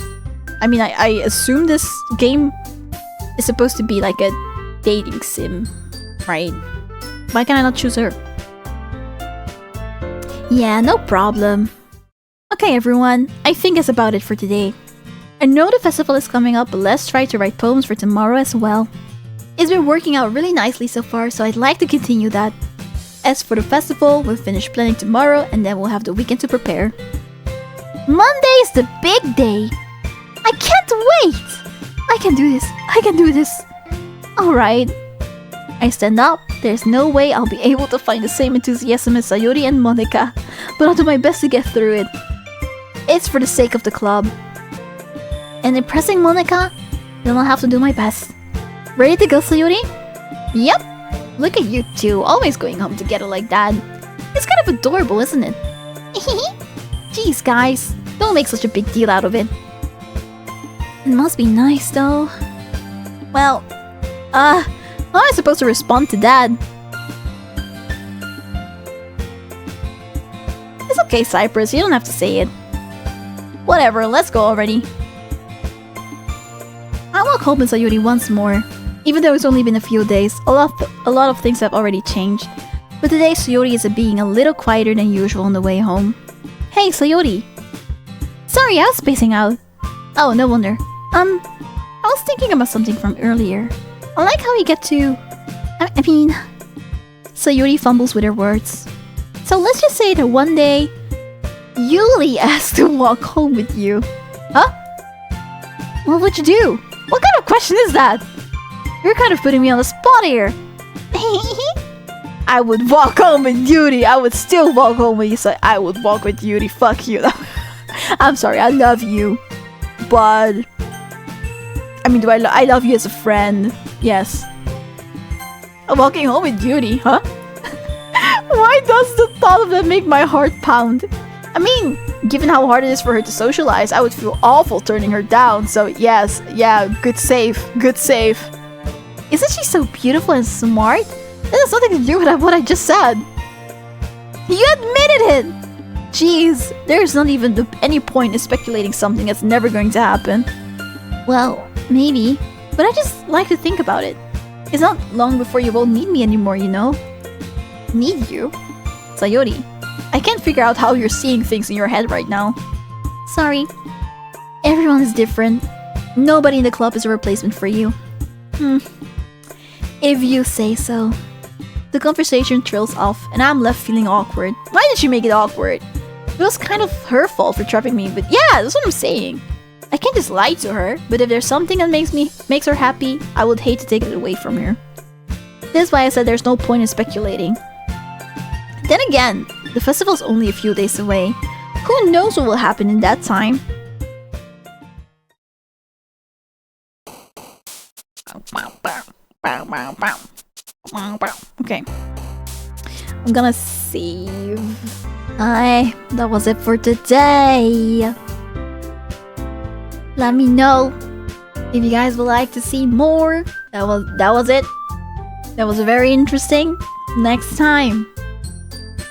I assume this game is supposed to be like a dating sim, right? Why can I not choose her? Yeah, no problem. Okay, everyone, I think that's about it for today. I know the festival is coming up, but let's try to write poems for tomorrow as well. It's been working out really nicely so far, so I'd like to continue that. As for the festival, we'll finish planning tomorrow and then we'll have the weekend to prepare. Monday is the big day! I can't wait! I can do this, I can do this. Alright. I stand up. There's no way I'll be able to find the same enthusiasm as Sayori and Monica, but I'll do my best to get through it. It's for the sake of the club. And impressing Monica? Then I'll have to do my best. Ready to go, Sayori? Yep. Look at you two, always going home together like that. It's kind of adorable, isn't it? Jeez, guys. Don't make such a big deal out of it. It must be nice, though. Well, how am I supposed to respond to that? It's okay, Cypress, you don't have to say it. Whatever, let's go already. I walk home with Sayuri once more. Even though it's only been a few days, a lot of things have already changed. But today, Sayuri is being a little quieter than usual on the way home. Hey, Sayuri! Sorry, I was spacing out. Oh, no wonder. I was thinking about something from earlier. I like how you get to... Sayuri fumbles with her words. So let's just say that one day, Yuli asked to walk home with you. Huh? What would you do? What kind of question is that? You're kind of putting me on the spot here. I would walk home with Yuri. I would still walk home with you. So I would walk with Yuri. Fuck you. I'm sorry. I love you. But... I love you as a friend. Yes. Walking home with Yuri, huh? Why does the thought of that make my heart pound? Given how hard it is for her to socialize, I would feel awful turning her down. So yes, yeah, good save. Good save. Isn't she so beautiful and smart? That has nothing to do with what I just said. You admitted it! Jeez, there's not even any point in speculating something that's never going to happen. Well, maybe. But I just like to think about it. It's not long before you won't need me anymore, you know? Need you? Sayori, I can't figure out how you're seeing things in your head right now. Sorry. Everyone is different. Nobody in the club is a replacement for you. If you say so. The conversation trails off, and I'm left feeling awkward. Why did she make it awkward? It was kind of her fault for trapping me, but yeah, that's what I'm saying. I can't just lie to her, but if there's something that makes her happy, I would hate to take it away from her. That's why I said there's no point in speculating. Then again, the festival's only a few days away. Who knows what will happen in that time? Okay. I'm gonna save. Hi, that was it for today. Let me know if you guys would like to see more. That was it. That was very interesting. Next time,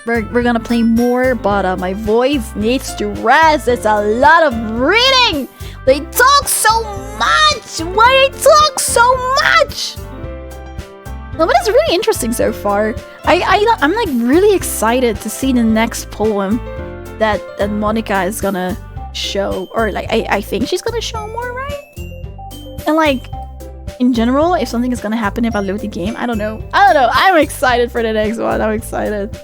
we're gonna play more, but my voice needs to rest. It's a lot of reading. They talk so much. Why they talk so much? No, but it's really interesting so far. I'm like really excited to see the next poem that Monica is gonna show, or like I think she's gonna show more, right? And like in general, if something is gonna happen if I load the game, I don't know. I'm excited for the next one. I'm excited.